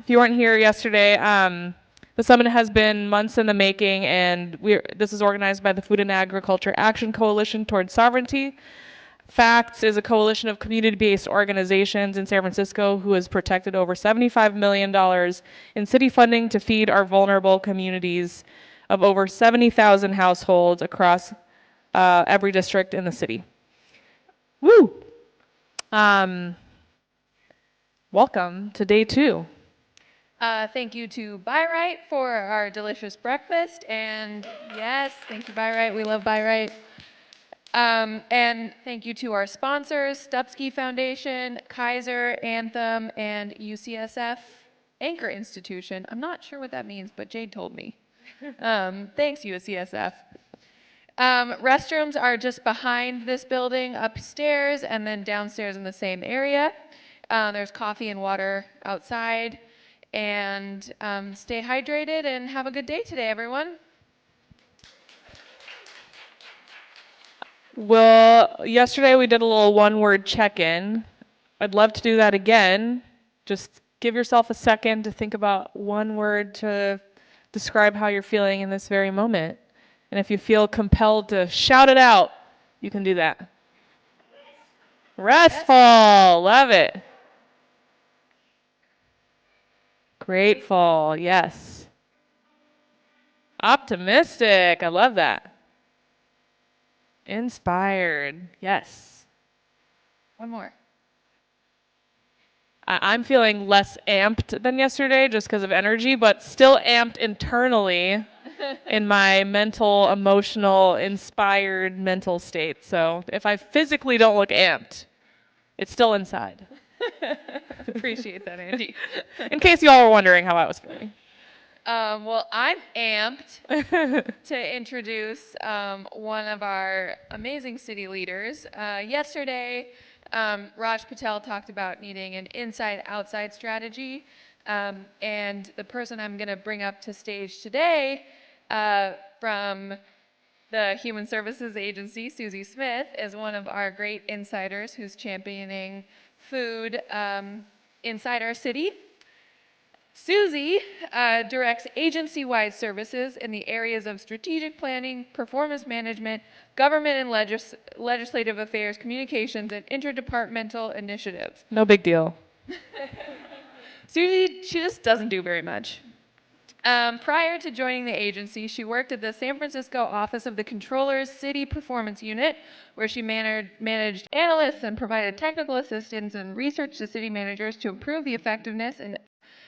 If you weren't here yesterday, the summit has been months in the making, and this is organized by the Food and Agriculture Action Coalition Towards Sovereignty. FAACTS is a coalition of community-based organizations in San Francisco who has protected over $75 million in city funding to feed our vulnerable communities of over 70,000 households across every district in the city. Woo! Welcome to day 2. Thank you to Byright for our delicious breakfast, and yes, thank you Byright, we love Byright. And thank you to our sponsors, Stupsky Foundation, Kaiser, Anthem, and UCSF Anchor Institution. I'm not sure what that means, but Jade told me. Thanks, UCSF. Restrooms are just behind this building, upstairs, and then downstairs in the same area. There's coffee and water outside. And stay hydrated and have a good day today, everyone. Well, yesterday we did a little one-word check-in. I'd love to do that again. Just give yourself a second to think about one word to describe how you're feeling in this very moment. And if you feel compelled to shout it out, you can do that. Restful. Love it. Grateful. Yes. Optimistic. I love that. Inspired. Yes. One more. I'm feeling less amped than yesterday just because of energy, but still amped internally in my mental, emotional, inspired mental state. So if I physically don't look amped, it's still inside. Appreciate that, Andy. In case you all were wondering how I was feeling. Well, I'm amped to introduce one of our amazing city leaders. Yesterday, Raj Patel talked about needing an inside-outside strategy, and the person I'm going to bring up to stage today from the Human Services Agency, Susie Smith, is one of our great insiders who's championing food inside our city. Susie directs agency-wide services in the areas of strategic planning, performance management, government and legislative affairs, communications, and interdepartmental initiatives. No big deal. Susie, she just doesn't do very much. Prior to joining the agency, she worked at the San Francisco office of the Controller's City Performance Unit, where she managed analysts and provided technical assistance and research to city managers to improve the effectiveness and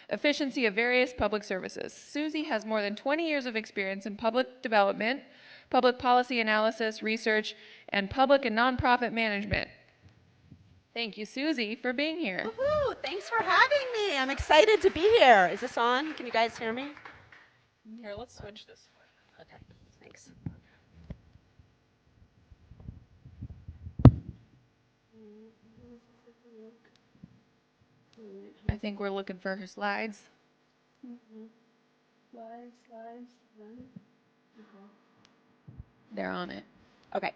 efficiency of various public services. Susie has more than 20 years of experience in public development, public policy analysis, research, and public and nonprofit management. Thank you, Susie, for being here. Woohoo! Thanks for having me. I'm excited to be here. Is this on? Can you guys hear me? Here, let's switch this. Okay, thanks. I think we're looking for her slides. Slides. They're on it. Okay.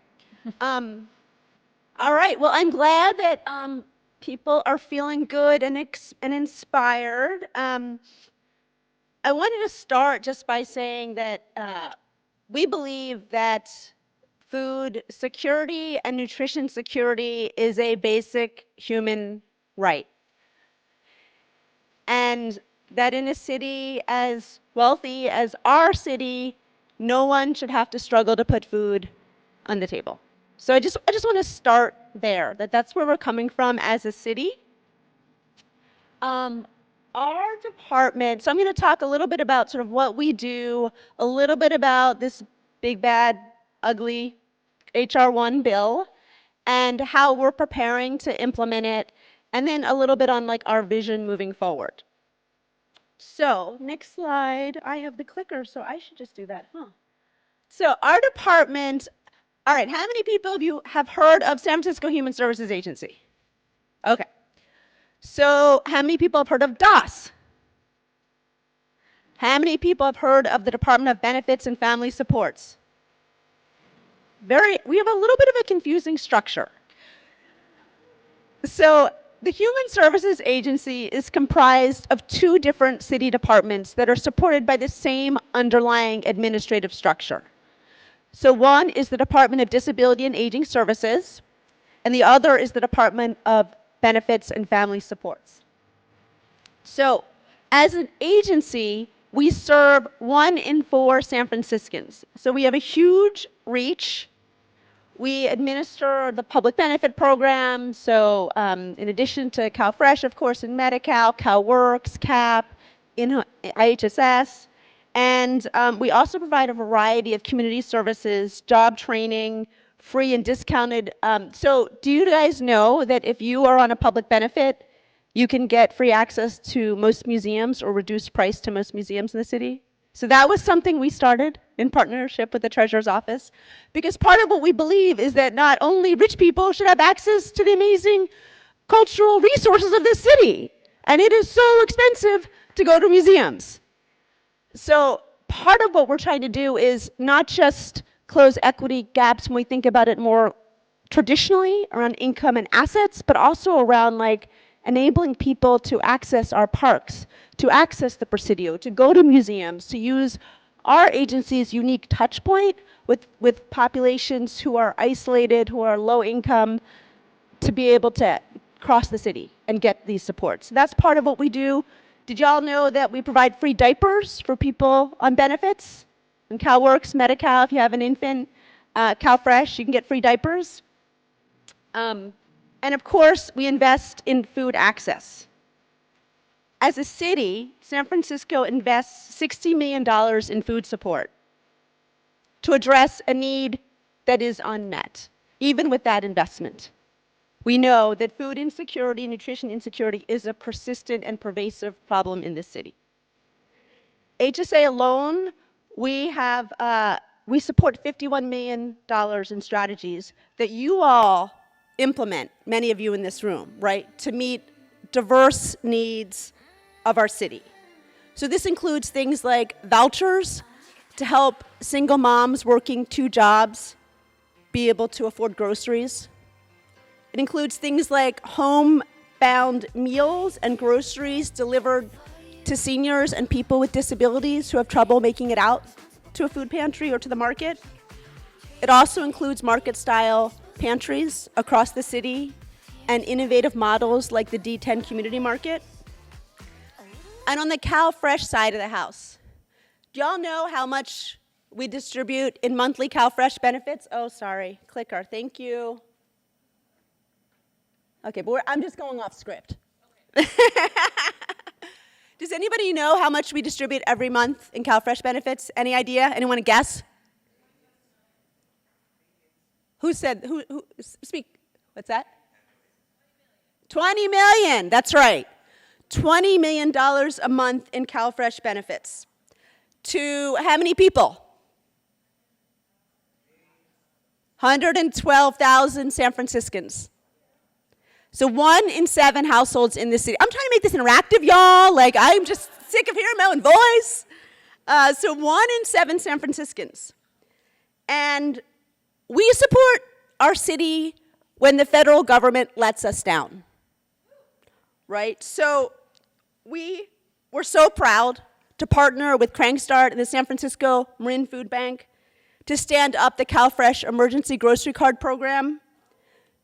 All right. Well, I'm glad that people are feeling good and inspired. I wanted to start just by saying that we believe that food security and nutrition security is a basic human right. And that in a city as wealthy as our city, no one should have to struggle to put food on the table. So I just want to start there, that's where we're coming from as a city. Our department, so I'm going to talk a little bit about sort of what we do, a little bit about this big, bad, ugly HR1 bill, and how we're preparing to implement it, and then a little bit on like our vision moving forward. So next slide, I have the clicker, so I should just do that, huh? So our department, all right, how many people of you have heard of San Francisco Human Services Agency? Okay. So how many people have heard of DOS? How many people have heard of the Department of Benefits and Family Supports? We have a little bit of a confusing structure. So the Human Services Agency is comprised of two different city departments that are supported by the same underlying administrative structure. So one is the Department of Disability and Aging Services, and the other is the Department of Benefits and Family Supports. So as an agency, we serve 1 in 4 San Franciscans. So we have a huge reach. We administer the public benefit program. So in addition to CalFresh, of course, in Medi-Cal, CalWorks, CAP, in IHSS. And we also provide a variety of community services, job training, free and discounted. So do you guys know that if you are on a public benefit, you can get free access to most museums or reduced price to most museums in the city? So that was something we started in partnership with the Treasurer's Office, because part of what we believe is that not only rich people should have access to the amazing cultural resources of this city, and it is so expensive to go to museums. So part of what we're trying to do is not just close equity gaps when we think about it more traditionally around income and assets, but also around like enabling people to access our parks, to access the Presidio, to go to museums, to use our agency's unique touch point with populations who are isolated, who are low income, to be able to cross the city and get these supports. That's part of what we do. Did y'all know that we provide free diapers for people on benefits? In CalWorks, Medi-Cal, if you have an infant, CalFresh, you can get free diapers. And of course, we invest in food access. As a city, San Francisco invests $60 million in food support to address a need that is unmet, even with that investment. We know that food insecurity and nutrition insecurity is a persistent and pervasive problem in this city. HSA alone, we support $51 million in strategies that you all implement, many of you in this room, right, to meet diverse needs of our city. So this includes things like vouchers to help single moms working 2 jobs be able to afford groceries. It includes things like homebound meals and groceries delivered to seniors and people with disabilities who have trouble making it out to a food pantry or to the market. It also includes market-style pantries across the city and innovative models like the D10 community market. And on the CalFresh side of the house, do y'all know how much we distribute in monthly CalFresh benefits? Oh, sorry, clicker, thank you. Okay, but I'm just going off script. Okay. Does anybody know how much we distribute every month in CalFresh benefits? Any idea? Anyone guess? Who speak? What's that? 20 million, that's right. $20 million a month in CalFresh benefits. To how many people? 112,000 San Franciscans. So 1 in 7 households in this city. I'm trying to make this interactive, y'all. Like, I'm just sick of hearing my own voice. So 1 in 7 San Franciscans. And we support our city when the federal government lets us down, right? So we're so proud to partner with Crankstart and the San Francisco Marin Food Bank to stand up the CalFresh Emergency Grocery Card Program,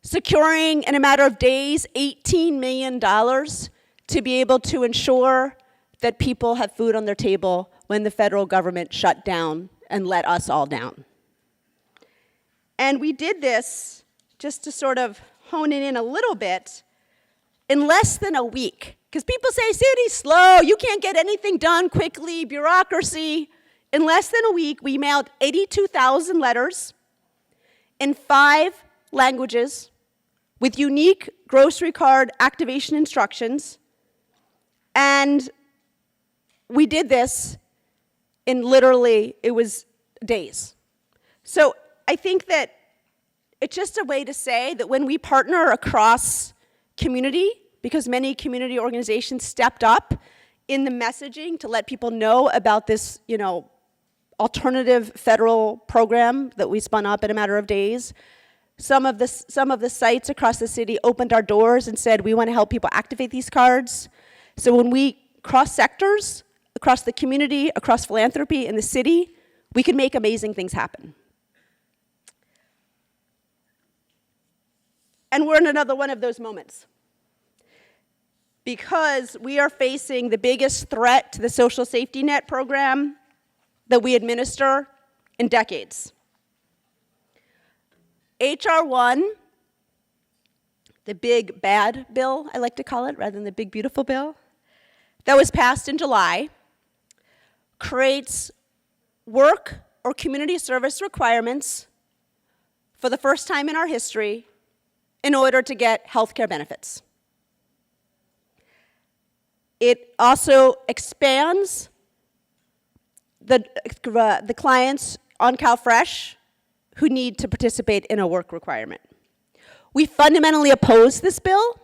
securing in a matter of days $18 million to be able to ensure that people have food on their table when the federal government shut down and let us all down. And we did this, just to sort of hone it in a little bit, in less than a week. Because people say, city's slow, you can't get anything done quickly, bureaucracy. In less than a week, we mailed 82,000 letters in 5 languages with unique grocery card activation instructions. And we did this in literally, it was days. So I think that it's just a way to say that when we partner across community, because many community organizations stepped up in the messaging to let people know about this, alternative federal program that we spun up in a matter of days. Some of the sites across the city opened our doors and said, we want to help people activate these cards. So when we cross sectors, across the community, across philanthropy in the city, we can make amazing things happen. And we're in another one of those moments. Because we are facing the biggest threat to the social safety net program that we administer in decades. HR 1, the big bad bill, I like to call it, rather than the big beautiful bill, that was passed in July, creates work or community service requirements for the first time in our history in order to get health care benefits. It also expands the clients on CalFresh who need to participate in a work requirement. We fundamentally oppose this bill.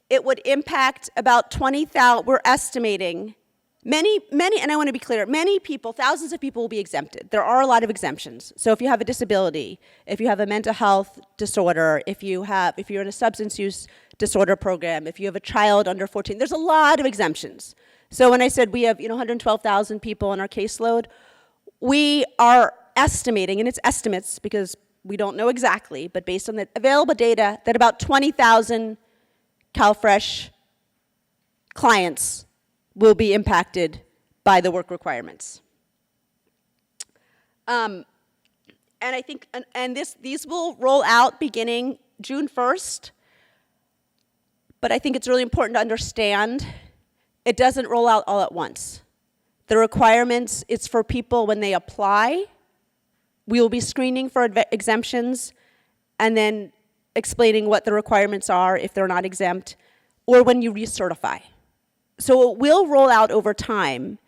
It would impact about 20,000, we're estimating, many, and I want to be clear, many people, thousands of people will be exempted. There are a lot of exemptions. So if you have a disability, if you have a mental health disorder, if you're in a substance use disorder program, if you have a child under 14, there's a lot of exemptions. So when I said we have 112,000 people on our caseload, we are estimating, and it's estimates because we don't know exactly, but based on the available data, that about 20,000 CalFresh clients will be impacted by the work requirements. And I think, these will roll out beginning June 1st, but I think it's really important to understand it doesn't roll out all at once. The requirements, it's for people when they apply. We will be screening for exemptions and then explaining what the requirements are if they're not exempt, or when you recertify. So it will roll out over time,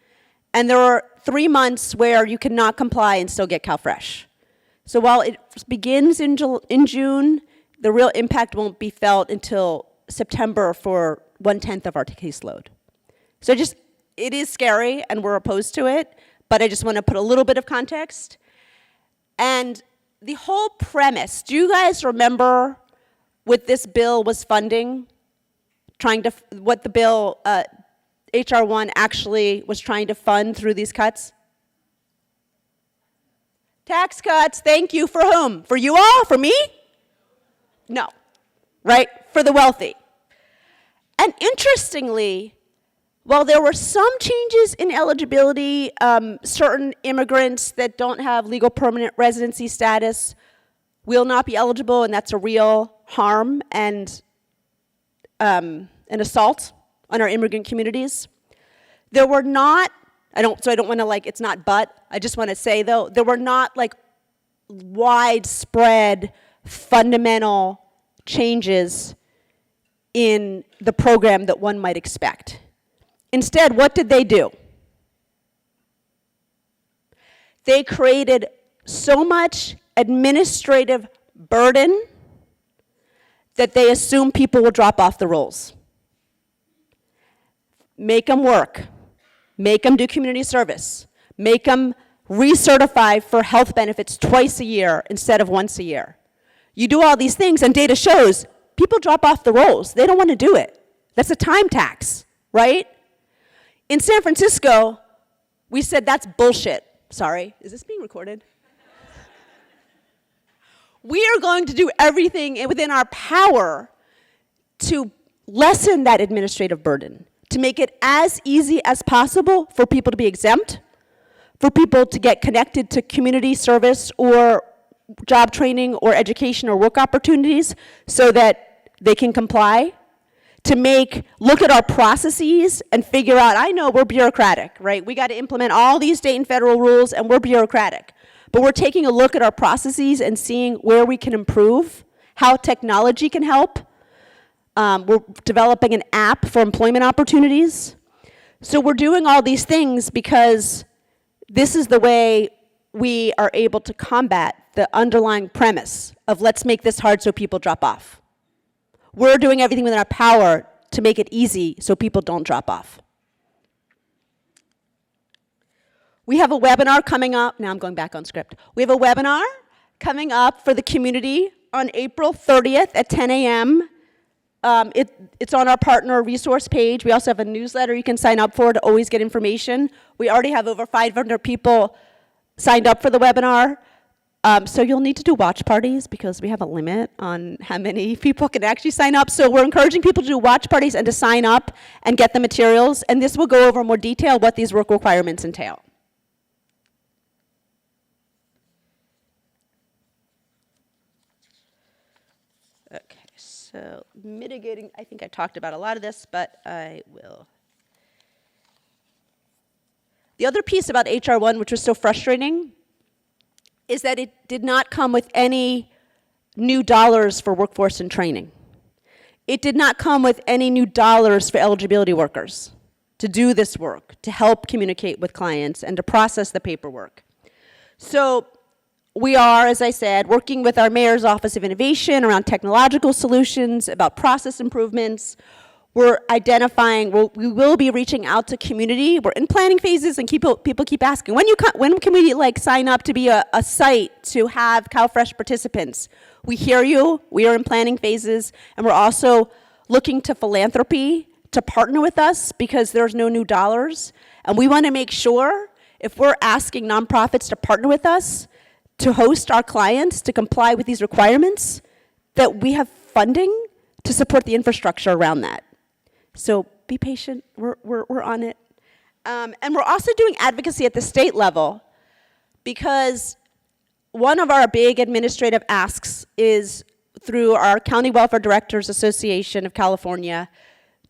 and there are 3 months where you cannot comply and still get CalFresh. So while it begins in June, the real impact won't be felt until September for 1/10 of our caseload. So it is scary, and we're opposed to it, but I just want to put a little bit of context. And the whole premise, do you guys remember what this bill was funding? What the bill, HR 1 actually was trying to fund through these cuts? Tax cuts, thank you, for whom? For you all, for me? No, right, for the wealthy. And interestingly, while there were some changes in eligibility, certain immigrants that don't have legal permanent residency status will not be eligible, and that's a real harm and an assault on our immigrant communities. There were not, I don't want to it's not but, I just want to say though, there were not widespread fundamental changes in the program that one might expect. Instead, what did they do? They created so much administrative burden that they assume people will drop off the rolls. Make them work. Make them do community service. Make them recertify for health benefits twice a year instead of once a year. You do all these things, and data shows people drop off the rolls. They don't want to do it. That's a time tax, right? In San Francisco, we said that's bullshit. Sorry, is this being recorded? We are going to do everything within our power to lessen that administrative burden, to make it as easy as possible for people to be exempt, for people to get connected to community service or job training or education or work opportunities so that they can comply, to look at our processes and figure out, I know we're bureaucratic, right? We got to implement all these state and federal rules, and we're bureaucratic. But we're taking a look at our processes and seeing where we can improve, how technology can help. We're developing an app for employment opportunities. So we're doing all these things because this is the way we are able to combat the underlying premise of let's make this hard so people drop off. We're doing everything within our power to make it easy so people don't drop off. We have a webinar coming up. Now I'm going back on script. We have a webinar coming up for the community on April 30th at 10 a.m. It's on our partner resource page. We also have a newsletter you can sign up for to always get information. We already have over 500 people signed up for the webinar. So you'll need to do watch parties because we have a limit on how many people can actually sign up. So we're encouraging people to do watch parties and to sign up and get the materials. And this will go over in more detail what these work requirements entail. Okay, so mitigating, I think I talked about a lot of this, but I will. The other piece about HR 1, which was so frustrating, is that it did not come with any new dollars for workforce and training. It did not come with any new dollars for eligibility workers to do this work, to help communicate with clients and to process the paperwork. So we are, as I said, working with our Mayor's Office of Innovation around technological solutions, about process improvements. We're identifying, we will be reaching out to community. We're in planning phases and people keep asking, when can we like sign up to be a site to have CalFresh participants? We hear you, we are in planning phases, and we're also looking to philanthropy to partner with us because there's no new dollars. And we want to make sure if we're asking nonprofits to partner with us to host our clients, to comply with these requirements, that we have funding to support the infrastructure around that. So be patient, we're on it. And we're also doing advocacy at the state level because one of our big administrative asks is through our County Welfare Directors Association of California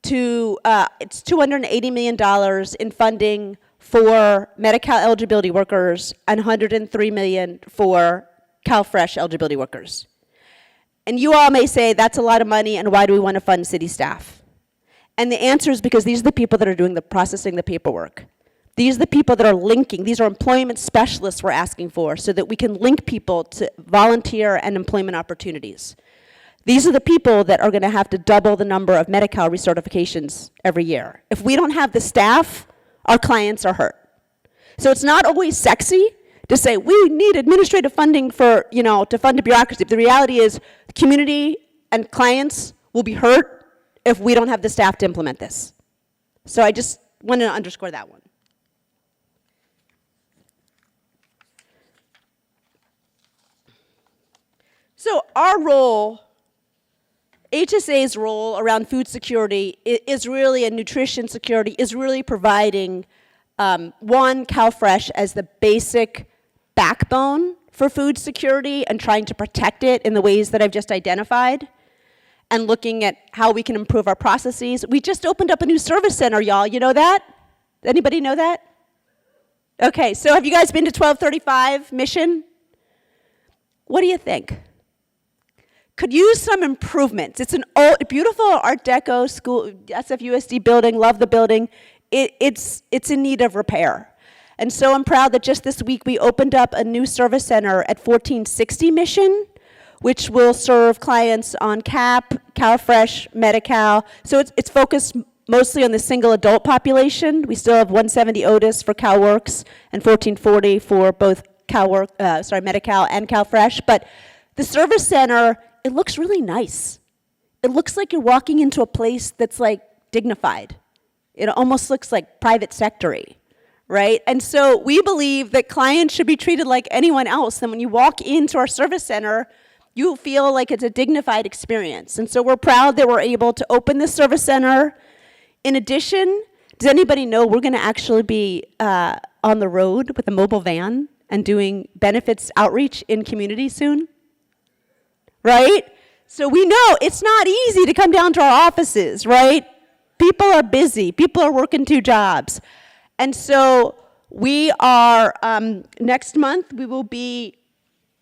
to, it's $280 million in funding for Medi-Cal eligibility workers and $103 million for CalFresh eligibility workers. And you all may say, that's a lot of money, and why do we want to fund city staff? And the answer is because these are the people that are doing the processing the paperwork. These are the people that are linking. These are employment specialists we're asking for so that we can link people to volunteer and employment opportunities. These are the people that are going to have to double the number of Medi-Cal recertifications every year. If we don't have the staff, our clients are hurt. So it's not always sexy to say we need administrative funding for, to fund a bureaucracy. But the reality is the community and clients will be hurt if we don't have the staff to implement this. So I just wanted to underscore that one. So our role, HSA's role around food security is really, and nutrition security, is really providing, one, CalFresh as the basic backbone for food security and trying to protect it in the ways that I've just identified, and looking at how we can improve our processes. We just opened up a new service center, y'all. You know that? Anybody know that? Okay, so have you guys been to 1235 Mission? What do you think? Could use some improvements. It's an old, beautiful Art Deco school, SFUSD building, love the building. It's in need of repair. And so I'm proud that just this week we opened up a new service center at 1460 Mission, which will serve clients on CAP, CalFresh, Medi-Cal. So it's focused mostly on the single adult population. We still have 170 Otis for CalWorks and 1440 for both Medi-Cal and CalFresh. But the service center, it looks really nice. It looks like you're walking into a place that's like dignified. It almost looks like private sector-y, right? And so we believe that clients should be treated like anyone else. And when you walk into our service center, you feel like it's a dignified experience. And so we're proud that we're able to open this service center. In addition, does anybody know we're going to actually be on the road with a mobile van and doing benefits outreach in community soon? Right? So we know it's not easy to come down to our offices, right? People are busy. People are working 2 jobs. And so we are, next month, we will be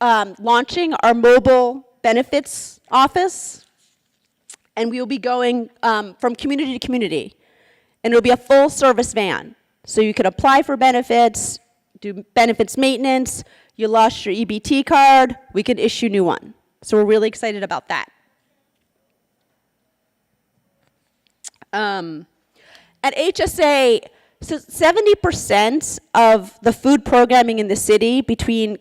launching our mobile benefits office, and we will be going from community to community. And it'll be a full service van. So you can apply for benefits, do benefits maintenance, you lost your EBT card, we can issue a new one. So we're really excited about that. At HSA, so 70% of the food programming in the city between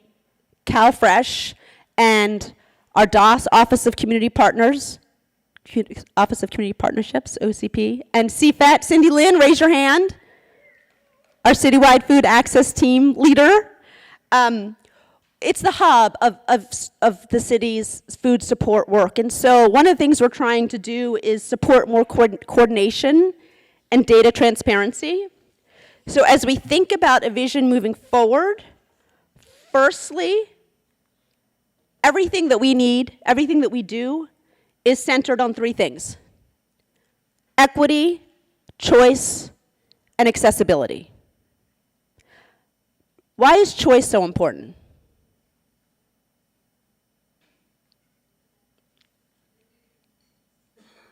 CalFresh and our DOS, Office of Community Partners, Office of Community Partnerships, OCP, and CFAT, Cindy Lynn, raise your hand. Our citywide food access team leader. It's the hub of the city's food support work. And so one of the things we're trying to do is support more coordination and data transparency. So as we think about a vision moving forward, firstly, everything that we need, everything that we do, is centered on three things: equity, choice, and accessibility. Why is choice so important?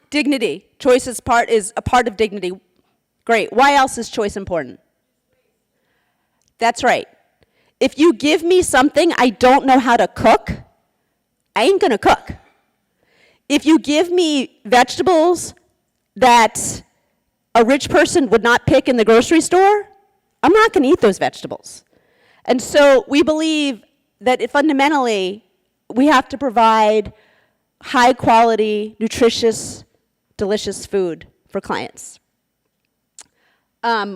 Dignity. Choice is a part of dignity. Great. Why else is choice important? That's right. If you give me something I don't know how to cook, I ain't gonna cook. If you give me vegetables that a rich person would not pick in the grocery store, I'm not gonna eat those vegetables. And so we believe that fundamentally we have to provide high quality, nutritious, delicious food for clients.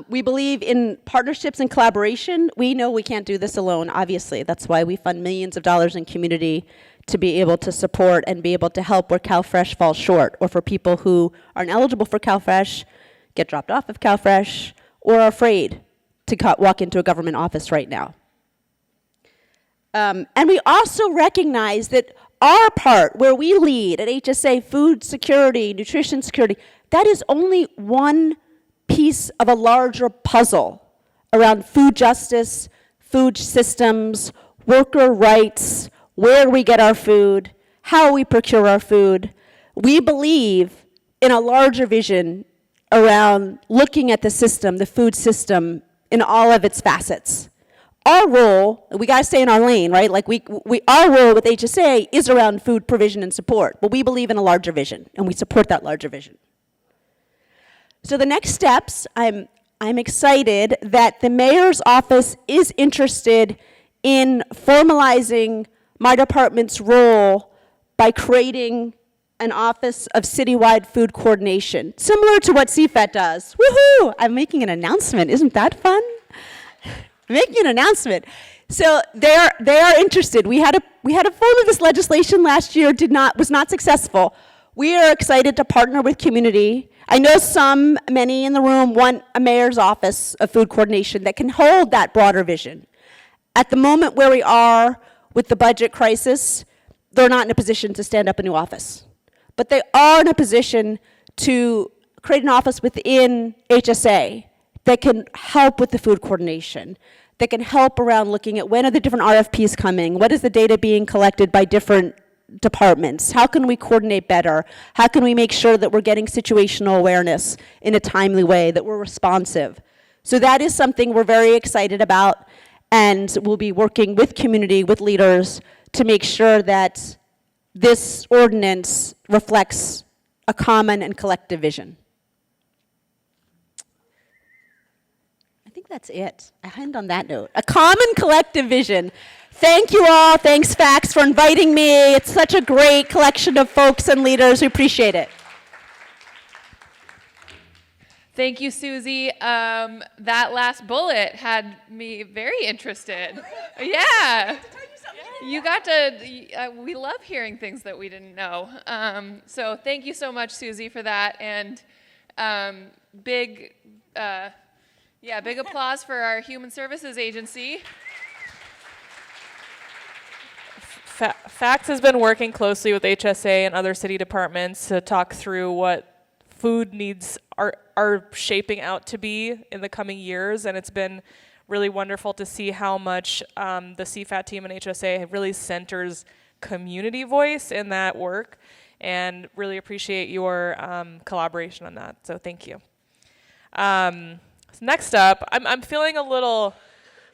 We believe in partnerships and collaboration. We know we can't do this alone, obviously. That's why we fund millions of dollars in community to be able to support and be able to help where CalFresh falls short, or for people who aren't eligible for CalFresh, get dropped off of CalFresh, or are afraid to walk into a government office right now. And we also recognize that our part, where we lead at HSA, food security, nutrition security, that is only one piece of a larger puzzle around food justice, food systems, worker rights, where we get our food, how we procure our food. We believe in a larger vision around looking at the system, the food system, in all of its facets. Our role, we gotta stay in our lane, right? Like our role with HSA is around food provision and support, but we believe in a larger vision, and we support that larger vision. So the next steps, I'm excited that the mayor's office is interested in formalizing my department's role by creating an office of citywide food coordination, similar to what CFAT does. Woohoo! I'm making an announcement. Isn't that fun? Making an announcement. So they are interested. We had a form of this legislation last year, was not successful. We are excited to partner with community. I know many in the room want a mayor's office of food coordination that can hold that broader vision. At the moment where we are with the budget crisis, they're not in a position to stand up a new office. But they are in a position to create an office within HSA that can help with the food coordination, that can help around looking at when are the different RFPs coming, what is the data being collected by different departments, how can we coordinate better, how can we make sure that we're getting situational awareness in a timely way, that we're responsive. So that is something we're very excited about, and we'll be working with community, with leaders, to make sure that this ordinance reflects a common and collective vision. I think that's it. I end on that note. A common collective vision. Thank you all. Thanks, FAACTS, for inviting me. It's such a great collection of folks and leaders. We appreciate it. Thank you, Susie. That last bullet had me very interested. Yeah. You got to, we love hearing things that we didn't know. So thank you so much, Susie, for that. And big applause for our Human Services Agency. FAACTS has been working closely with HSA and other city departments to talk through what food needs are shaping out to be in the coming years, and it's been really wonderful to see how much the CFAT team and HSA really centers community voice in that work, and really appreciate your collaboration on that, so thank you. Next up, I'm feeling a little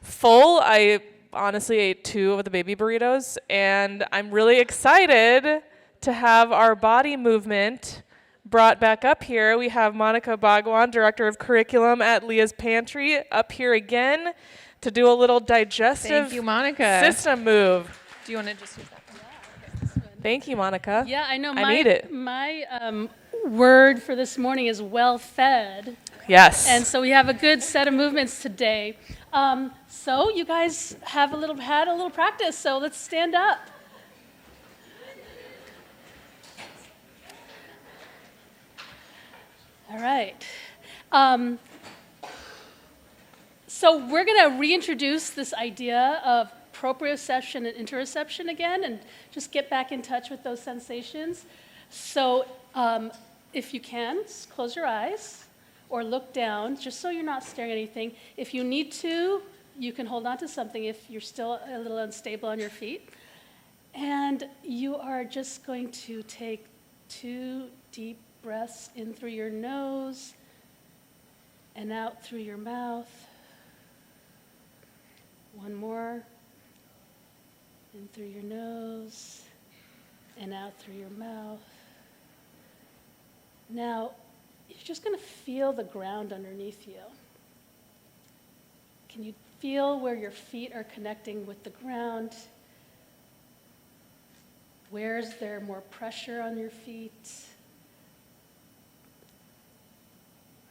full. I honestly ate 2 of the baby burritos, and I'm really excited to have our body movement brought back up here. We have Monica Bhagwan, Director of Curriculum at Leah's Pantry, up here again to do a little digestive Thank you, Monica. system move. Do you want to just use that one? Thank you, Monica. Yeah, I know. I need it. My word for this morning is well fed. Yes. And so we have a good set of movements today. So you guys have had a little practice, so let's stand up. All right. So we're going to reintroduce this idea of proprioception and interoception again, and just get back in touch with those sensations. So if you can, close your eyes or look down, just so you're not staring at anything. If you need to, you can hold on to something if you're still a little unstable on your feet. And you are just going to take 2 deep breaths in through your nose and out through your mouth. One more. In through your nose and out through your mouth. Now, you're just going to feel the ground underneath you. Can you feel where your feet are connecting with the ground? Where is there more pressure on your feet?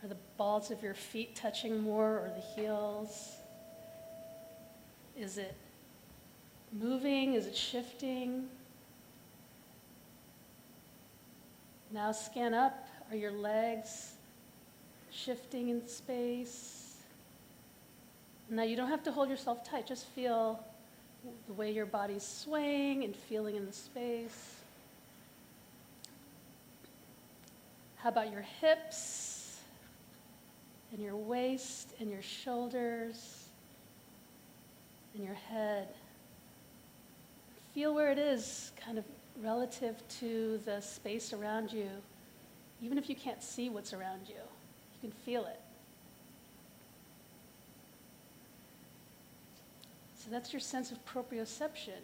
Are the balls of your feet touching more, or the heels? Is it moving? Is it shifting? Now scan up. Are your legs shifting in space? Now you don't have to hold yourself tight. Just feel the way your body's swaying and feeling in the space. How about your hips and your waist and your shoulders and your head? Feel where it is, kind of relative to the space around you. Even if you can't see what's around you, you can feel it. So that's your sense of proprioception.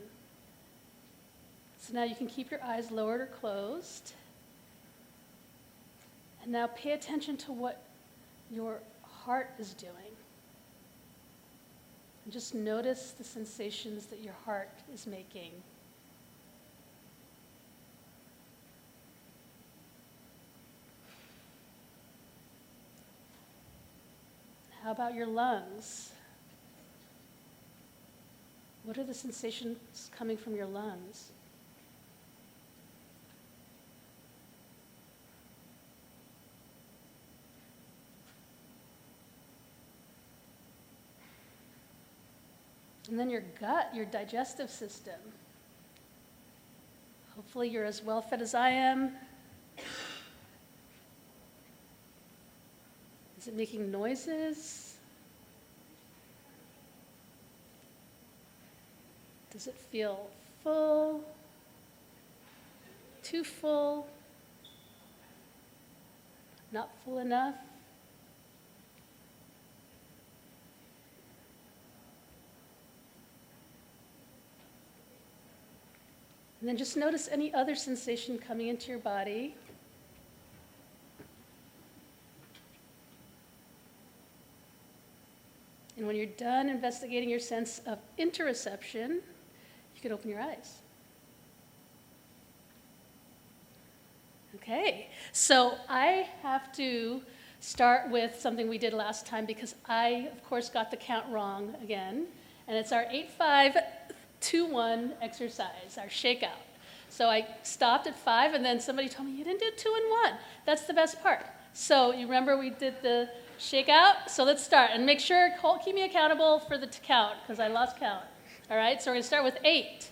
So now you can keep your eyes lowered or closed. And now pay attention to what your heart is doing. And just notice the sensations that your heart is making. How about your lungs? What are the sensations coming from your lungs? And then your gut, your digestive system. Hopefully you're as well fed as I am. Is it making noises? Does it feel full? Too full? Not full enough? And then just notice any other sensation coming into your body. And when you're done investigating your sense of interoception, you can open your eyes. Okay, so I have to start with something we did last time because I, of course, got the count wrong again. And it's our 8-5-2-1 exercise, our shakeout. So I stopped at 5, and then somebody told me, you didn't do 2 and 1. That's the best part. So you remember we did the shakeout? So let's start. And make sure, keep me accountable for the count, because I lost count. All right, so we're going to start with 8.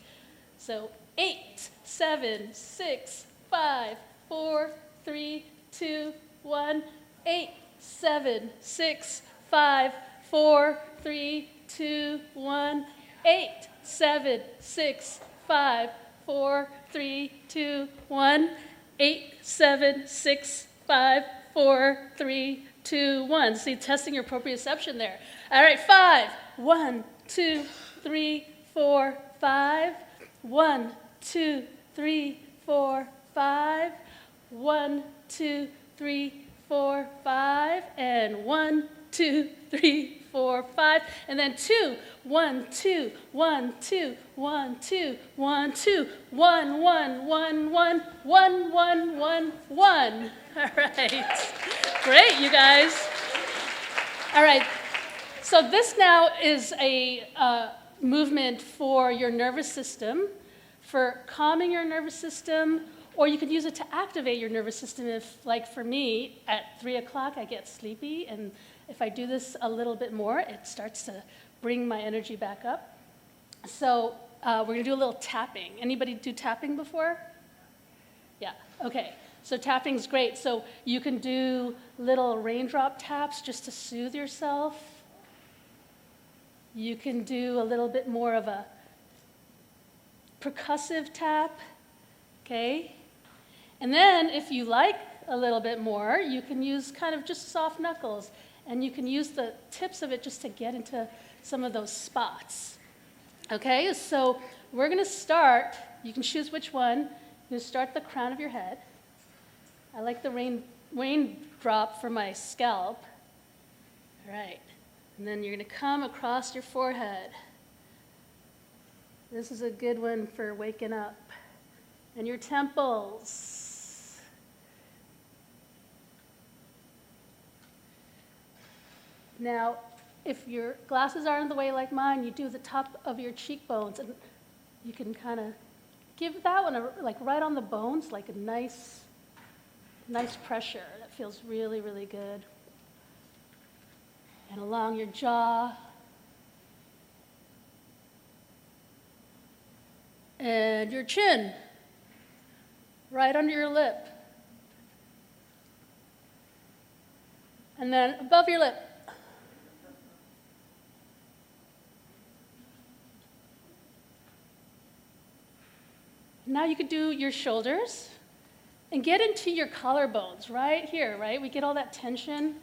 So 8, 7, 6, 5, 4, 3, 2, 1. 8, 7, 6, 5, 4, 3, 2, 1. 8, 7, 6, 5, 4, 3, 2, 1. 8, 7, 6, 5, 4, 3, 2, 1. See, testing your proprioception there. All right, 5. 1, 2, 3, 4, 5. 1, 2, 3, 4, 5. 1, 2, 3, 4, 5. And 1, 2, 3, 4, 5, and then 2. 1, 2, 1, 2, 1, 2, 1, 2, 1, 1, 1, 1, 1, 1, 1, 1. All right. Great, you guys. All right. So this now is a movement for your nervous system, for calming your nervous system, or you could use it to activate your nervous system if, like for me, at 3 o'clock I get sleepy, and if I do this a little bit more, it starts to bring my energy back up. So we're going to do a little tapping. Anybody do tapping before? Yeah, okay. So tapping's great. So you can do little raindrop taps just to soothe yourself. You can do a little bit more of a percussive tap, okay? And then if you like a little bit more, you can use kind of just soft knuckles, and you can use the tips of it just to get into some of those spots. Okay, so we're going to start, you can choose which one. You're going to start at the crown of your head. I like the raindrop for my scalp. All right, and then you're going to come across your forehead. This is a good one for waking up. And your temples. Now, if your glasses aren't in the way like mine, you do the top of your cheekbones, and you can kind of give that one like right on the bones, like a nice pressure. That feels really, really good. And along your jaw. And your chin, right under your lip. And then above your lip. Now you could do your shoulders and get into your collarbones right here, right? We get all that tension.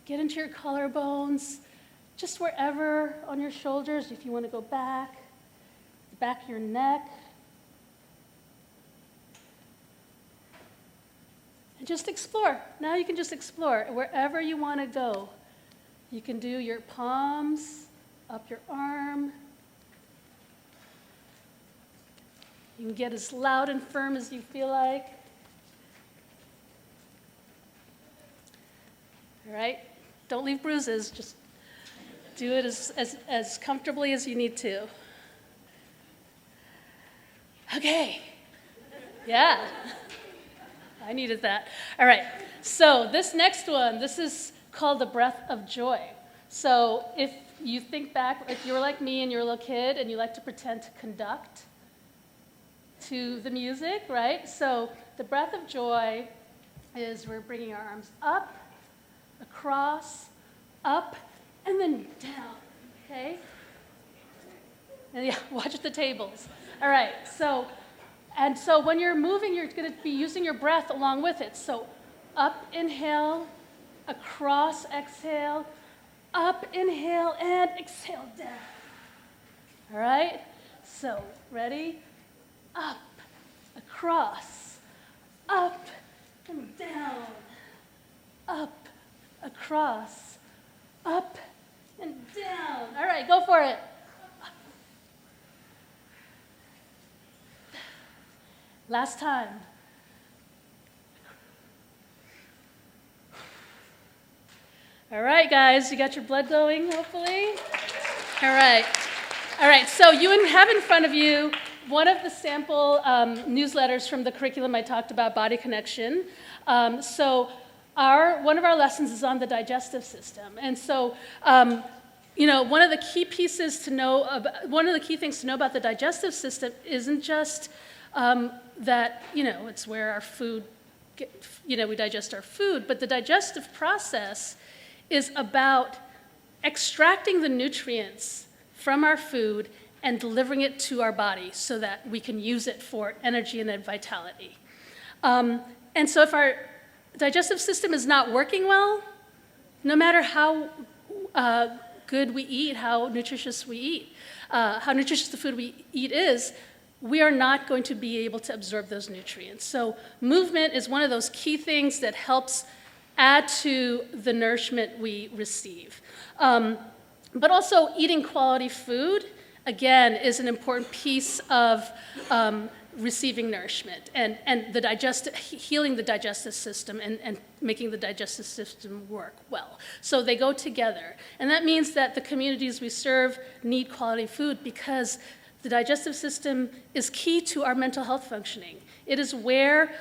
Get into your collarbones, just wherever on your shoulders, if you want to go back. Back of your neck. And just explore. Now you can just explore wherever you want to go. You can do your palms up your arm. You can get as loud and firm as you feel like. All right? Don't leave bruises. Just do it as comfortably as you need to. Okay. Yeah. I needed that. All right. So this next one, this is called the breath of joy. So if you think back, if you were like me and you're a little kid and you like to pretend to conduct to the music, right? So the breath of joy is we're bringing our arms up, across, up, and then down, okay? And yeah, watch the tables. All right, so when you're moving, you're going to be using your breath along with it. So up, inhale, across, exhale, up, inhale, and exhale down. All right, so ready? Up, across, up, and down. Up, across, up, and down. All right, go for it. Last time. All right, guys, you got your blood going, hopefully? All right. All right, so you have in front of you one of the sample newsletters from the curriculum I talked about, Body Connection. So one of our lessons is on the digestive system. And so, one of the key things to know about the digestive system isn't just that, it's where our food, we digest our food, but the digestive process is about extracting the nutrients from our food and delivering it to our body so that we can use it for energy and vitality. And so if our digestive system is not working well, no matter how good we eat, how nutritious we eat, how nutritious the food we eat is, we are not going to be able to absorb those nutrients. So movement is one of those key things that helps add to the nourishment we receive. But also eating quality food, again, is an important piece of receiving nourishment and healing the digestive system and making the digestive system work well. So they go together. And that means that the communities we serve need quality food because the digestive system is key to our mental health functioning. It is where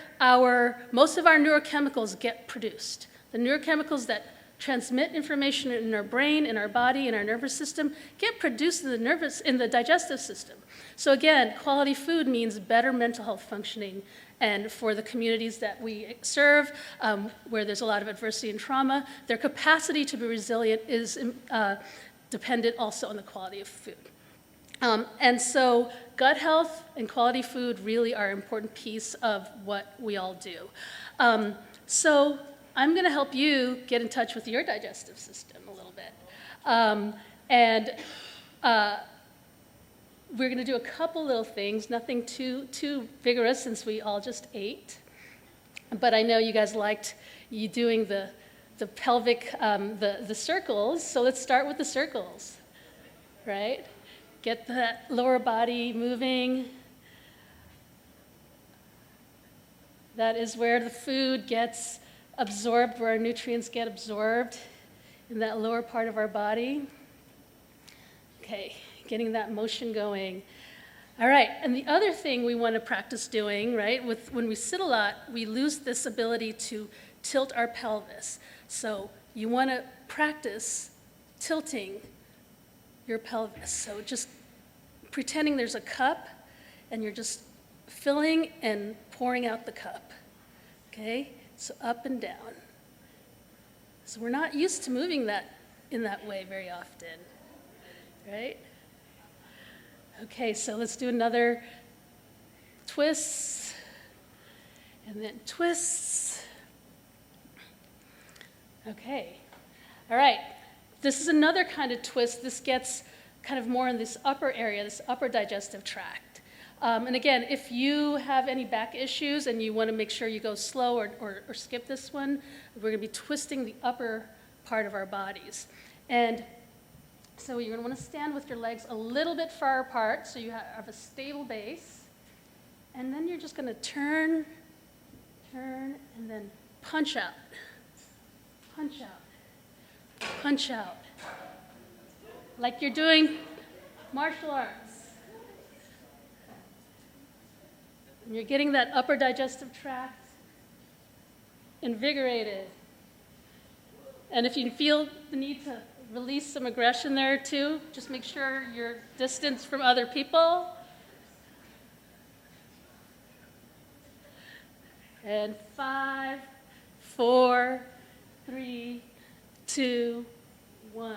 most of our neurochemicals get produced. The neurochemicals that transmit information in our brain, in our body, in our nervous system, get produced in the digestive system. So again, quality food means better mental health functioning. And for the communities that we serve, where there's a lot of adversity and trauma, their capacity to be resilient is dependent also on the quality of food. And so gut health and quality food really are an important piece of what we all do. So I'm going to help you get in touch with your digestive system a little bit. We're going to do a couple little things, nothing too vigorous since we all just ate. But I know you guys liked you doing the pelvic, the circles. So let's start with the circles, right? Get that lower body moving. That is where the food gets absorbed, where our nutrients get absorbed in that lower part of our body. Okay, getting that motion going. All right, and the other thing we want to practice doing, right, when we sit a lot, we lose this ability to tilt our pelvis. So you want to practice tilting your pelvis. So just pretending there's a cup and you're just filling and pouring out the cup, okay? So up and down. So we're not used to moving that in that way very often, right? Okay, so let's do another twist, and then twists. Okay, all right. This is another kind of twist. This gets kind of more in this upper area, this upper digestive tract. And again, if you have any back issues and you want to make sure you go slow or skip this one, we're going to be twisting the upper part of our bodies. And so you're going to want to stand with your legs a little bit far apart so you have a stable base. And then you're just going to turn, and then punch out, punch out, punch out. Like you're doing martial arts. And you're getting that upper digestive tract invigorated. And if you feel the need to release some aggression there too, just make sure you're distanced from other people. And 5, 4, 3, 2, 1.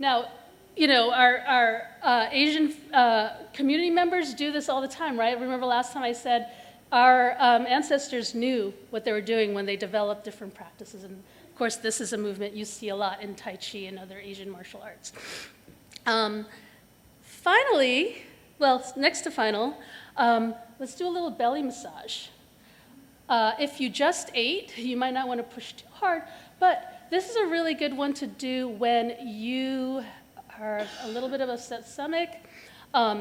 Now, you know, our Asian community members do this all the time, right? Remember last time I said our ancestors knew what they were doing when they developed different practices. And of course, this is a movement you see a lot in Tai Chi and other Asian martial arts. Finally, well, next to final, let's do a little belly massage. If you just ate, you might not want to push too hard, but this is a really good one to do when you are a little bit of a upset stomach.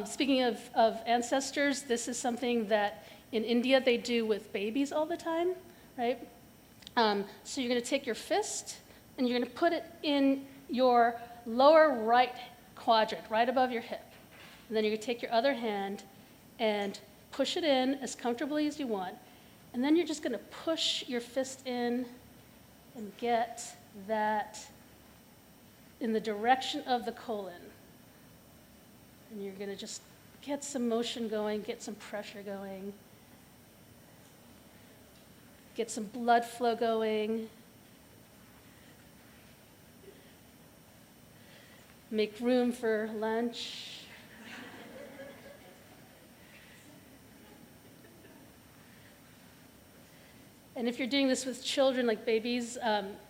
Speaking of ancestors, this is something that in India they do with babies all the time, right? So you're going to take your fist and you're going to put it in your lower right quadrant, right above your hip. And then you're going to take your other hand and push it in as comfortably as you want. And then you're just going to push your fist in and get that in the direction of the colon. And you're going to just get some motion going, get some pressure going, get some blood flow going. Make room for lunch. And if you're doing this with children, like babies,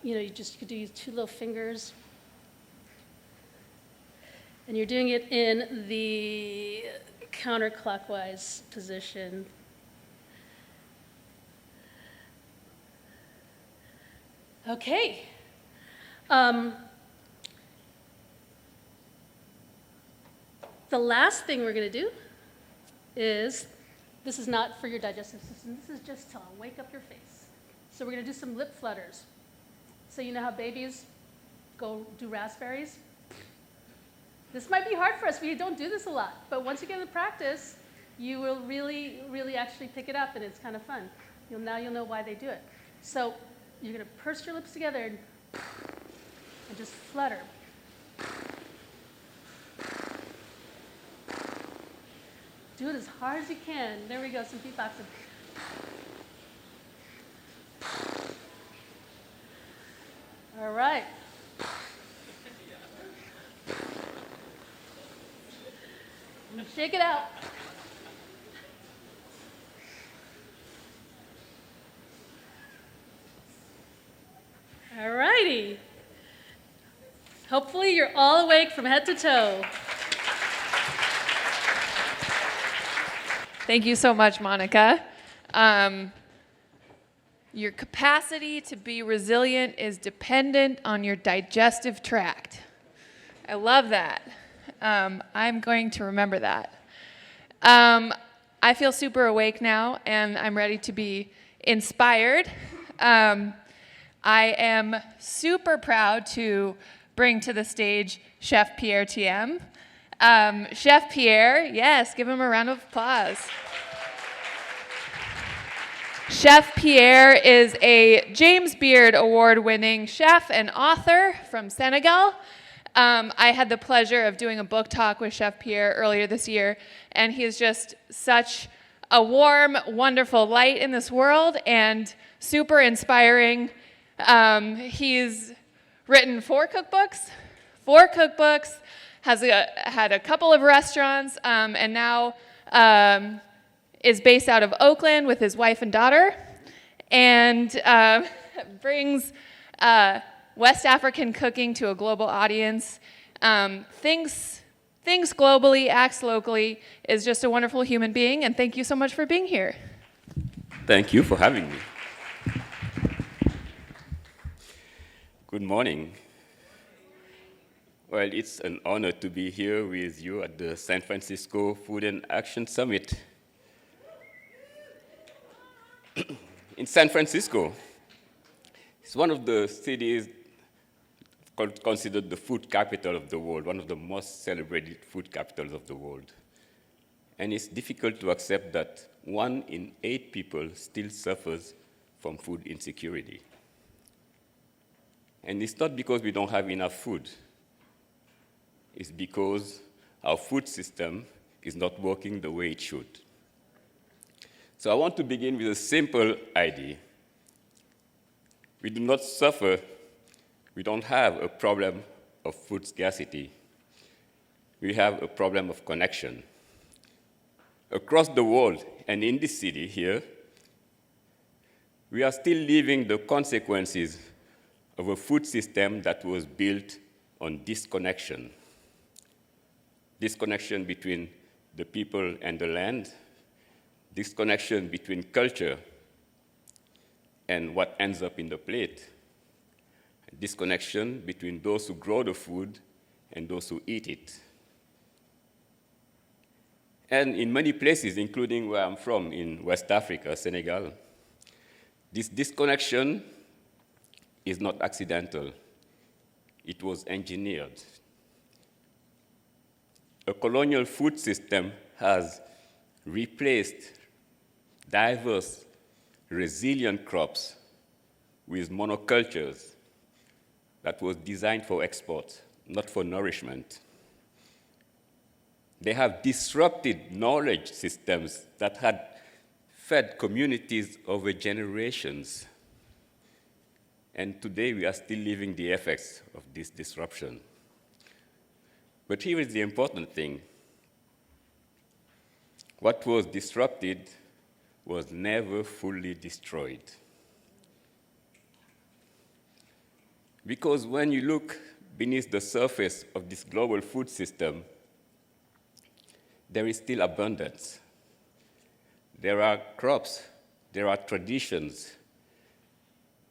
you know, you could use 2 little fingers. And you're doing it in the counterclockwise position. Okay. The last thing we're going to do is, this is not for your digestive system, this is just to wake up your face. So we're going to do some lip flutters. So you know how babies go do raspberries? This might be hard for us, we don't do this a lot, but once you get in the practice, you will really, really actually pick it up, and it's kind of fun. Now you'll know why they do it. So you're going to purse your lips together and just flutter. Do it as hard as you can. There we go, some beatboxing. All right. Shake it out. All righty. Hopefully you're all awake from head to toe. Thank you so much, Monica. Your capacity to be resilient is dependent on your digestive tract. I love that. I'm going to remember that. I feel super awake now, and I'm ready to be inspired. I am super proud to bring to the stage Chef Pierre Thiam. Chef Pierre, yes, give him a round of applause. Chef Pierre is a James Beard Award-winning chef and author from Senegal. I had the pleasure of doing a book talk with Chef Pierre earlier this year, and he is just such a warm, wonderful light in this world and super inspiring. He's written 4 cookbooks, has had a couple of restaurants, and now is based out of Oakland with his wife and daughter, and brings West African cooking to a global audience. Thinks globally, acts locally, is just a wonderful human being, and thank you so much for being here. Thank you for having me. Good morning. Well, it's an honor to be here with you at the San Francisco Food and Action Summit. In San Francisco, it's one of the cities considered the food capital of the world, one of the most celebrated food capitals of the world. And it's difficult to accept that 1 in 8 people still suffers from food insecurity. And it's not because we don't have enough food. It's because our food system is not working the way it should. So I want to begin with a simple idea. We do not suffer, we don't have a problem of food scarcity. We have a problem of connection. Across the world and in this city here, we are still living the consequences of a food system that was built on disconnection. Disconnection between the people and the land, disconnection between culture and what ends up in the plate, disconnection between those who grow the food and those who eat it. And in many places, including where I'm from, in West Africa, Senegal, this disconnection is not accidental. It was engineered. A colonial food system has replaced diverse, resilient crops with monocultures that was designed for export, not for nourishment. They have disrupted knowledge systems that had fed communities over generations. And today we are still living the effects of this disruption. But here is the important thing. What was disrupted was never fully destroyed. Because when you look beneath the surface of this global food system, there is still abundance. There are crops, there are traditions,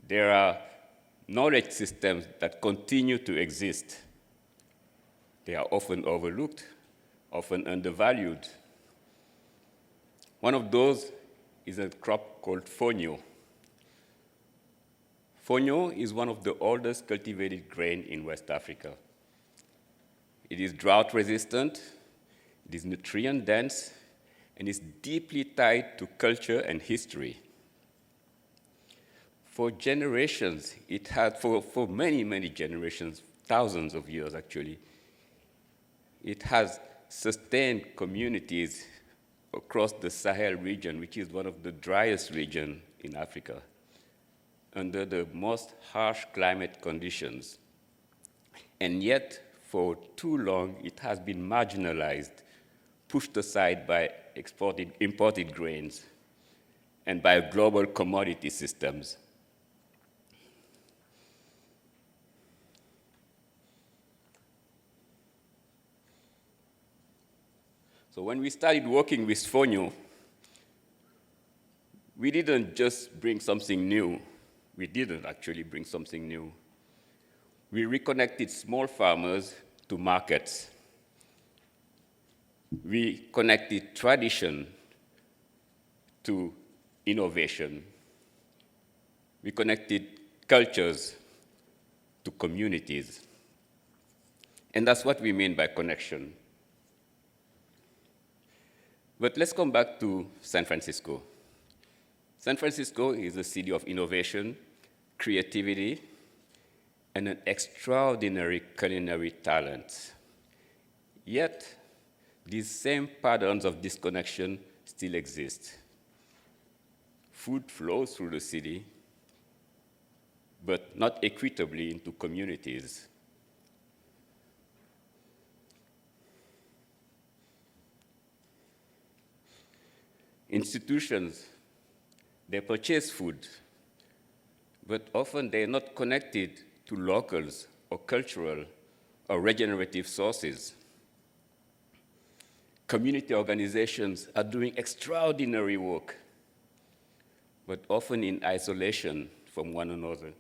there are knowledge systems that continue to exist. They are often overlooked often undervalued. One of those is a crop called fonio. Fonio is one of the oldest cultivated grain in West Africa. It is drought resistant, it is nutrient dense, and is deeply tied to culture and history. For generations, it had, for many, many generations, thousands of years actually, it has sustained communities across the Sahel region, which is one of the driest regions in Africa, under the most harsh climate conditions. And yet, for too long, it has been marginalized, pushed aside by imported grains and by global commodity systems. So when we started working with fonio, we didn't just bring something new. We didn't actually bring something new. We reconnected small farmers to markets. We connected tradition to innovation. We connected cultures to communities. And that's what we mean by connection. But let's come back to San Francisco. San Francisco is a city of innovation, creativity, and an extraordinary culinary talent. Yet, these same patterns of disconnection still exist. Food flows through the city, but not equitably into communities. Institutions, they purchase food, but often they're not connected to locals or cultural or regenerative sources. Community organizations are doing extraordinary work, but often in isolation from one another.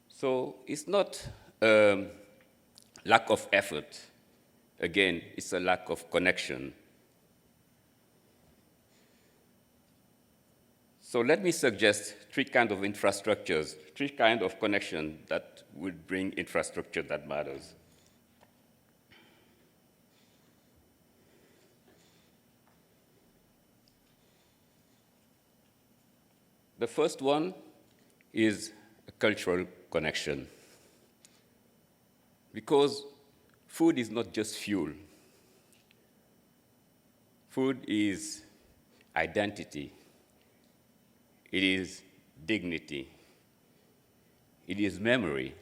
So it's not a lack of effort. Again, it's a lack of connection. So let me suggest three kinds of infrastructures, three kinds of connection that would bring infrastructure that matters. The first one is a cultural connection. Because food is not just fuel. Food is identity. It is dignity. It is memory.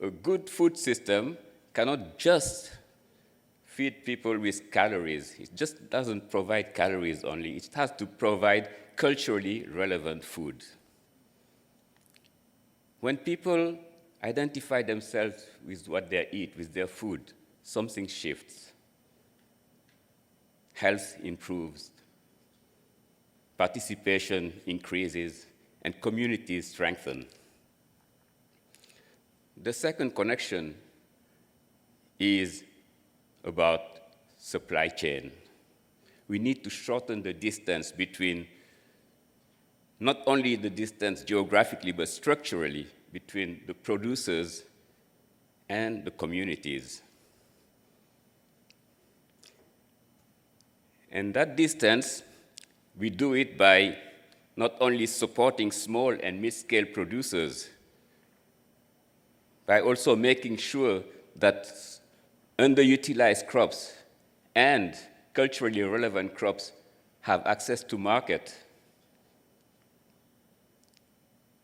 A good food system cannot just feed people with calories. It just doesn't provide calories only. It has to provide culturally relevant food. When people identify themselves with what they eat, with their food, something shifts. Health improves. Participation increases, and communities strengthen. The second connection is about supply chain. We need to shorten the distance between, not only the distance geographically, but structurally, between the producers and the communities. And that distance, we do it by not only supporting small and mid-scale producers, by also making sure that underutilized crops and culturally relevant crops have access to market.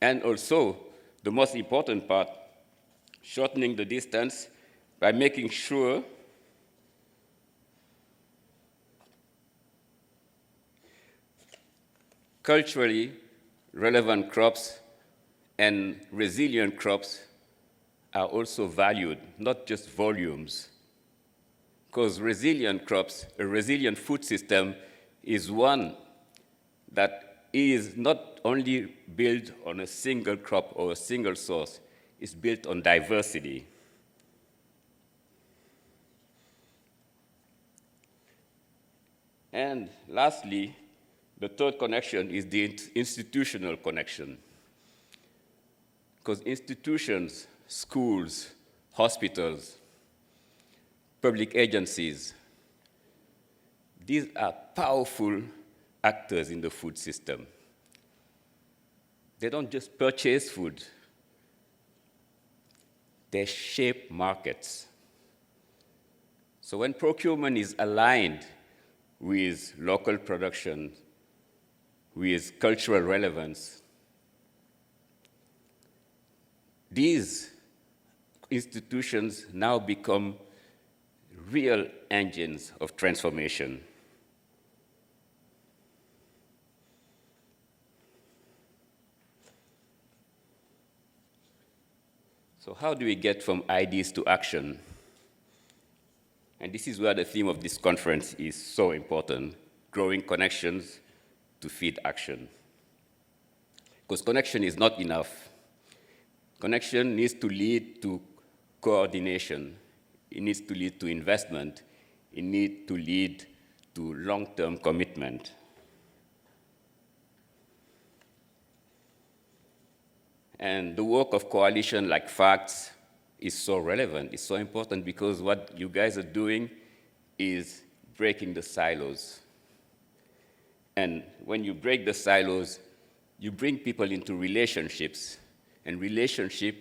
And also, the most important part, shortening the distance by making sure culturally relevant crops and resilient crops are also valued, not just volumes. Because resilient crops, a resilient food system, is one that is not only built on a single crop or a single source, it's built on diversity. And lastly, the third connection is the institutional connection. Because institutions, schools, hospitals, public agencies, these are powerful actors in the food system. They don't just purchase food, they shape markets. So when procurement is aligned with local production, with cultural relevance, these institutions now become real engines of transformation. So how do we get from ideas to action? And this is where the theme of this conference is so important, growing connections to feed action. Because connection is not enough. Connection needs to lead to coordination. It needs to lead to investment. It needs to lead to long-term commitment. And the work of coalition like FAACTS is so relevant, it's so important because what you guys are doing is breaking the silos. And when you break the silos, you bring people into relationships, and relationship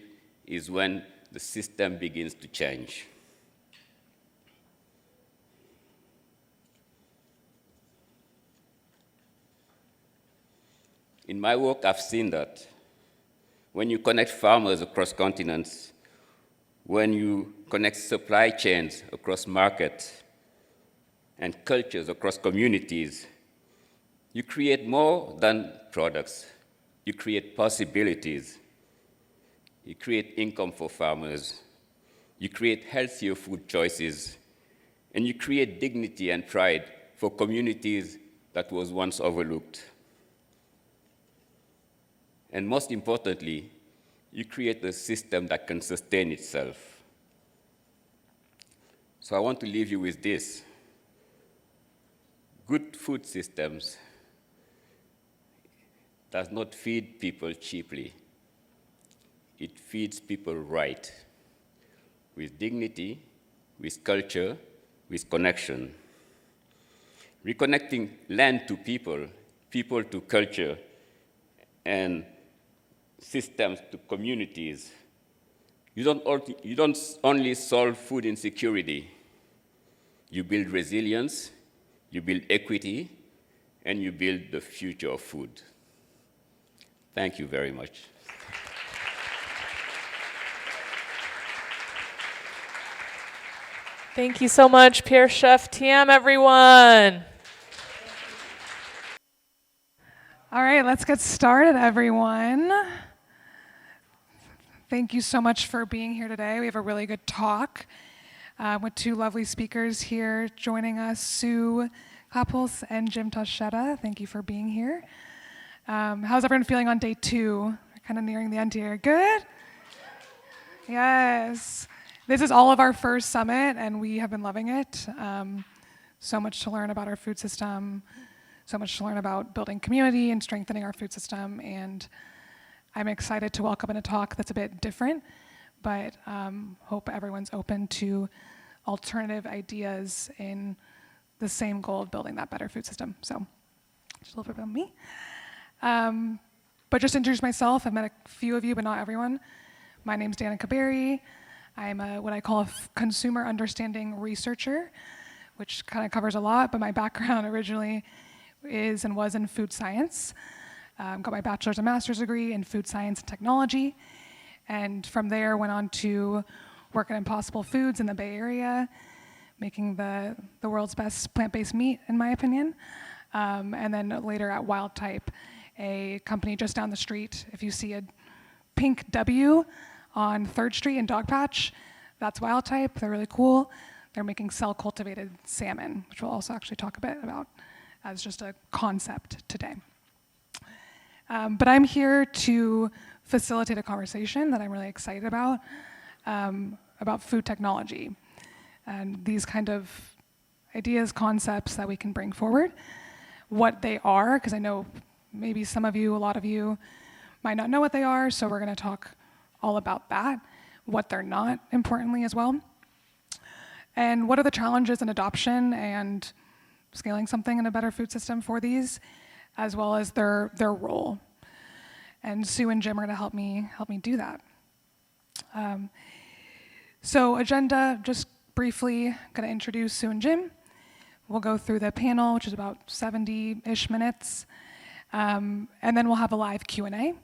is when the system begins to change. In my work, I've seen that when you connect farmers across continents, when you connect supply chains across markets and cultures across communities, you create more than products. You create possibilities. You create income for farmers. You create healthier food choices. And you create dignity and pride for communities that was once overlooked. And most importantly, you create a system that can sustain itself. So I want to leave you with this. Good food systems does not feed people cheaply. It feeds people right, with dignity, with culture, with connection. Reconnecting land to people, people to culture, and systems to communities. You don't only solve food insecurity. You build resilience, you build equity, and you build the future of food. Thank you very much. Thank you so much, Pierre, Chef Thiam, everyone. All right, let's get started, everyone. Thank you so much for being here today. We have a really good talk with two lovely speakers here joining us, Sue Kappels and Jim Toshetta. Thank you for being here. How's everyone feeling on day 2? We're kind of nearing the end here. Good? Yes. This is all of our first summit, and we have been loving it. So much to learn about our food system, so much to learn about building community and strengthening our food system, and I'm excited to welcome in a talk that's a bit different, but hope everyone's open to alternative ideas in the same goal of building that better food system. So just a little bit about me. But just to introduce myself, I've met a few of you, but not everyone. My name's Danica Berry. I'm what I call a consumer understanding researcher, which kind of covers a lot, but my background originally is and was in food science. Got my bachelor's and master's degree in food science and technology, and from there went on to work at Impossible Foods in the Bay Area, making the world's best plant-based meat, in my opinion, and then later at Wild Type, a company just down the street. If you see a pink W on 3rd Street in Dogpatch, that's Wild Type. They're really cool. They're making cell-cultivated salmon, which we'll also actually talk a bit about as just a concept today. But I'm here to facilitate a conversation that I'm really excited about food technology. And these kind of ideas, concepts that we can bring forward, what they are, because I know maybe some of you, a lot of you, might not know what they are, so we're going to talk all about that, what they're not, importantly, as well. And what are the challenges in adoption and scaling something in a better food system for these, as well as their role. And Sue and Jim are going to help me do that. So agenda, just briefly, going to introduce Sue and Jim. We'll go through the panel, which is about 70-ish minutes, and then we'll have a live Q&A.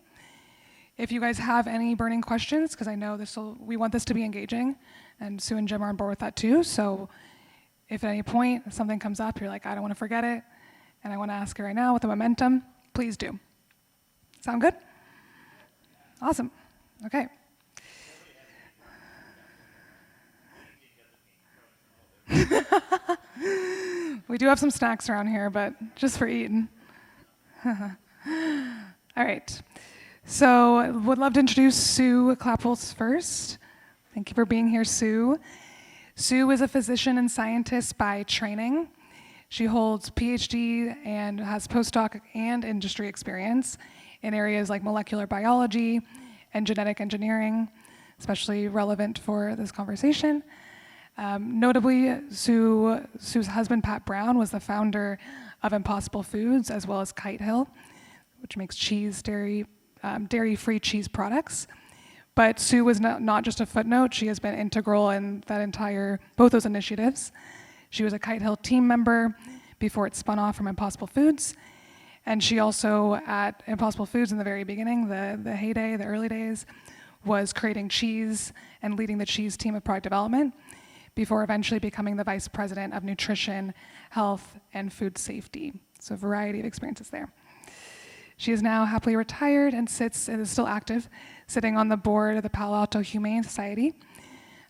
If you guys have any burning questions, because I know we want this to be engaging, and Sue and Jim are on board with that too, so if at any point something comes up, you're like, I don't want to forget it, and I want to ask it right now with the momentum, please do. Sound good? Awesome. Okay. We do have some snacks around here, but just for eating. All right. So would love to introduce Sue Clapholz first. Thank you for being here, Sue. Sue is a physician and scientist by training. She holds PhD and has postdoc and industry experience in areas like molecular biology and genetic engineering, especially relevant for this conversation. Notably, Sue's husband, Pat Brown, was the founder of Impossible Foods, as well as Kite Hill, which makes cheese, dairy-free cheese products. But Sue was not just a footnote. She has been integral in both those initiatives. She was a Kite Hill team member before it spun off from Impossible Foods. And she also, at Impossible Foods in the very beginning, the heyday, the early days, was creating cheese and leading the cheese team of product development before eventually becoming the vice president of nutrition, health, and food safety. So a variety of experiences there. She is now happily retired and is still active, sitting on the board of the Palo Alto Humane Society,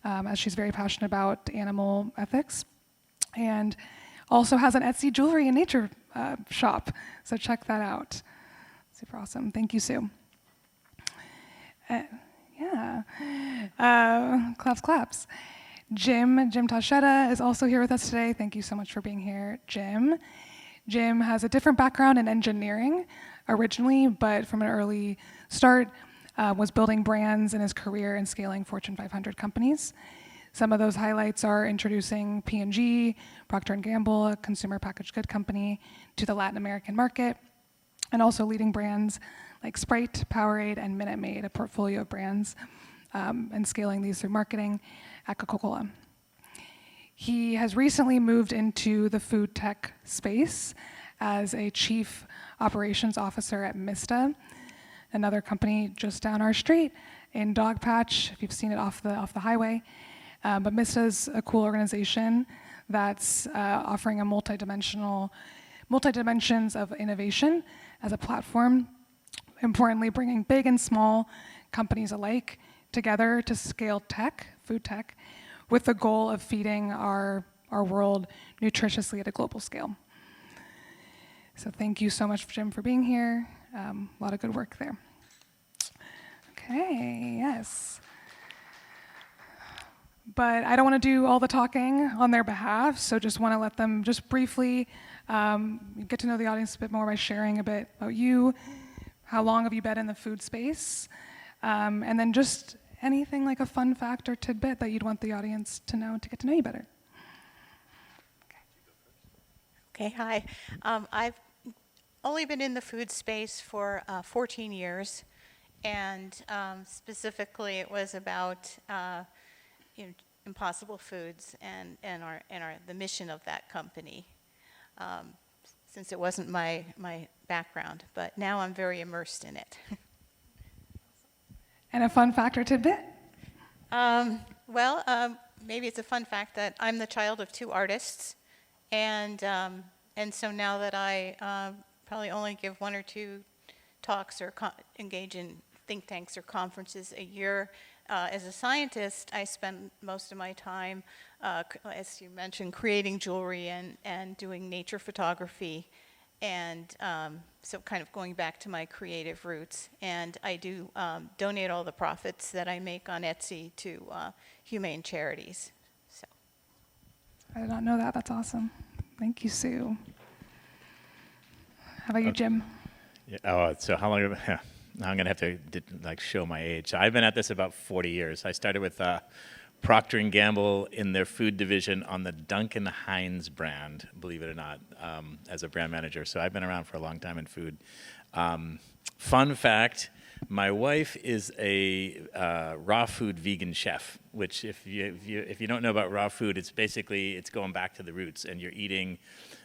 as she's very passionate about animal ethics, and also has an Etsy jewelry and nature shop, so check that out. Super awesome. Thank you, Sue. Claps. Jim Tashetta is also here with us today. Thank you so much for being here, Jim. Jim has a different background in engineering originally, but from an early start was building brands in his career and scaling Fortune 500 companies. Some of those highlights are introducing P&G, Procter & Gamble, a consumer packaged good company, to the Latin American market, and also leading brands like Sprite, Powerade, and Minute Maid, a portfolio of brands, and scaling these through marketing at Coca-Cola. He has recently moved into the food tech space as a chief operations officer at Mista, another company just down our street in Dogpatch, if you've seen it off the highway. But Mista's a cool organization that's offering a multi-dimensions of innovation as a platform, importantly bringing big and small companies alike together to scale tech, food tech, with the goal of feeding our world nutritiously at a global scale. So thank you so much, Jim, for being here. A lot of good work there. Okay, yes. But I don't want to do all the talking on their behalf, so just want to let them just briefly get to know the audience a bit more by sharing a bit about you. How long have you been in the food space? And then just anything like a fun fact or tidbit that you'd want the audience to know to get to know you better. Okay, hi. I've only been in the food space for 14 years, and specifically it was about Impossible Foods and the mission of that company, since it wasn't my background, but now I'm very immersed in it. And a fun fact or tidbit? Maybe it's a fun fact that I'm the child of two artists, and so now that I probably only give one or two talks or engage in think tanks or conferences a year, as a scientist, I spend most of my time, as you mentioned, creating jewelry and doing nature photography, and so kind of going back to my creative roots. And I do donate all the profits that I make on Etsy to humane charities. So. I did not know that. That's awesome. Thank you, Sue. How about you, Jim? Yeah, oh, so how long have I, now I'm going to have to like show my age. So I've been at this about 40 years. I started with Procter & Gamble in their food division on the Duncan Hines brand, believe it or not, as a brand manager. So I've been around for a long time in food. Fun fact, my wife is a raw food vegan chef, which if you don't know about raw food, it's going back to the roots, and you're eating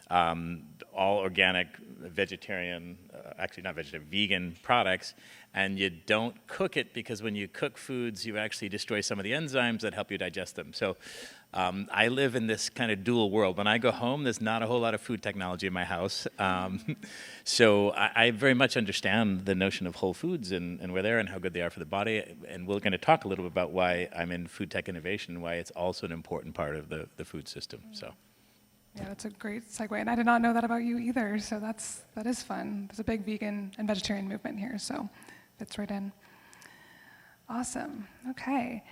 all organic, vegetarian, actually not vegetarian, vegan products, and you don't cook it because when you cook foods, you actually destroy some of the enzymes that help you digest them. So I live in this kind of dual world. When I go home, there's not a whole lot of food technology in my house. So I very much understand the notion of whole foods and where they're and how good they are for the body. And we're going to talk a little bit about why I'm in food tech innovation and why it's also an important part of the food system. So. Yeah, that's a great segue, and I did not know that about you either, so that is fun. There's a big vegan and vegetarian movement here, so fits right in. Awesome, okay.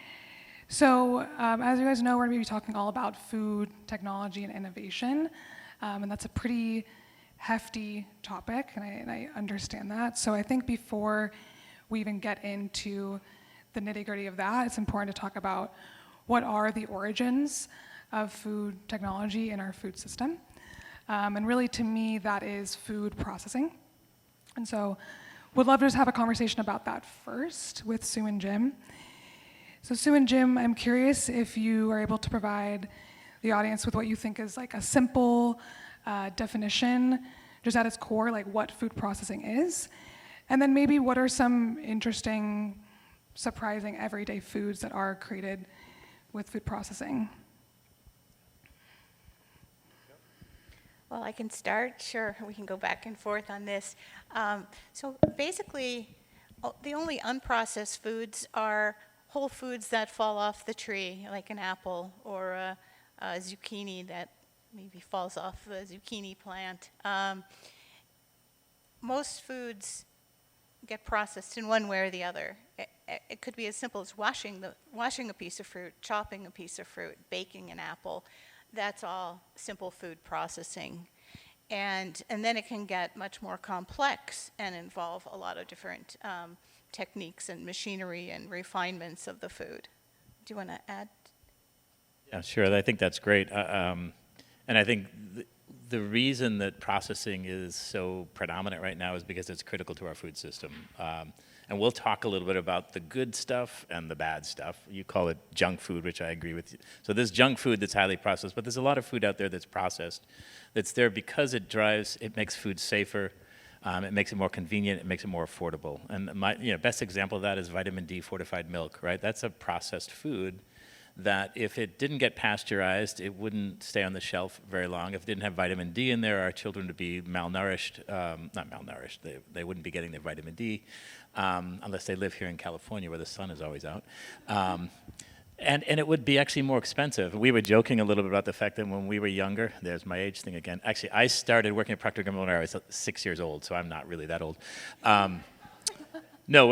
So as you guys know, we're going to be talking all about food, technology, and innovation, and that's a pretty hefty topic, and I understand that. So I think before we even get into the nitty-gritty of that, it's important to talk about what are the origins of food technology in our food system. And really, to me, that is food processing. And so would love to just have a conversation about that first with Sue and Jim. So Sue and Jim, I'm curious if you are able to provide the audience with what you think is like a simple definition, just at its core, like what food processing is. And then maybe what are some interesting, surprising, everyday foods that are created with food processing? Well, I can start. Sure, we can go back and forth on this. So basically, the only unprocessed foods are whole foods that fall off the tree, like an apple or a zucchini that maybe falls off the zucchini plant. Most foods get processed in one way or the other. It could be as simple as washing a piece of fruit, chopping a piece of fruit, baking an apple. That's all simple food processing. And then it can get much more complex and involve a lot of different techniques and machinery and refinements of the food. Do you want to add? Yeah, sure. I think that's great. And I think the reason that processing is so predominant right now is because it's critical to our food system. And we'll talk a little bit about the good stuff and the bad stuff. You call it junk food, which I agree with you. So there's junk food that's highly processed, but there's a lot of food out there that's processed, that's there because it makes food safer, it makes it more convenient, it makes it more affordable. And my best example of that is vitamin D fortified milk, right? That's a processed food that if it didn't get pasteurized, it wouldn't stay on the shelf very long. If it didn't have vitamin D in there, our children would be malnourished, not malnourished, they wouldn't be getting their vitamin D, unless they live here in California where the sun is always out. And it would be actually more expensive. We were joking a little bit about the fact that when we were younger, there's my age thing again. Actually, I started working at Procter & Gamble when I was 6 years old, so I'm not really that old. No,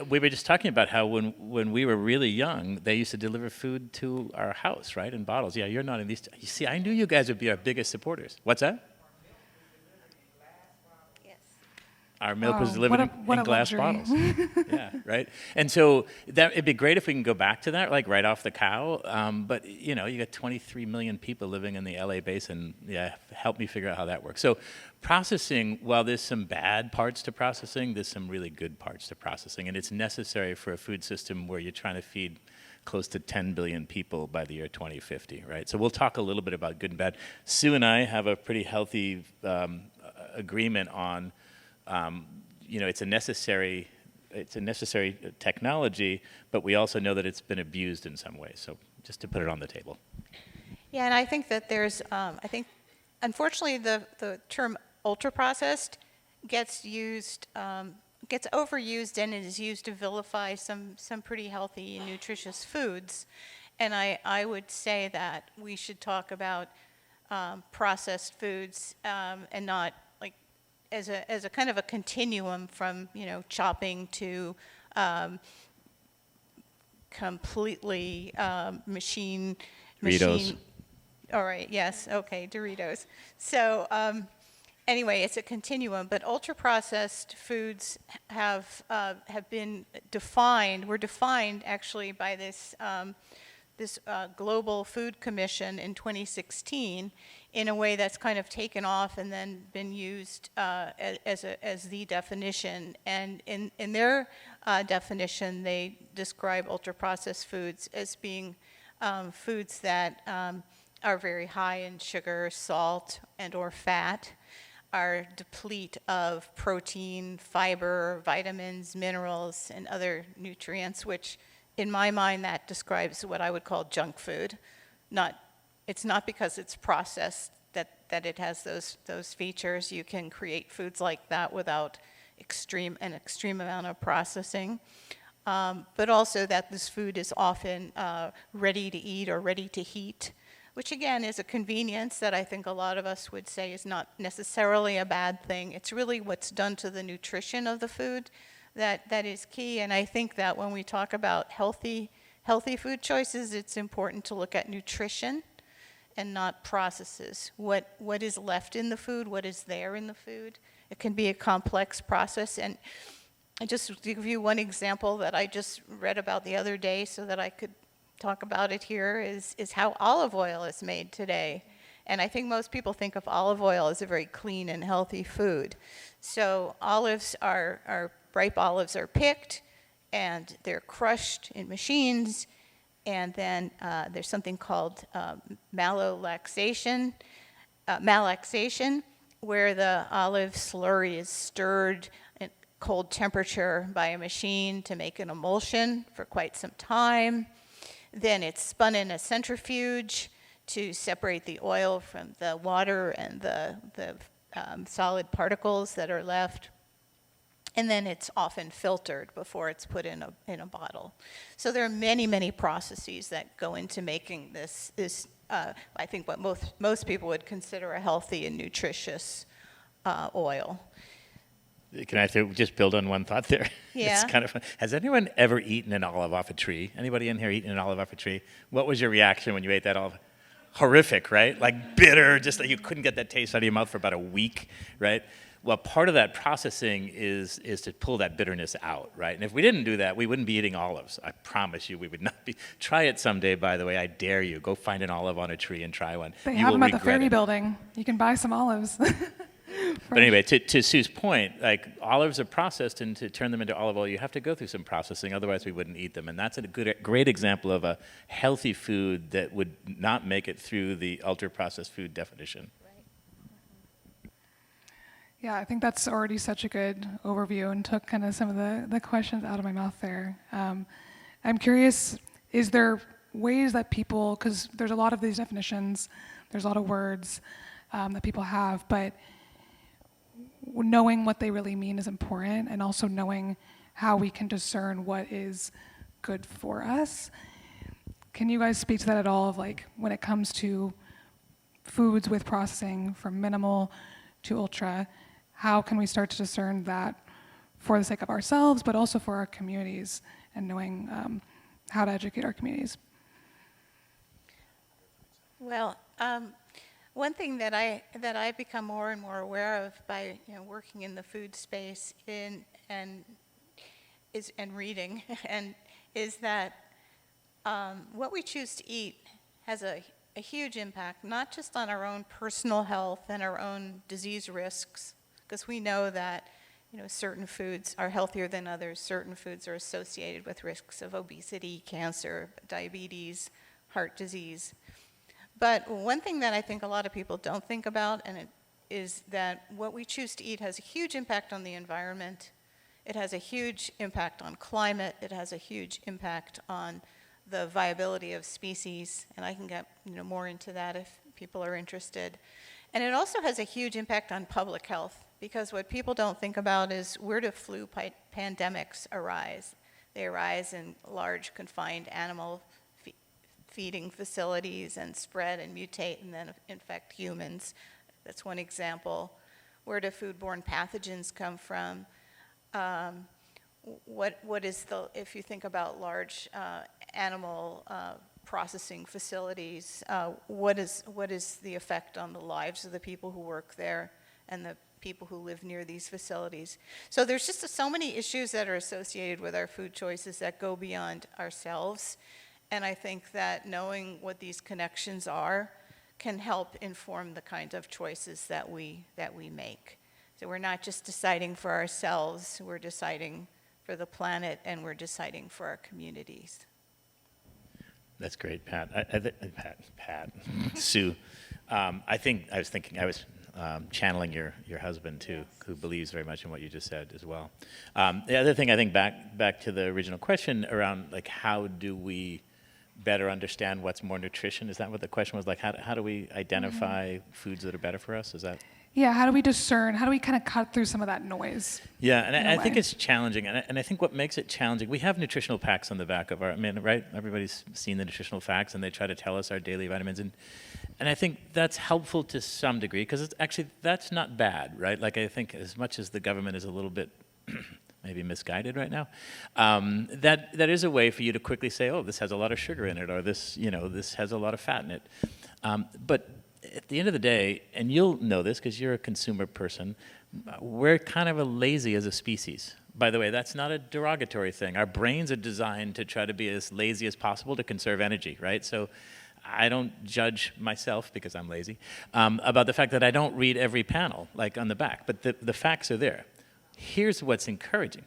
we were just talking about how when we were really young, they used to deliver food to our house, right, in bottles. Yeah, you're not in these. You see, I knew you guys would be our biggest supporters. What's that? Our milk was delivered in glass bottles. Yeah, right. And so it'd be great if we can go back to that, like right off the cow. But you got 23 million people living in the LA basin. Yeah, help me figure out how that works. So processing, while there's some bad parts to processing, there's some really good parts to processing, and it's necessary for a food system where you're trying to feed close to 10 billion people by the year 2050, right? So we'll talk a little bit about good and bad. Sue and I have a pretty healthy agreement on. It's a necessary technology, but we also know that it's been abused in some ways. So just to put it on the table. Yeah, and I think that there's, unfortunately, the term ultra-processed gets overused and it is used to vilify some pretty healthy and nutritious foods. And I would say that we should talk about processed foods and not as a kind of a continuum from chopping to completely machine Doritos. All right, yes, okay, Doritos. So anyway, it's a continuum, but ultra-processed foods have been defined, were defined actually by this Global Food Commission in 2016 in a way that's kind of taken off and then been used as the definition. And in their definition, they describe ultra-processed foods as being foods that are very high in sugar, salt, and or fat, are deplete of protein, fiber, vitamins, minerals, and other nutrients, which in my mind that describes what I would call junk food. It's not because it's processed that it has those features. You can create foods like that without an extreme amount of processing. But also that this food is often ready to eat or ready to heat, which again is a convenience that I think a lot of us would say is not necessarily a bad thing. It's really what's done to the nutrition of the food that is key. And I think that when we talk about healthy food choices, it's important to look at nutrition and not processes. What is left in the food, what is there in the food. It can be a complex process. And just to give you one example that I just read about the other day so that I could talk about it here is how olive oil is made today. And I think most people think of olive oil as a very clean and healthy food. So ripe olives are picked and they're crushed in machines, and then there's something called malaxation, where the olive slurry is stirred at cold temperature by a machine to make an emulsion for quite some time. Then it's spun in a centrifuge to separate the oil from the water and the solid particles that are left. And then it's often filtered before it's put in a bottle. So there are many, many processes that go into making this I think what most people would consider a healthy and nutritious oil. Can I just build on one thought there? Yeah. It's kind of fun. Has anyone ever eaten an olive off a tree? Anybody in here eaten an olive off a tree? What was your reaction when you ate that olive? Horrific, right? Like bitter, just like you couldn't get that taste out of your mouth for about a week, right? Well, part of that processing is to pull that bitterness out, right? And if we didn't do that, we wouldn't be eating olives. I promise you we would not be. Try it someday, by the way. I dare you. Go find an olive on a tree and try one. They You have will them at the regret Ferry it. Building. You can buy some olives. But anyway, to Sue's point, like olives are processed, and to turn them into olive oil, you have to go through some processing. Otherwise, we wouldn't eat them. And that's a great example of a healthy food that would not make it through the ultra-processed food definition. Yeah, I think that's already such a good overview and took kind of some of the questions out of my mouth there. I'm curious, is there ways that people, because there's a lot of these definitions, there's a lot of words that people have, but knowing what they really mean is important, and also knowing how we can discern what is good for us. Can you guys speak to that at all, of like when it comes to foods with processing from minimal to ultra, how can we start to discern that for the sake of ourselves, but also for our communities, and knowing how to educate our communities? Well, one thing that I become more and more aware of by working in the food space and reading is that what we choose to eat has a huge impact, not just on our own personal health and our own disease risks, because we know that certain foods are healthier than others. Certain foods are associated with risks of obesity, cancer, diabetes, heart disease. But one thing that I think a lot of people don't think about is that what we choose to eat has a huge impact on the environment. It has a huge impact on climate. It has a huge impact on the viability of species, and I can get more into that if people are interested. And it also has a huge impact on public health, because what people don't think about is where do flu pandemics arise? They arise in large confined animal feeding facilities and spread and mutate and then infect humans. That's one example. Where do foodborne pathogens come from? What is if you think about large animal processing facilities, what is the effect on the lives of the people who work there and the people who live near these facilities. So there's just so many issues that are associated with our food choices that go beyond ourselves. And I think that knowing what these connections are can help inform the kind of choices that we make. So we're not just deciding for ourselves, we're deciding for the planet, and we're deciding for our communities. That's great, Pat. Pat, Sue. I was channeling your husband too, who believes very much in what you just said as well. The other thing, I think back to the original question around like how do we better understand what's more nutrition? Is that what the question was? Like how do we identify foods that are better for us? Is that? Yeah, how do we discern? How do we kind of cut through some of that noise? Yeah, and I think it's challenging. And I think what makes it challenging, we have nutritional facts on the back of right? Everybody's seen the nutritional facts, and they try to tell us our daily vitamins. And I think that's helpful to some degree, because it's actually, that's not bad, right? Like I think as much as the government is a little bit maybe misguided right now, that is a way for you to quickly say, oh, this has a lot of sugar in it, or this has a lot of fat in it. But at the end of the day, and you'll know this because you're a consumer person, we're kind of lazy as a species. By the way, that's not a derogatory thing. Our brains are designed to try to be as lazy as possible to conserve energy, right? So I don't judge myself, because I'm lazy, about the fact that I don't read every panel, like on the back, but the facts are there. Here's what's encouraging.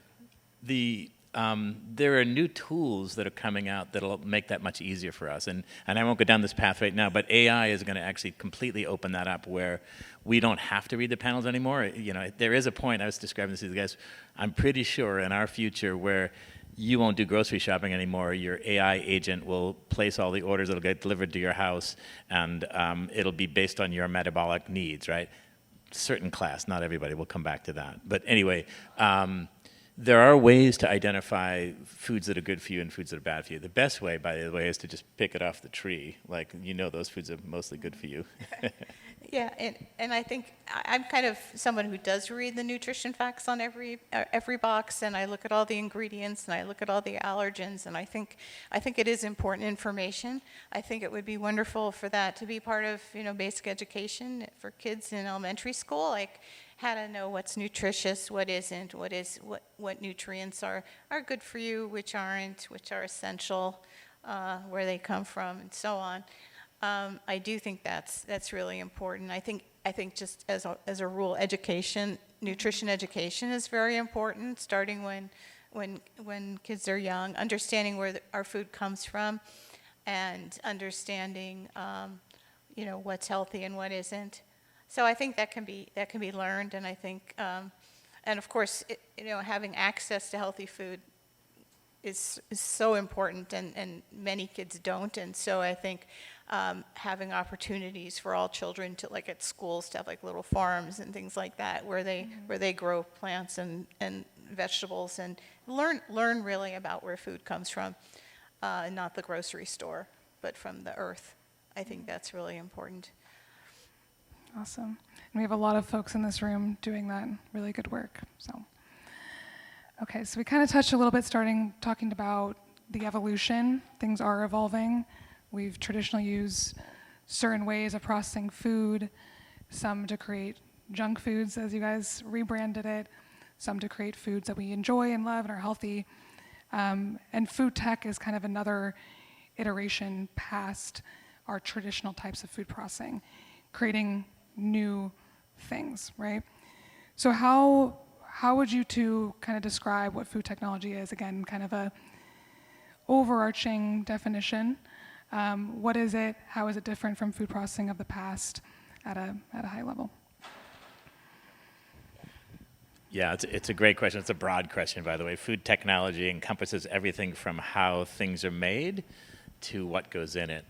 There are new tools that are coming out that'll make that much easier for us. And I won't go down this path right now, but AI is going to actually completely open that up, where we don't have to read the panels anymore. You know, there is a point, I was describing this to the guys, I'm pretty sure in our future where you won't do grocery shopping anymore. Your AI agent will place all the orders, it'll get delivered to your house, and it'll be based on your metabolic needs, right? Certain class, not everybody, we'll come back to that. But anyway, there are ways to identify foods that are good for you and foods that are bad for you. The best way, by the way, is to just pick it off the tree. Like, you know those foods are mostly good for you. Yeah, and I think I'm kind of someone who does read the nutrition facts on every box, and I look at all the ingredients, and I look at all the allergens, and I think it is important information. I think it would be wonderful for that to be part of, basic education for kids in elementary school, like how to know what's nutritious, what isn't, what nutrients are good for you, which aren't, which are essential, where they come from, and so on. I do think that's really important. I think just as a rule, nutrition education is very important, starting when kids are young, understanding where our food comes from, and understanding what's healthy and what isn't. So I think that can be learned, and I think, and of course, having access to healthy food is so important, and many kids don't, and so I think having opportunities for all children to, like at schools, to have like little farms and things like that, where they grow plants and vegetables, and learn really about where food comes from, not the grocery store, but from the earth. I think that's really important. Awesome. And we have a lot of folks in this room doing that really good work. So, okay, so we kind of touched a little bit talking about the evolution. Things are evolving. We've traditionally used certain ways of processing food, some to create junk foods, as you guys rebranded it, some to create foods that we enjoy and love and are healthy. And food tech is kind of another iteration past our traditional types of food processing, creating new things, right? So how would you two kind of describe what food technology is? Again, kind of a overarching definition. What is it? How is it different from food processing of the past at a high level? Yeah, it's a great question. It's a broad question, by the way. Food technology encompasses everything from how things are made to what goes in it.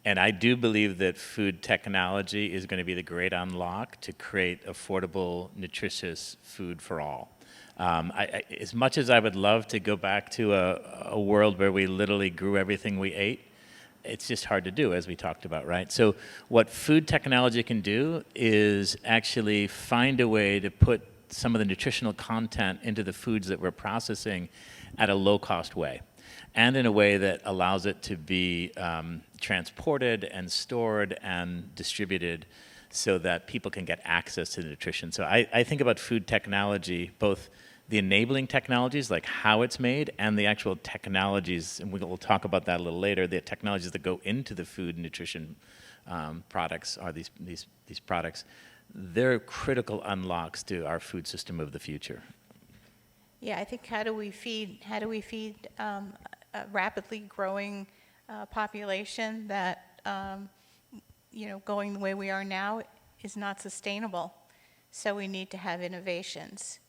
And I do believe that food technology is going to be the great unlock to create affordable, nutritious food for all. As much as I would love to go back to a world where we literally grew everything we ate, it's just hard to do, as we talked about, right? So what food technology can do is actually find a way to put some of the nutritional content into the foods that we're processing at a low-cost way. and in a way that allows it to be transported and stored and distributed so that people can get access to the nutrition. So I think about food technology, both the enabling technologies, like how it's made, and the actual technologies, and we'll talk about that a little later, the technologies that go into the food and nutrition products, are these products. They're critical unlocks to our food system of the future. Yeah, I think how do we feed a rapidly growing population that going the way we are now is not sustainable. So we need to have innovations.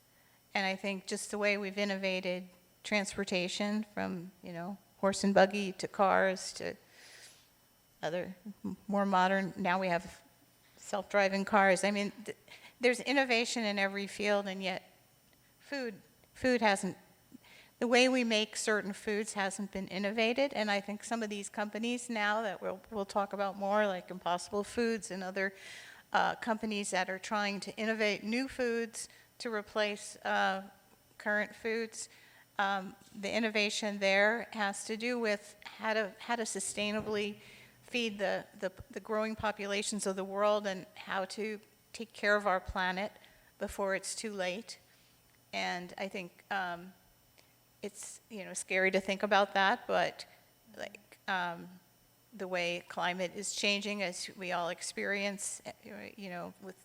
And I think just the way we've innovated transportation from, horse and buggy to cars to other more modern, now we have self-driving cars. I mean, there's innovation in every field, and yet food hasn't, the way we make certain foods hasn't been innovated. And I think some of these companies now that we'll talk about more, like Impossible Foods and other companies that are trying to innovate new foods to replace current foods, the innovation there has to do with how to sustainably feed the growing populations of the world and how to take care of our planet before it's too late. And I think it's scary to think about that, but the way climate is changing, as we all experience, with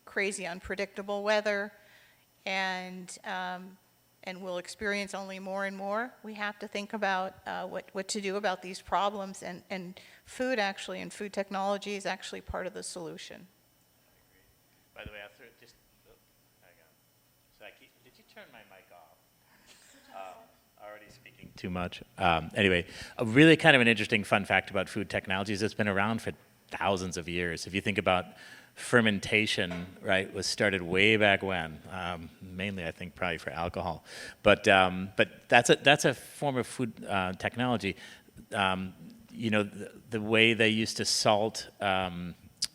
crazy unpredictable weather, and we'll experience only more and more. We have to think about what to do about these problems, and food actually, and food technology is actually part of the solution. By the way, hang on. So did you turn my mic off? Already speaking too much. Anyway, a really kind of an interesting fun fact about food technologies, it's been around for thousands of years. If you think about fermentation, right, was started way back when, mainly I think probably for alcohol, but that's a form of food technology. The way they used to salt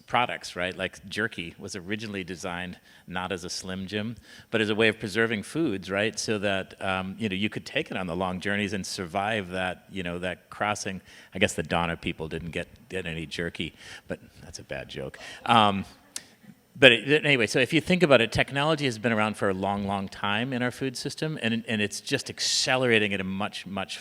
products, right, like jerky was originally designed not as a Slim Jim, but as a way of preserving foods, right, so that you could take it on the long journeys and survive that that crossing. I guess the Donner people didn't get any jerky, but that's a bad joke. But anyway, so if you think about it, technology has been around for a long, long time in our food system, and it's just accelerating at a much, much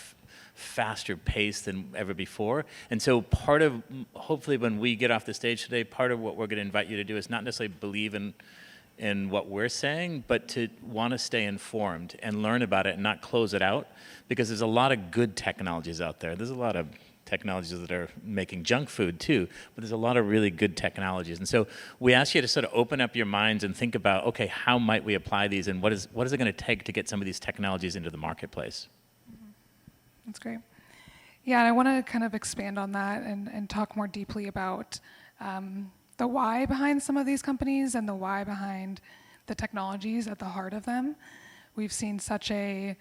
faster pace than ever before. And so part of, hopefully when we get off the stage today, part of what we're going to invite you to do is not necessarily believe in what we're saying, but to want to stay informed and learn about it and not close it out, because there's a lot of good technologies out there. There's a lot of technologies that are making junk food too, but there's a lot of really good technologies. And so we ask you to sort of open up your minds and think about, okay, how might we apply these, and what is it going to take to get some of these technologies into the marketplace? That's great. Yeah, and I want to kind of expand on that and talk more deeply about the why behind some of these companies and the why behind the technologies at the heart of them. We've seen such a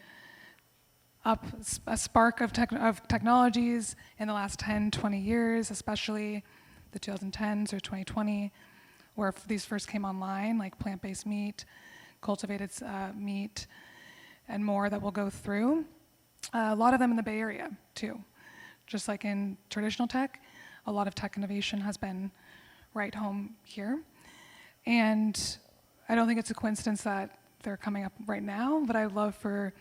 spark of technologies in the last 10, 20 years, especially the 2010s or 2020, where these first came online, like plant-based meat, cultivated meat, and more that we'll go through. A lot of them in the Bay Area, too. Just like in traditional tech, a lot of tech innovation has been right home here. And I don't think it's a coincidence that they're coming up right now, but I'd love for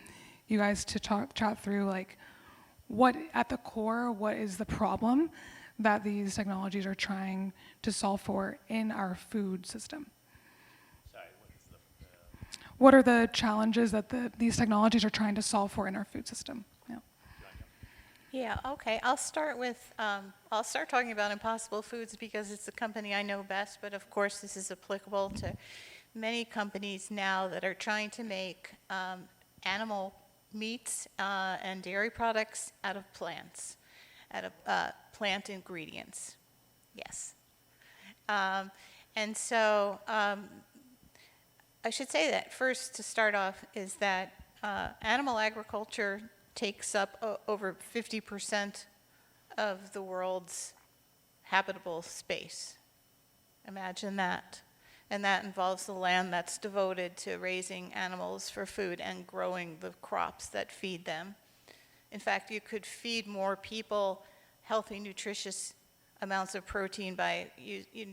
you guys to chat through, like, what at the core, what is the problem that these technologies are trying to solve for in our food system? Sorry, what are the challenges that these technologies are trying to solve for in our food system? Yeah, okay. I'll start talking about Impossible Foods because it's the company I know best, but of course this is applicable to many companies now that are trying to make animal meats and dairy products out of plants, out of plant ingredients. Yes. And so I should say that first to start off is that animal agriculture takes up over 50% of the world's habitable space. Imagine that. And that involves the land that's devoted to raising animals for food and growing the crops that feed them. In fact, you could feed more people healthy, nutritious amounts of protein by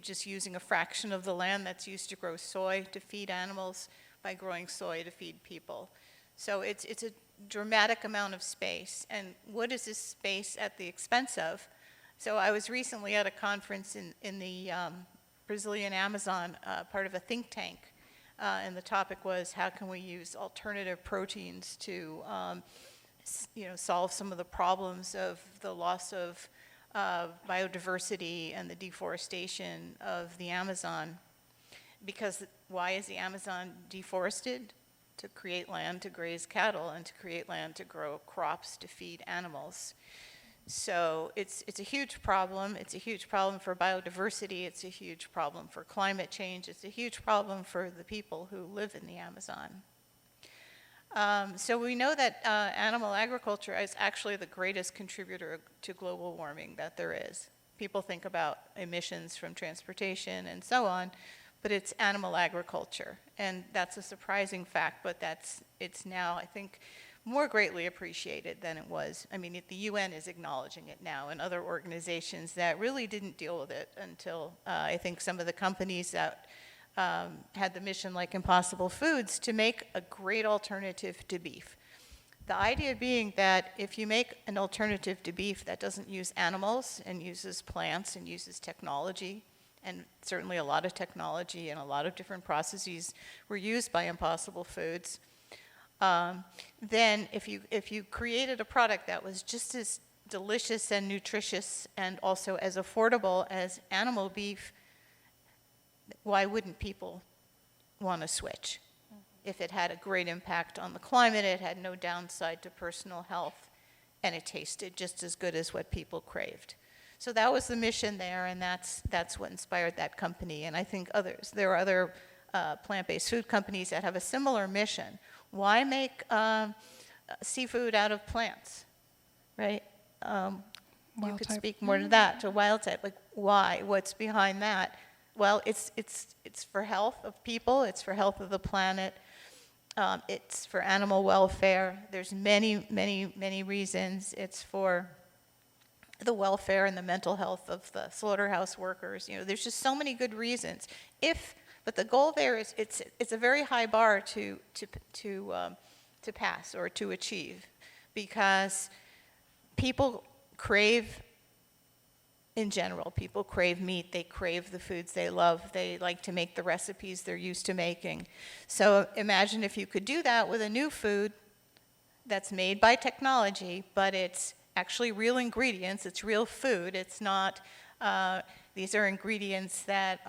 just using a fraction of the land that's used to grow soy to feed animals by growing soy to feed people. So it's a dramatic amount of space. And what is this space at the expense of? So I was recently at a conference in the Brazilian Amazon, part of a think tank, and the topic was how can we use alternative proteins to solve some of the problems of the loss of biodiversity and the deforestation of the Amazon. Because why is the Amazon deforested? To create land to graze cattle and to create land to grow crops to feed animals. So it's a huge problem. It's a huge problem for biodiversity. It's a huge problem for climate change. It's a huge problem for the people who live in the Amazon. So we know that animal agriculture is actually the greatest contributor to global warming that there is. People think about emissions from transportation and so on, but it's animal agriculture. And that's a surprising fact, but it's now, I think, more greatly appreciated than it was. I mean, the UN is acknowledging it now, and other organizations that really didn't deal with it until I think some of the companies that had the mission like Impossible Foods to make a great alternative to beef. The idea being that if you make an alternative to beef that doesn't use animals and uses plants and uses technology, and certainly a lot of technology and a lot of different processes were used by Impossible Foods, then if you created a product that was just as delicious and nutritious and also as affordable as animal beef, why wouldn't people want to switch? If it had a great impact on the climate, it had no downside to personal health, and it tasted just as good as what people craved. So that was the mission there, and that's what inspired that company. And I think there are other plant-based food companies that have a similar mission. Why make seafood out of plants, right? You could speak more to that, to wild type. Like, why? What's behind that? Well, it's for health of people. It's for health of the planet. It's for animal welfare. There's many, many, many reasons. It's for the welfare and the mental health of the slaughterhouse workers. There's just so many good reasons. But the goal there is it's a very high bar to pass or to achieve, because people crave. In general, people crave meat, they crave the foods they love, they like to make the recipes they're used to making. So imagine if you could do that with a new food that's made by technology, but it's actually real ingredients, it's real food, it's not, these are ingredients that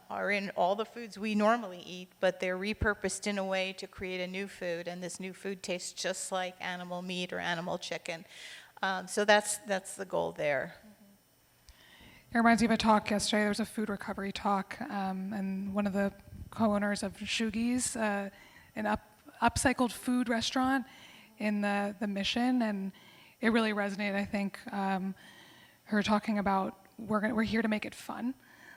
are in all the foods we normally eat, but they're repurposed in a way to create a new food, and this new food tastes just like animal meat or animal chicken. So that's the goal there. It reminds me of a talk yesterday. There was a food recovery talk, and one of the co-owners of Shugi's, an upcycled food restaurant in the Mission, and it really resonated. I think her talking about we're here to make it fun,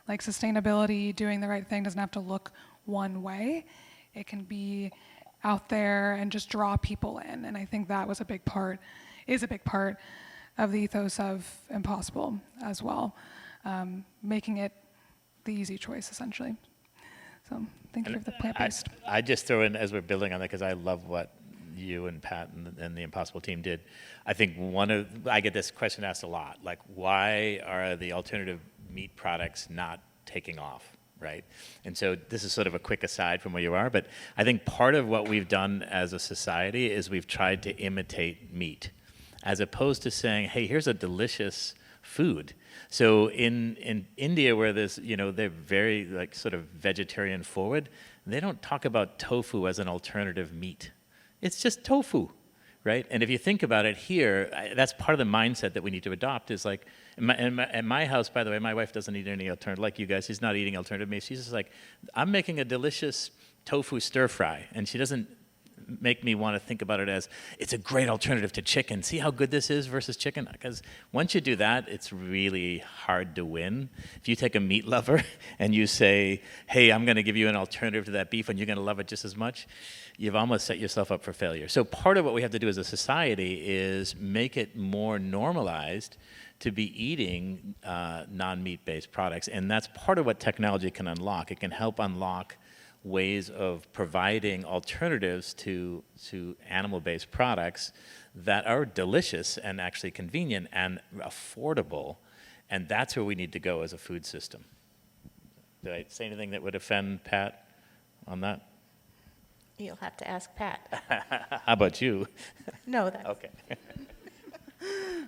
like sustainability, doing the right thing doesn't have to look one way. It can be out there and just draw people in, and I think that was is a big part of the ethos of Impossible as well. Making it the easy choice, essentially. So thank you for the plant-based. I just throw in, as we're building on that, because I love what you and Pat and the Impossible team did. I think I get this question asked a lot, like, why are the alternative meat products not taking off, right? And so this is sort of a quick aside from where you are, but I think part of what we've done as a society is we've tried to imitate meat, as opposed to saying, hey, here's a delicious food. So in India, where there's, they're very sort of vegetarian forward, they don't talk about tofu as an alternative meat. It's just tofu, right? And if you think about it here, that's part of the mindset that we need to adopt is like, in my house, by the way, my wife doesn't eat any alternative, like you guys, she's not eating alternative meat. She's just like, I'm making a delicious tofu stir fry, and she doesn't make me want to think about it as it's a great alternative to chicken. See how good this is versus chicken? Because once you do that, it's really hard to win. If you take a meat lover and you say, hey, I'm going to give you an alternative to that beef and you're going to love it just as much, you've almost set yourself up for failure. So part of what we have to do as a society is make it more normalized to be eating non-meat-based products. And that's part of what technology can unlock. It can help unlock ways of providing alternatives to animal-based products that are delicious and actually convenient and affordable. And that's where we need to go as a food system. Did I say anything that would offend Pat on that? You'll have to ask Pat. How about you? No, that's Okay.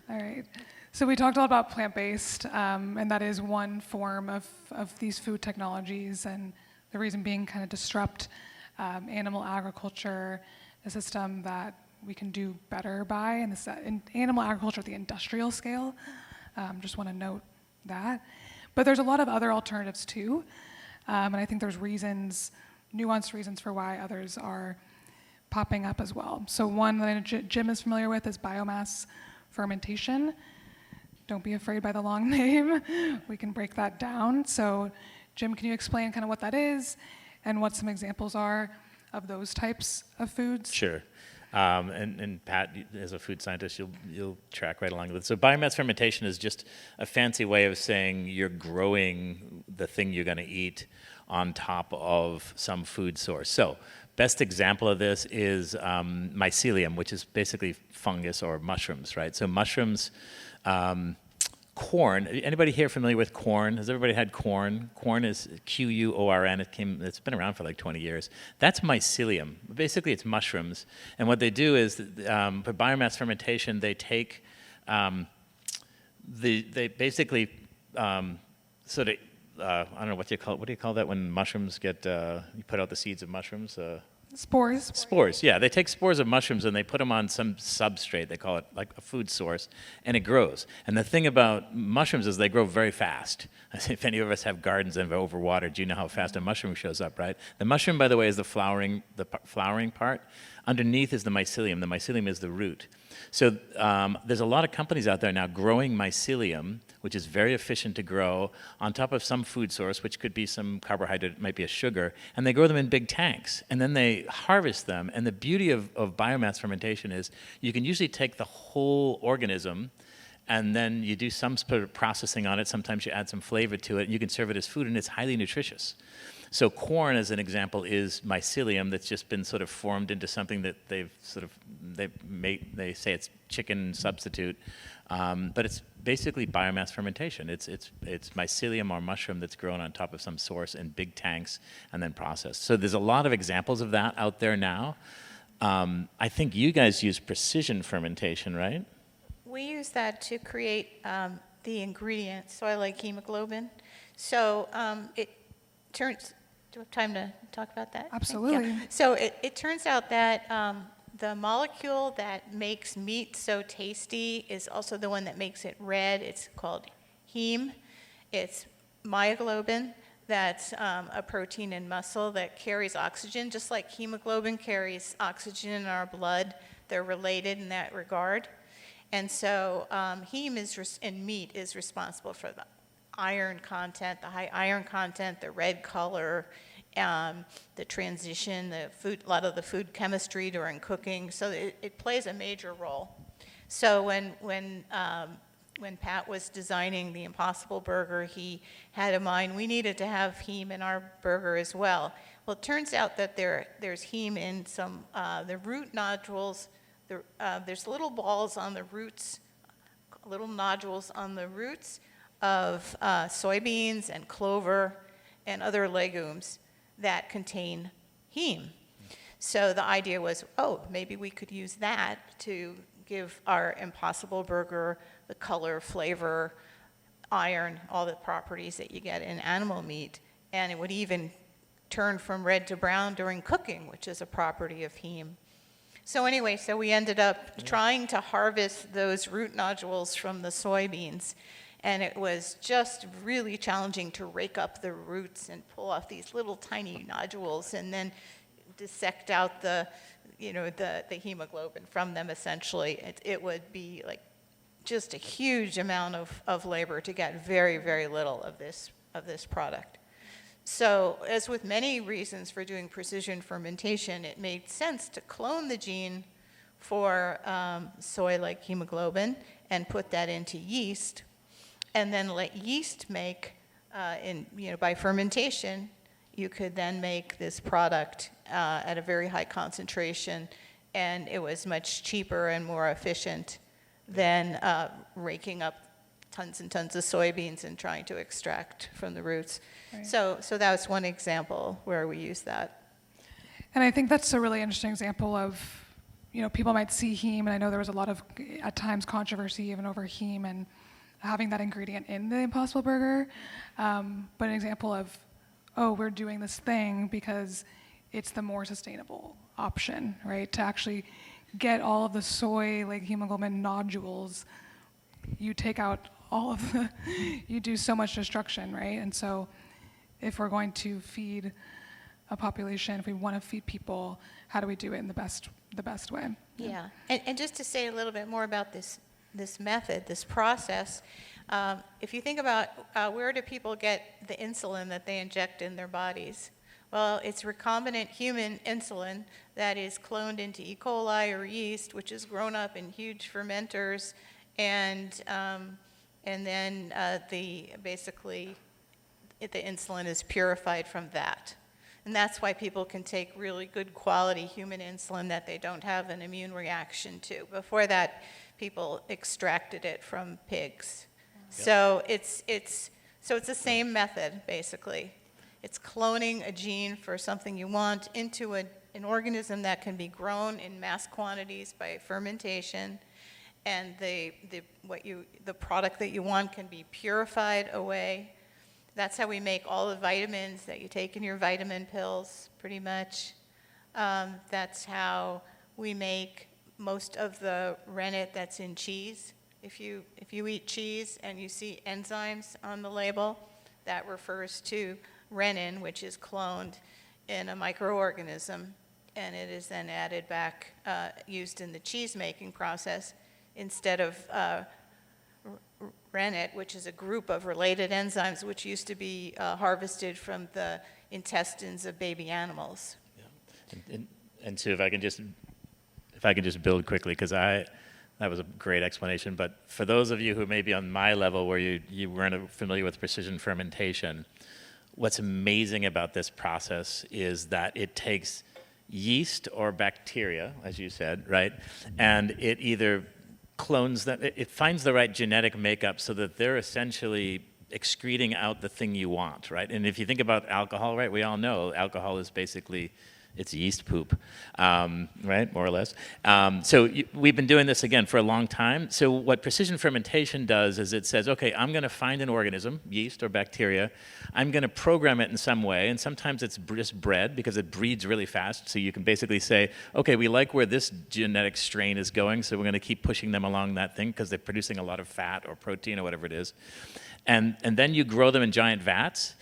All right. So we talked a lot about plant-based, and that is one form of these food technologies, and the reason being kind of disrupt animal agriculture, a system that we can do better by, and this in animal agriculture at the industrial scale. Just want to note that. But there's a lot of other alternatives too, and I think there's reasons, nuanced reasons for why others are popping up as well. So one that Jim is familiar with is biomass fermentation. Don't be afraid by the long name. We can break that down. So Jim, can you explain kind of what that is and what some examples are of those types of foods? Sure. And Pat, as a food scientist, you'll track right along with it. So biomass fermentation is just a fancy way of saying you're growing the thing you're going to eat on top of some food source. So best example of this is mycelium, which is basically fungus or mushrooms, right? So mushrooms, corn. Anybody here familiar with corn? Has everybody had corn? Corn is Q-U-O-R-N. It's been around for like 20 years. That's mycelium. Basically, it's mushrooms. And what they do is, for biomass fermentation, they take, they basically sort of, I don't know what do you call that when mushrooms get, you put out the seeds of mushrooms? Spores. Spores, yeah. They take spores of mushrooms and they put them on some substrate. They call it like a food source, and it grows. And the thing about mushrooms is they grow very fast. If any of us have gardens and have overwatered, you know how fast a mushroom shows up, right? The mushroom, by the way, is the flowering part. Underneath is the mycelium. The mycelium is the root. So there's a lot of companies out there now growing mycelium, which is very efficient to grow, on top of some food source, which could be some carbohydrate, it might be a sugar, and they grow them in big tanks. And then they harvest them. And the beauty of biomass fermentation is you can usually take the whole organism and then you do some sort of processing on it. Sometimes you add some flavor to it, and you can serve it as food, and it's highly nutritious. So corn, as an example, is mycelium that's just been sort of formed into something that they say it's chicken substitute, but it's basically biomass fermentation. It's mycelium or mushroom that's grown on top of some source in big tanks and then processed. So there's a lot of examples of that out there now. I think you guys use precision fermentation, right? We use that to create the ingredients. So I like hemoglobin. So it turns. Do we have time to talk about that? Absolutely. Yeah. So it turns out that the molecule that makes meat so tasty is also the one that makes it red. It's called heme. It's myoglobin. That's a protein in muscle that carries oxygen, just like hemoglobin carries oxygen in our blood. They're related in that regard. And so heme in meat is responsible for the iron content, the high iron content, the red color, the transition, a lot of the food chemistry during cooking. So it plays a major role. So when Pat was designing the Impossible Burger, he had in mind we needed to have heme in our burger as well. Well, it turns out that there's heme in some the root nodules. There's little balls on the roots, little nodules on the roots of soybeans and clover and other legumes that contain heme. So the idea was, maybe we could use that to give our Impossible Burger the color, flavor, iron, all the properties that you get in animal meat. And it would even turn from red to brown during cooking, which is a property of heme. So anyway, so we ended up trying to harvest those root nodules from the soybeans. And it was just really challenging to rake up the roots and pull off these little tiny nodules and then dissect out the hemoglobin from them, essentially, it would be like just a huge amount of labor to get very, very little of this product. So, as with many reasons for doing precision fermentation, it made sense to clone the gene for soy-like hemoglobin and put that into yeast, and then let yeast make, by fermentation, you could then make this product at a very high concentration, and it was much cheaper and more efficient than raking up tons and tons of soybeans and trying to extract from the roots. Right. So that was one example where we use that. And I think that's a really interesting example of, people might see heme, and I know there was a lot of, at times, controversy even over heme and having that ingredient in the Impossible Burger, but an example of, we're doing this thing because it's the more sustainable option, right? To actually get all of the soy-like hemoglobin nodules, you take out all of the, you do so much destruction, right? And so if we're going to feed a population, if we want to feed people, how do we do it in the best way? Yeah, and just to say a little bit more about this method, this process, if you think about where do people get the insulin that they inject in their bodies? Well, it's recombinant human insulin that is cloned into E. coli or yeast, which is grown up in huge fermenters, and then the insulin is purified from that. And that's why people can take really good quality human insulin that they don't have an immune reaction to. Before that, people extracted it from pigs. Yep. So it's the same method, basically. It's cloning a gene for something you want into an organism that can be grown in mass quantities by fermentation, and the product that you want can be purified away. That's how we make all the vitamins that you take in your vitamin pills, pretty much. That's how we make most of the rennet that's in cheese. If you eat cheese and you see enzymes on the label, that refers to rennin, which is cloned in a microorganism, and it is then added back, used in the cheese making process instead of rennet, which is a group of related enzymes which used to be harvested from the intestines of baby animals. Yeah. And so if I can just build quickly, because that was a great explanation, but for those of you who may be on my level where you weren't familiar with precision fermentation, what's amazing about this process is that it takes yeast or bacteria, as you said, right? And it either clones them, it finds the right genetic makeup so that they're essentially excreting out the thing you want, right? And if you think about alcohol, right, we all know alcohol is basically, it's yeast poop, right, more or less. We've been doing this, again, for a long time. So what precision fermentation does is it says, okay, I'm going to find an organism, yeast or bacteria. I'm going to program it in some way, and sometimes it's just bred because it breeds really fast. So you can basically say, okay, we like where this genetic strain is going, so we're going to keep pushing them along that thing because they're producing a lot of fat or protein or whatever it is. And then you grow them in giant vats.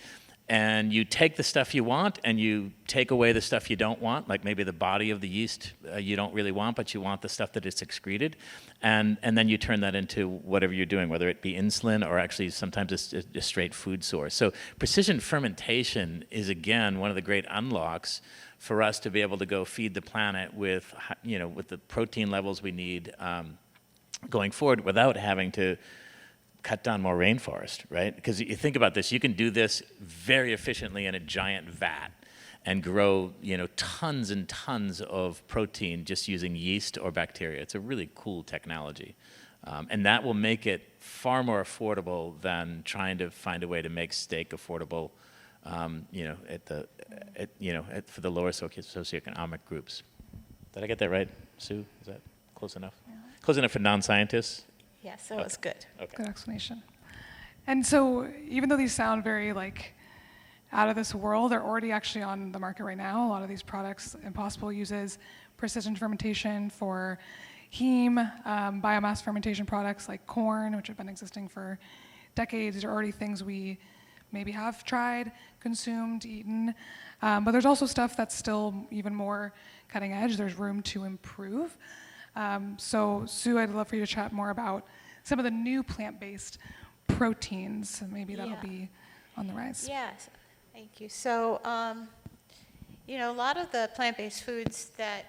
And you take the stuff you want and you take away the stuff you don't want, like maybe the body of the yeast you don't really want, but you want the stuff that it's excreted. And then you turn that into whatever you're doing, whether it be insulin or actually sometimes it's a straight food source. So precision fermentation is, again, one of the great unlocks for us to be able to go feed the planet with the protein levels we need going forward without having to cut down more rainforest, right? Because you think about this, you can do this very efficiently in a giant vat and grow, tons and tons of protein just using yeast or bacteria. It's a really cool technology. And that will make it far more affordable than trying to find a way to make steak affordable, for the lower socioeconomic groups. Did I get that right, Sue? Is that close enough? Yeah. Close enough for non-scientists? Yes, that was good. Okay. Good explanation. And so even though these sound very out of this world, they're already actually on the market right now. A lot of these products, Impossible uses precision fermentation for heme, biomass fermentation products like corn, which have been existing for decades. These are already things we maybe have tried, consumed, eaten. But there's also stuff that's still even more cutting edge. There's room to improve. So Sue, I'd love for you to chat more about some of the new plant-based proteins. Maybe that'll be on the rise. Yes, thank you. So, a lot of the plant-based foods that,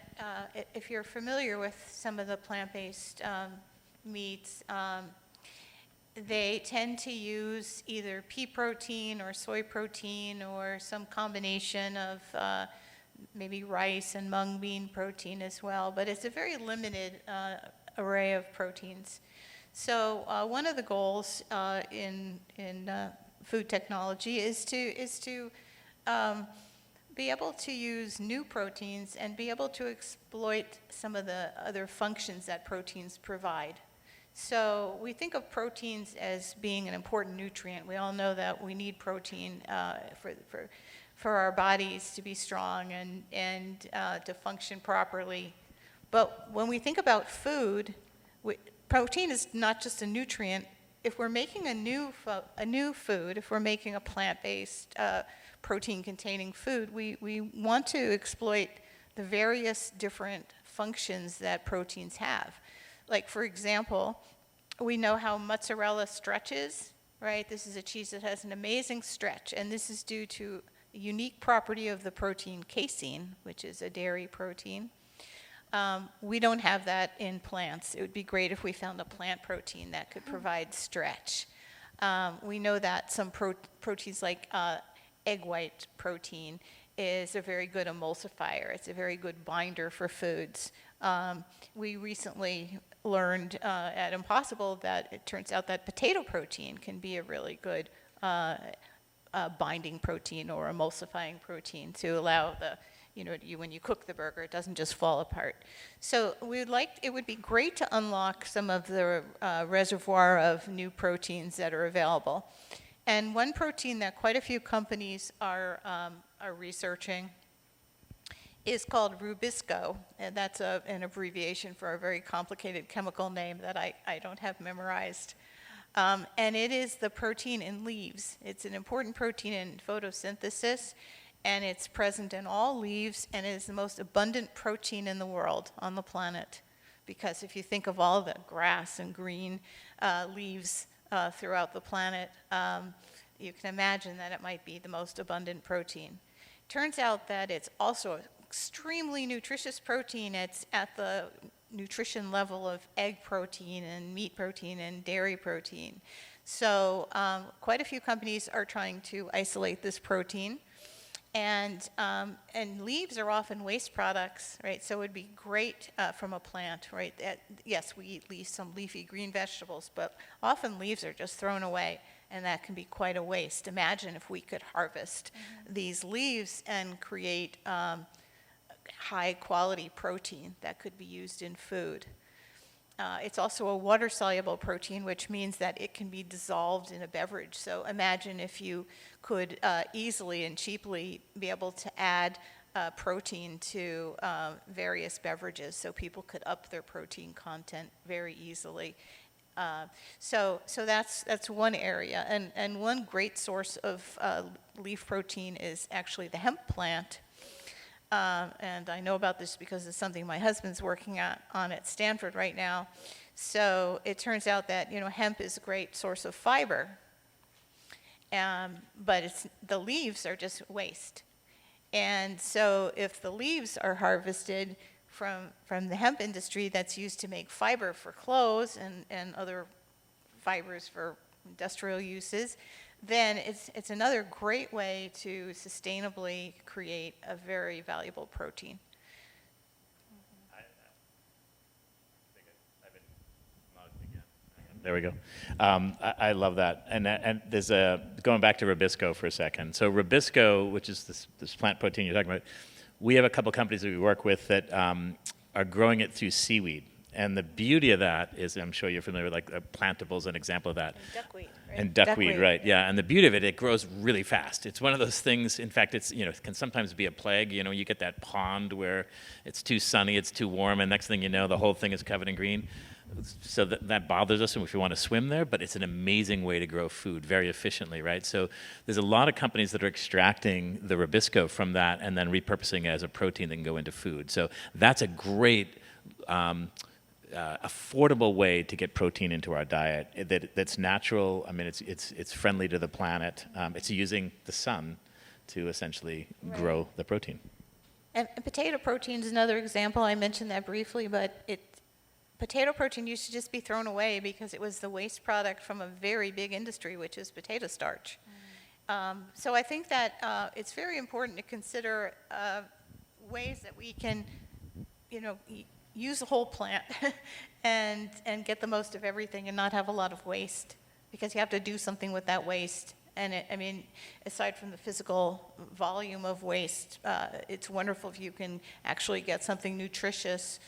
if you're familiar with some of the plant-based meats, they tend to use either pea protein or soy protein or some combination of maybe rice and mung bean protein as well, but it's a very limited array of proteins. So one of the goals in food technology is to be able to use new proteins and be able to exploit some of the other functions that proteins provide. So we think of proteins as being an important nutrient. We all know that we need protein for our bodies to be strong and to function properly. But when we think about food, protein is not just a nutrient. If we're making a new food, if we're making a plant-based protein-containing food, we want to exploit the various different functions that proteins have. Like, for example, we know how mozzarella stretches, right? This is a cheese that has an amazing stretch, and this is due to a unique property of the protein casein, which is a dairy protein. We don't have that in plants. It would be great if we found a plant protein that could provide stretch. We know that some proteins like egg white protein is a very good emulsifier. It's a very good binder for foods. We recently learned at Impossible that it turns out that potato protein can be a really good binding protein or emulsifying protein to allow when you cook the burger, it doesn't just fall apart. So it would be great to unlock some of the reservoir of new proteins that are available. And one protein that quite a few companies are researching is called rubisco, and that's an abbreviation for a very complicated chemical name that I don't have memorized. And it is the protein in leaves. It's an important protein in photosynthesis, and it's present in all leaves, and it is the most abundant protein in the world, on the planet. Because if you think of all the grass and green leaves throughout the planet, you can imagine that it might be the most abundant protein. Turns out that it's also an extremely nutritious protein. It's at the nutrition level of egg protein and meat protein and dairy protein. So quite a few companies are trying to isolate this protein. And leaves are often waste products, right? So it would be great from a plant, right? Yes, we eat some leafy green vegetables, but often leaves are just thrown away, and that can be quite a waste. Imagine if we could harvest these leaves and create high-quality protein that could be used in food. It's also a water-soluble protein, which means that it can be dissolved in a beverage. So imagine if you could easily and cheaply be able to add protein to various beverages so people could up their protein content very easily. So that's one area. And one great source of leaf protein is actually the hemp plant. And I know about this because it's something my husband's working on at Stanford right now. So it turns out that hemp is a great source of fiber, but the leaves are just waste. And so if the leaves are harvested from the hemp industry that's used to make fiber for clothes and other fibers for industrial uses, then it's another great way to sustainably create a very valuable protein. There we go. I love that. And there's going back to rubisco for a second. So rubisco, which is this plant protein you're talking about, we have a couple companies that we work with that are growing it through seaweed. And the beauty of that is, I'm sure you're familiar with, like, plantables, an example of that. And duckweed, right? And duckweed, right, yeah. And the beauty of it, it grows really fast. It's one of those things, in fact, it can sometimes be a plague. You get that pond where it's too sunny, it's too warm, and next thing you know, the whole thing is covered in green. so that bothers us if we want to swim there, but it's an amazing way to grow food very efficiently, right? So there's a lot of companies that are extracting the Rubisco from that and then repurposing it as a protein that can go into food. So that's a great affordable way to get protein into our diet that's natural. I mean, it's friendly to the planet. It's using the sun to essentially grow the protein. And potato protein is another example. I mentioned that briefly, but potato protein used to just be thrown away because it was the waste product from a very big industry, which is potato starch. So I think that it's very important to consider ways that we can, use the whole plant and get the most of everything and not have a lot of waste, because you have to do something with that waste. And aside from the physical volume of waste, it's wonderful if you can actually get something nutritious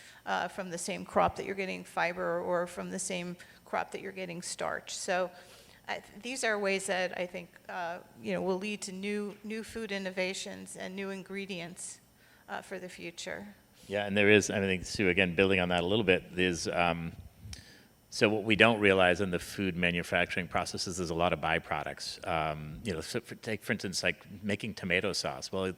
from the same crop that you're getting fiber, or from the same crop that you're getting starch. So these are ways that I think will lead to new food innovations and new ingredients for the future. Yeah, and there is, I think, Sue, again, building on that a little bit, there's, so what we don't realize in the food manufacturing processes, there's a lot of byproducts. So take, for instance, like making tomato sauce. Well,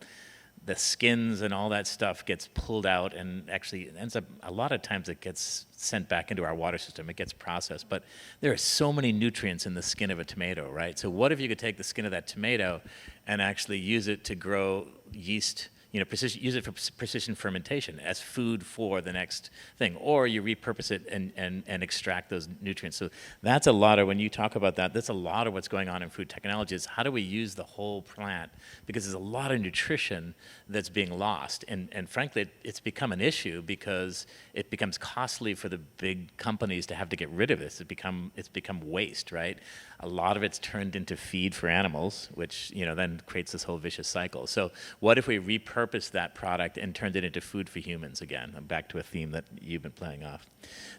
the skins and all that stuff gets pulled out, and actually it ends up, a lot of times it gets sent back into our water system. It gets processed. But there are so many nutrients in the skin of a tomato, right? So what if you could take the skin of that tomato and actually use it to grow yeast, use it for precision fermentation as food for the next thing, or you repurpose it and extract those nutrients. So that's a lot of, when you talk about that, that's a lot of what's going on in food technology, is how do we use the whole plant? Because there's a lot of nutrition that's being lost, and frankly, it's become an issue because it becomes costly for the big companies to have to get rid of this. It's become waste, right? A lot of it's turned into feed for animals, which then creates this whole vicious cycle. So what if we repurpose that product and turned it into food for humans again? I'm back to a theme that you've been playing off.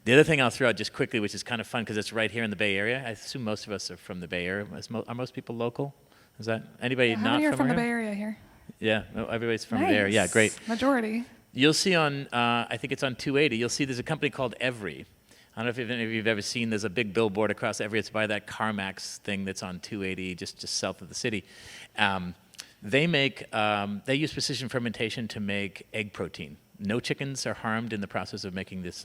The other thing I'll throw out just quickly, which is kind of fun because it's right here in the Bay Area. I assume most of us are from the Bay Area. Are most people local? Is that anybody How not many are from the around? Bay Area here? Yeah, no, everybody's from Nice. the area. Yeah, great. Majority. You'll see on, I think it's on 280, you'll see there's a company called Every. I don't know if any of you have ever seen, there's a big billboard across Every. It's by that CarMax thing that's on 280, just south of the city. They use precision fermentation to make egg protein. No chickens are harmed in the process of making this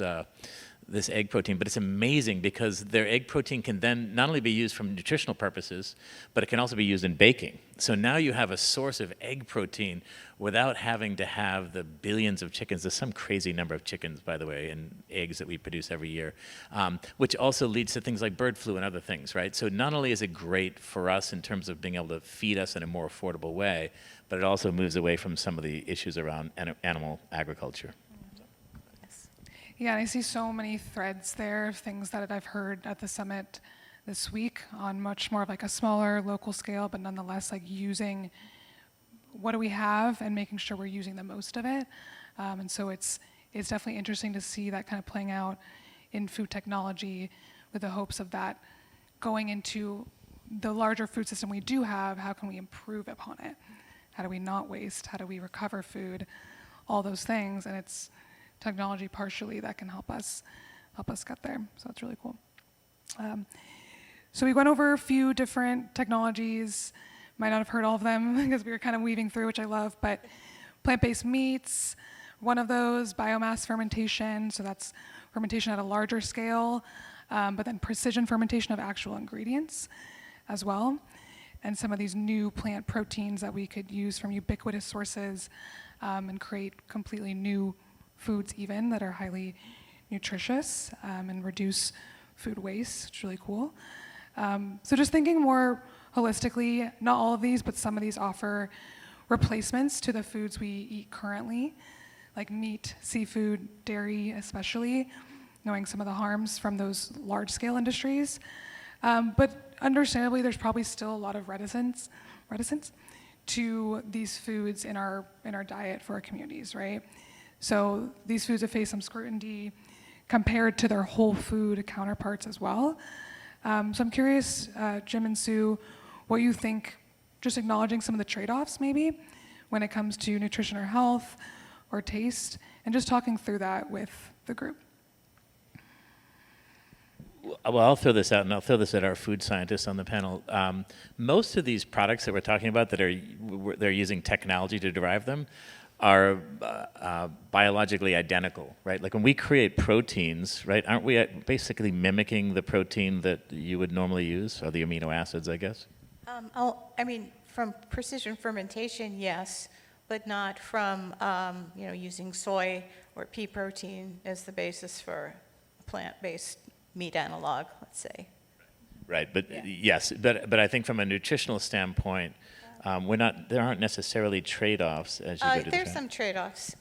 egg protein, but it's amazing because their egg protein can then not only be used for nutritional purposes, but it can also be used in baking. So now you have a source of egg protein without having to have the billions of chickens. There's some crazy number of chickens, by the way, and eggs that we produce every year, which also leads to things like bird flu and other things, right? So not only is it great for us in terms of being able to feed us in a more affordable way, but it also moves away from some of the issues around animal agriculture. Yeah, and I see so many threads there of things that I've heard at the summit this week on much more of like a smaller local scale, but nonetheless like using what do we have and making sure we're using the most of it. And so it's definitely interesting to see that kind of playing out in food technology with the hopes of that going into the larger food system we do have. How can we improve upon it? How do we not waste? How do we recover food? All those things, and it's technology partially that can help us get there. So that's really cool. So we went over a few different technologies. Might not have heard all of them because we were kind of weaving through, which I love, but plant-based meats, one of those, biomass fermentation, so that's fermentation at a larger scale, but then precision fermentation of actual ingredients as well, and some of these new plant proteins that we could use from ubiquitous sources and create completely new foods even that are highly nutritious and reduce food waste. It's really cool. So just thinking more holistically, not all of these, but some of these offer replacements to the foods we eat currently, like meat, seafood, dairy especially, knowing some of the harms from those large-scale industries. But understandably, there's probably still a lot of reticence to these foods in our diet for our communities, right? So these foods have faced some scrutiny compared to their whole food counterparts as well. So I'm curious, Jim and Sue, what you think, just acknowledging some of the trade-offs maybe when it comes to nutrition or health or taste, and just talking through that with the group. Well, I'll throw this out, and I'll throw this at our food scientists on the panel. Most of these products that we're talking about they're using technology to derive them are biologically identical, right? Like when we create proteins, right, aren't we basically mimicking the protein that you would normally use, or the amino acids, I guess? I mean, from precision fermentation, yes, but not from, using soy or pea protein as the basis for a plant-based meat analog, let's say. Right, but Yeah. yes, but I think from a nutritional standpoint, there aren't necessarily trade-offs as you go to the There's train. some trade-offs.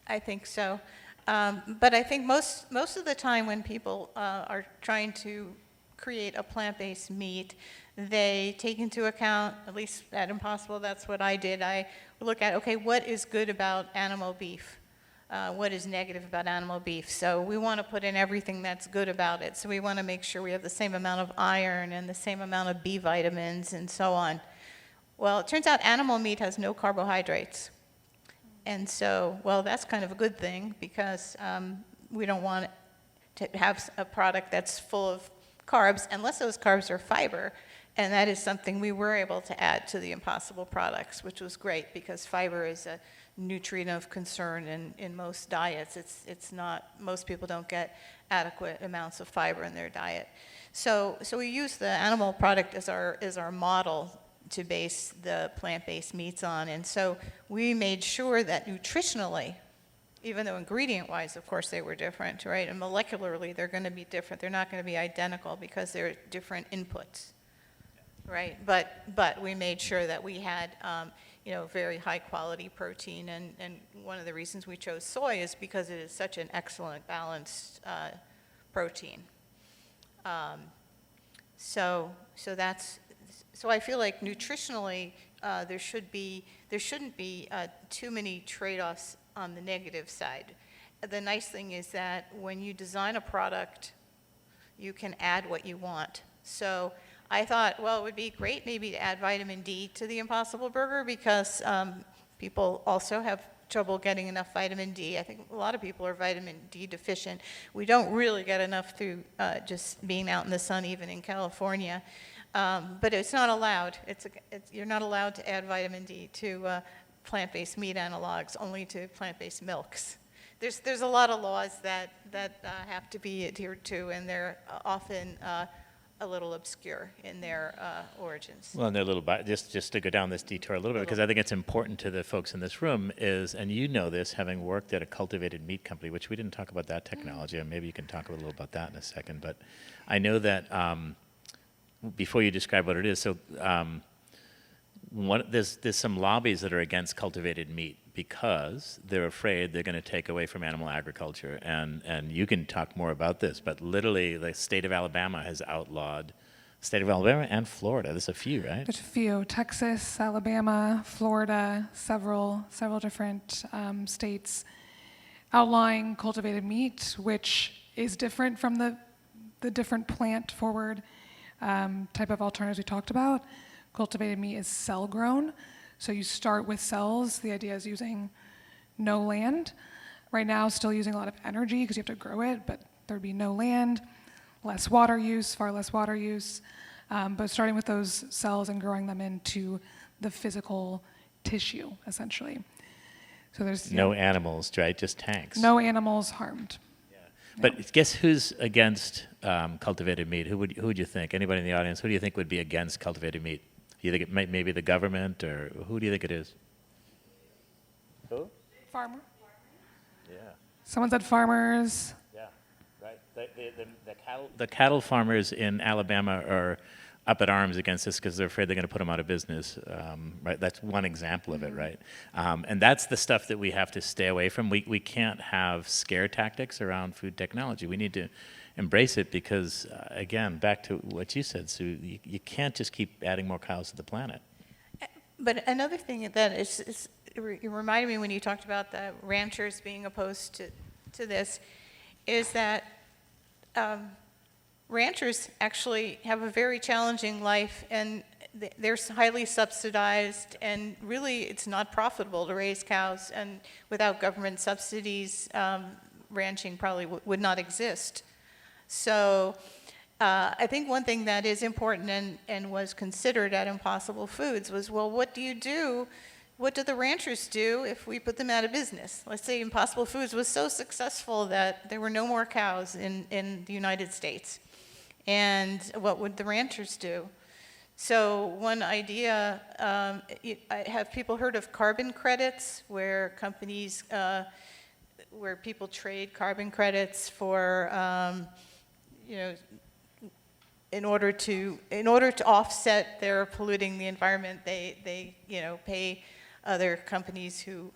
I think so. But I think most of the time when people are trying to create a plant-based meat, they take into account, at least at Impossible, that's what I did. I look at, okay, what is good about animal beef? What is negative about animal beef? So we want to put in everything that's good about it. So we want to make sure we have the same amount of iron and the same amount of B vitamins and so on. Well, it turns out animal meat has no carbohydrates. And so, well, that's kind of a good thing because we don't want to have a product that's full of carbs unless those carbs are fiber. And that is something we were able to add to the Impossible products, which was great because fiber is a nutrient of concern in most diets. It's not, most people don't get adequate amounts of fiber in their diet. So we use the animal product as our model to base the plant-based meats on. And so we made sure that nutritionally, even though ingredient-wise, of course, they were different, right? And molecularly, they're going to be different. They're not going to be identical because they're different inputs, right? But we made sure that we had, very high-quality protein. And one of the reasons we chose soy is because it is such an excellent balanced protein. So I feel like nutritionally, there shouldn't be too many trade-offs on the negative side. The nice thing is that when you design a product, you can add what you want. So I thought, well, it would be great maybe to add vitamin D to the Impossible Burger because people also have trouble getting enough vitamin D. I think a lot of people are vitamin D deficient. We don't really get enough through just being out in the sun, even in California. But it's not allowed. You're not allowed to add vitamin D to plant-based meat analogs, only to plant-based milks. There's a lot of laws that have to be adhered to, and they're often a little obscure in their origins. Well, and they're a little just to go down this detour a little bit, because I think it's important to the folks in this room is, and you know this, having worked at a cultivated meat company, which we didn't talk about that technology, and maybe you can talk a little about that in a second, but I know that before you describe what it is, so there's some lobbies that are against cultivated meat because they're afraid they're going to take away from animal agriculture. And you can talk more about this, but literally the state of Alabama has outlawed, state of Alabama and Florida, there's a few, right? There's a few, Texas, Alabama, Florida, several different states outlawing cultivated meat, which is different from the different plant-forward type of alternatives we talked about. Cultivated meat is cell-grown, so you start with cells. The idea is using no land. Right now, still using a lot of energy because you have to grow it, but there'd be no land, less water use, far less water use. But starting with those cells and growing them into the physical tissue, essentially. So there's No animals, right? Just tanks. no animals harmed. But guess who's against cultivated meat? Who would you think? Anybody in the audience? Who do you think would be against cultivated meat? Do you think it might maybe the government, or who do you think it is? Who? Farmer. Yeah. Someone said farmers. Yeah. Right. The cattle farmers in Alabama are up at arms against this because they're afraid they're going to put them out of business. Right. That's one example of it. Right. And that's the stuff that we have to stay away from. We can't have scare tactics around food technology. We need to embrace it because, again, back to what you said, Sue, you can't just keep adding more cows to the planet. But another thing that it reminded me when you talked about the ranchers being opposed to this is that ranchers actually have a very challenging life, and they're highly subsidized, and really it's not profitable to raise cows, and without government subsidies, ranching probably would not exist. So I think one thing that is important and was considered at Impossible Foods was, well, what do the ranchers do if we put them out of business? Let's say Impossible Foods was so successful that there were no more cows in the United States. And what would the ranchers do? So one idea, have people heard of carbon credits, where companies, where people trade carbon credits for, in order to offset their polluting the environment, they pay other companies who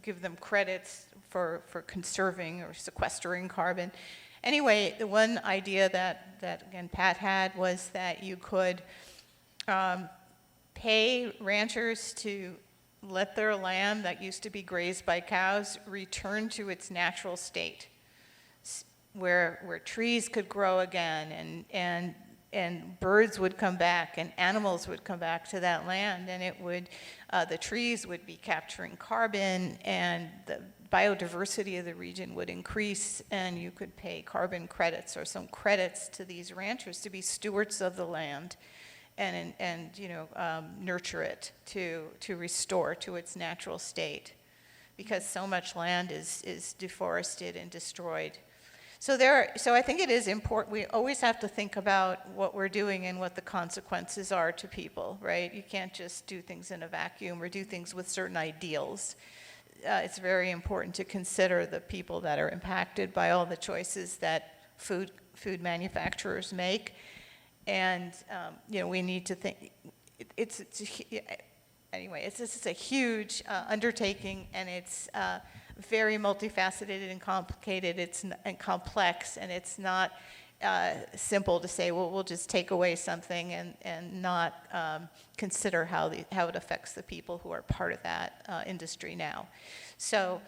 give them credits for conserving or sequestering carbon. Anyway, the one idea that again Pat had was that you could pay ranchers to let their land that used to be grazed by cows return to its natural state, where trees could grow again and birds would come back and animals would come back to that land, and it would the trees would be capturing carbon and the biodiversity of the region would increase, and you could pay carbon credits or some credits to these ranchers to be stewards of the land and nurture it to restore to its natural state, because so much land is deforested and destroyed. So I think it is important. We always have to think about what we're doing and what the consequences are to people, right? You can't just do things in a vacuum or do things with certain ideals. It's very important to consider the people that are impacted by all the choices that food manufacturers make, and we need to think. It's a huge undertaking, and it's very multifaceted and complicated. And complex, and it's not simple to say, well, we'll just take away something and not consider how it affects the people who are part of that industry now. So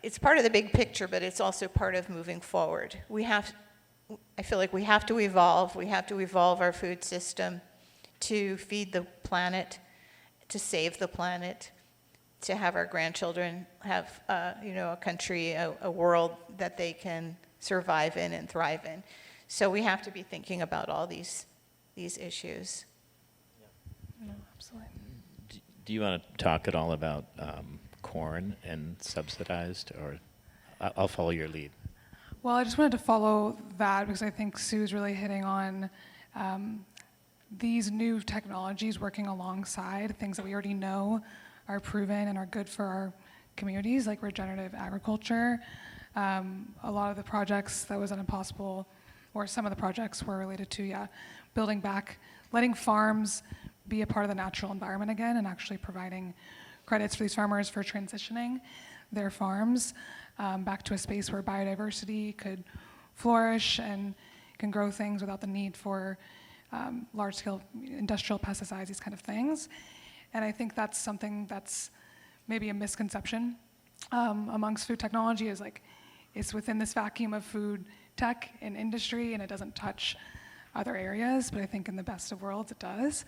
it's part of the big picture, but it's also part of moving forward. I feel like we have to evolve. We have to evolve our food system to feed the planet, to save the planet, to have our grandchildren have a country, a world that they can survive in and thrive in. So we have to be thinking about all these issues. No, absolutely. Do you want to talk at all about corn and subsidized, or I'll follow your lead? Well, I just wanted to follow that because I think Sue's really hitting on these new technologies working alongside things that we already know are proven and are good for our communities, like regenerative agriculture. A lot of the projects that was Impossible, or some of the projects were related to, building back, letting farms be a part of the natural environment again, and actually providing credits for these farmers for transitioning their farms back to a space where biodiversity could flourish and can grow things without the need for large-scale industrial pesticides, these kind of things. And I think that's something that's maybe a misconception amongst food technology, is like it's within this vacuum of food tech and industry, and it doesn't touch other areas, but I think in the best of worlds it does.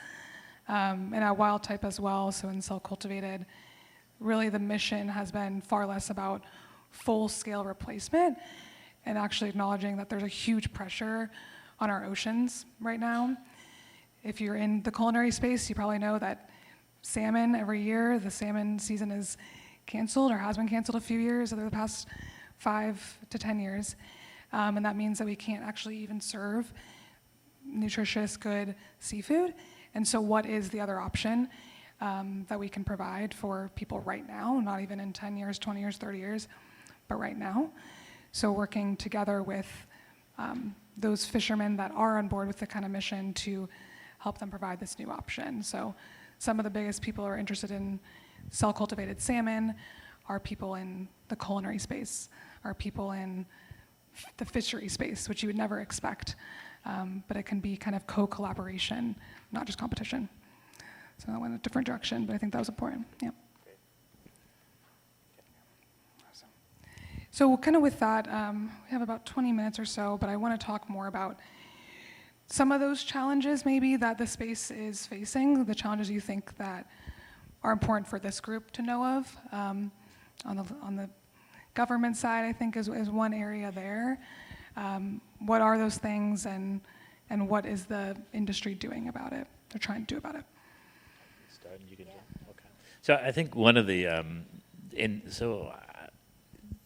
And at Wild Type as well, so in Cell Cultivated, really the mission has been far less about full-scale replacement and actually acknowledging that there's a huge pressure on our oceans right now. If you're in the culinary space, you probably know that salmon, every year, the salmon season is canceled or has been canceled a few years over the past 5 to 10 years. And that means that we can't actually even serve nutritious, good seafood. And so what is the other option that we can provide for people right now, not even in 10 years, 20 years, 30 years, but right now? So working together with those fishermen that are on board with the kind of mission to help them provide this new option. So some of the biggest people who are interested in cell-cultivated salmon are people in the culinary space, are people in the fishery space, which you would never expect. But it can be kind of co-collaboration, not just competition. So that went a different direction, but I think that was important. Yeah. Awesome. So kind of with that, we have about 20 minutes or so, but I want to talk more about some of those challenges maybe that the space is facing, the challenges you think that are important for this group to know of. On the government side, I think is one area there. what are those things, and what is the industry doing about it, or trying to do about it? Start and you can okay. So I think one of the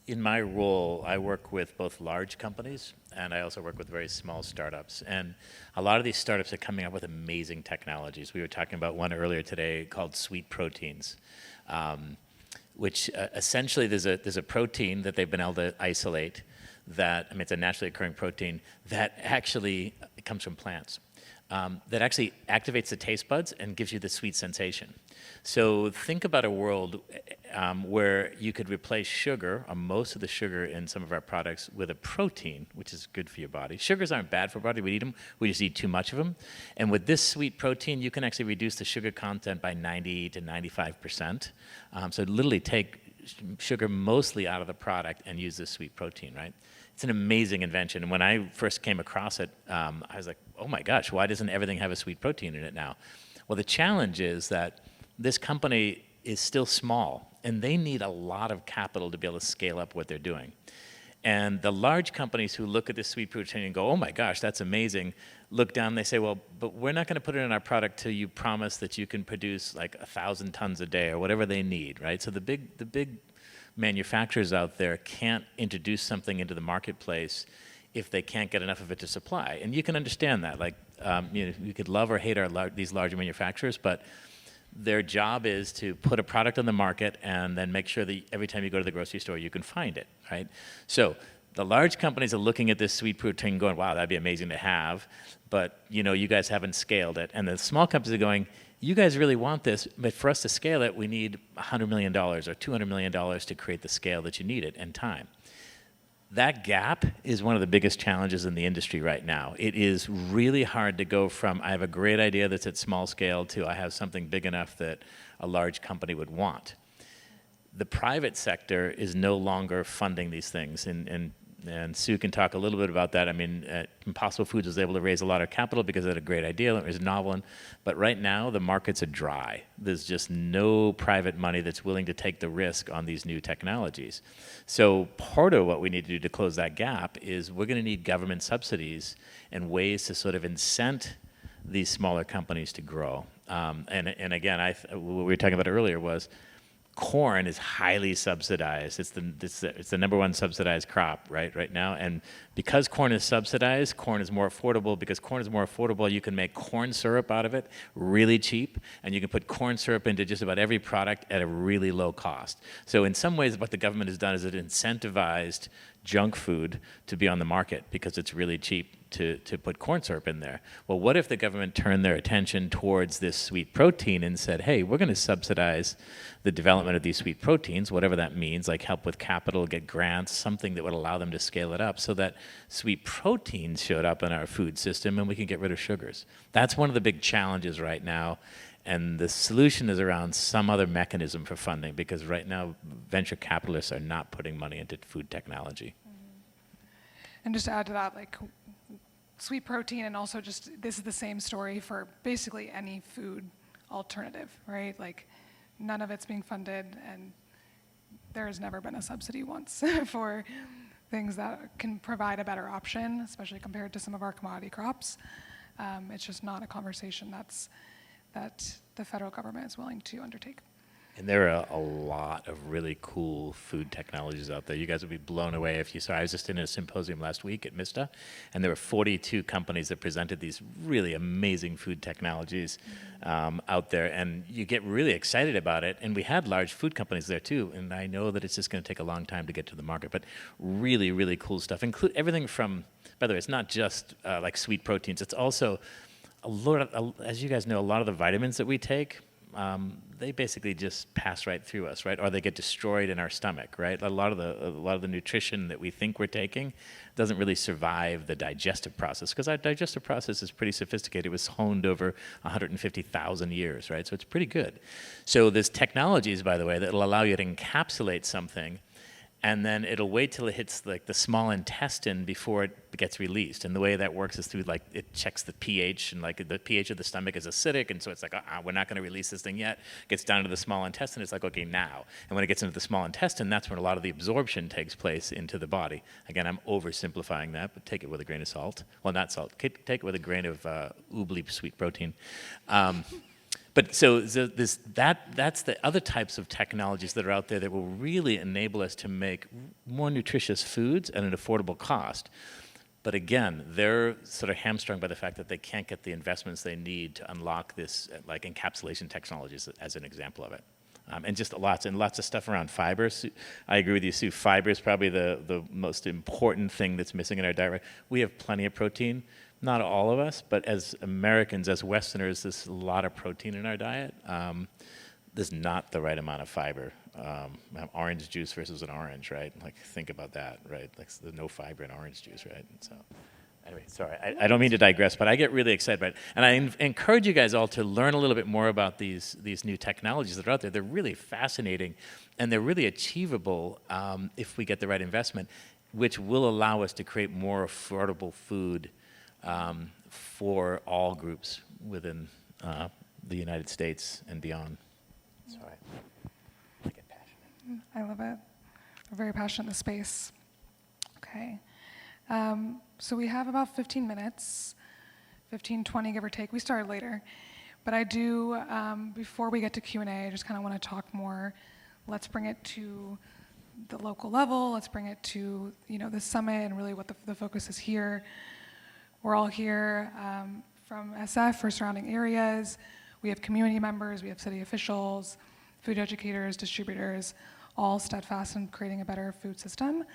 in my role, I work with both large companies and I also work with very small startups. And a lot of these startups are coming up with amazing technologies. We were talking about one earlier today called sweet proteins, which essentially there's a protein that they've been able to isolate that, I mean, it's a naturally occurring protein that actually comes from plants. That actually activates the taste buds and gives you the sweet sensation. So think about a world where you could replace sugar, or most of the sugar in some of our products, with a protein, which is good for your body. Sugars aren't bad for our body, we eat them, we just eat too much of them. And with this sweet protein, you can actually reduce the sugar content by 90 to 95%. So literally take sugar mostly out of the product and use this sweet protein, right? It's an amazing invention. And when I first came across it, I was like, oh my gosh, why doesn't everything have a sweet protein in it now? Well, the challenge is that this company is still small, and they need a lot of capital to be able to scale up what they're doing. And the large companies who look at this sweet protein and go, oh my gosh, that's amazing, look down and they say, well, but we're not going to put it in our product till you promise that you can produce like 1,000 tons a day or whatever they need, right? So the big manufacturers out there can't introduce something into the marketplace if they can't get enough of it to supply. And you can understand that. Like, you could love or hate these larger manufacturers, but their job is to put a product on the market and then make sure that every time you go to the grocery store, you can find it, right? So the large companies are looking at this sweet protein going, wow, that'd be amazing to have, but you guys haven't scaled it. And the small companies are going, you guys really want this, but for us to scale it, we need $100 million or $200 million to create the scale that you need it and time. That gap is one of the biggest challenges in the industry right now. It is really hard to go from, I have a great idea that's at small scale, to I have something big enough that a large company would want. The private sector is no longer funding these things, and Sue can talk a little bit about that. I mean, Impossible Foods was able to raise a lot of capital because it had a great idea, it was a novel one, but right now the markets are dry. There's just no private money that's willing to take the risk on these new technologies. So part of what we need to do to close that gap is we're going to need government subsidies and ways to sort of incent these smaller companies to grow. And again, what we were talking about earlier was corn is highly subsidized. It's the number one subsidized crop right now. And because corn is subsidized, corn is more affordable. Because corn is more affordable, you can make corn syrup out of it really cheap, and you can put corn syrup into just about every product at a really low cost. So in some ways, what the government has done is it incentivized junk food to be on the market because it's really cheap to put corn syrup in there. Well, what if the government turned their attention towards this sweet protein and said, hey, we're going to subsidize the development of these sweet proteins, whatever that means, like help with capital, get grants, something that would allow them to scale it up so that sweet proteins showed up in our food system and we can get rid of sugars. That's one of the big challenges right now. And the solution is around some other mechanism for funding, because right now venture capitalists are not putting money into food technology. And just to add to that, like sweet protein, and also just this is the same story for basically any food alternative, right? Like none of it's being funded, and there has never been a subsidy once for things that can provide a better option, especially compared to some of our commodity crops. It's just not a conversation that the federal government is willing to undertake. And there are a lot of really cool food technologies out there. You guys would be blown away if you saw. I was just in a symposium last week at MISTA, and there were 42 companies that presented these really amazing food technologies out there. And you get really excited about it. And we had large food companies there too. And I know that it's just going to take a long time to get to the market. But really, really cool stuff. Include everything from, by the way, it's not just like sweet proteins. It's also, as you guys know, a lot of the vitamins that we take, they basically just pass right through us, right? Or they get destroyed in our stomach, right? A lot of the nutrition that we think we're taking doesn't really survive the digestive process, because our digestive process is pretty sophisticated. It was honed over 150,000 years, right? So it's pretty good. So there's technologies, by the way, that will allow you to encapsulate something and then it'll wait till it hits like the small intestine before it gets released. And the way that works is through like it checks the pH, and like the pH of the stomach is acidic, and so it's like we're not going to release this thing yet. Gets down to the small intestine, it's like okay now. And when it gets into the small intestine, that's when a lot of the absorption takes place into the body. Again, I'm oversimplifying that, but take it with a grain of salt. Well, not salt. Take it with a grain of oobly sweet protein. But so that's the other types of technologies that are out there that will really enable us to make more nutritious foods at an affordable cost. But again, they're sort of hamstrung by the fact that they can't get the investments they need to unlock this, like encapsulation technologies as an example of it. And just lots of stuff around fiber. I agree with you, Sue. Fiber is probably the most important thing that's missing in our diet. We have plenty of protein. Not all of us, but as Americans, as Westerners, there's a lot of protein in our diet. There's not the right amount of fiber. Orange juice versus an orange, right? Like, think about that, right? Like, there's no fiber in orange juice, right? So, anyway, sorry, I don't mean to digress, but I get really excited about it. And I encourage you guys all to learn a little bit more about these new technologies that are out there. They're really fascinating, and they're really achievable if we get the right investment, which will allow us to create more affordable food for all groups within the United States and beyond. Sorry, I get passionate. I love it. We're very passionate in the space. Okay. So we have about 15 minutes, 15, 20, give or take. We started later. But I do, before we get to Q&A, I just kind of want to talk more. Let's bring it to the local level. Let's bring it to, the summit and really what the focus is here. We're all here from SF or surrounding areas. We have community members, we have city officials, food educators, distributors, all steadfast in creating a better food system.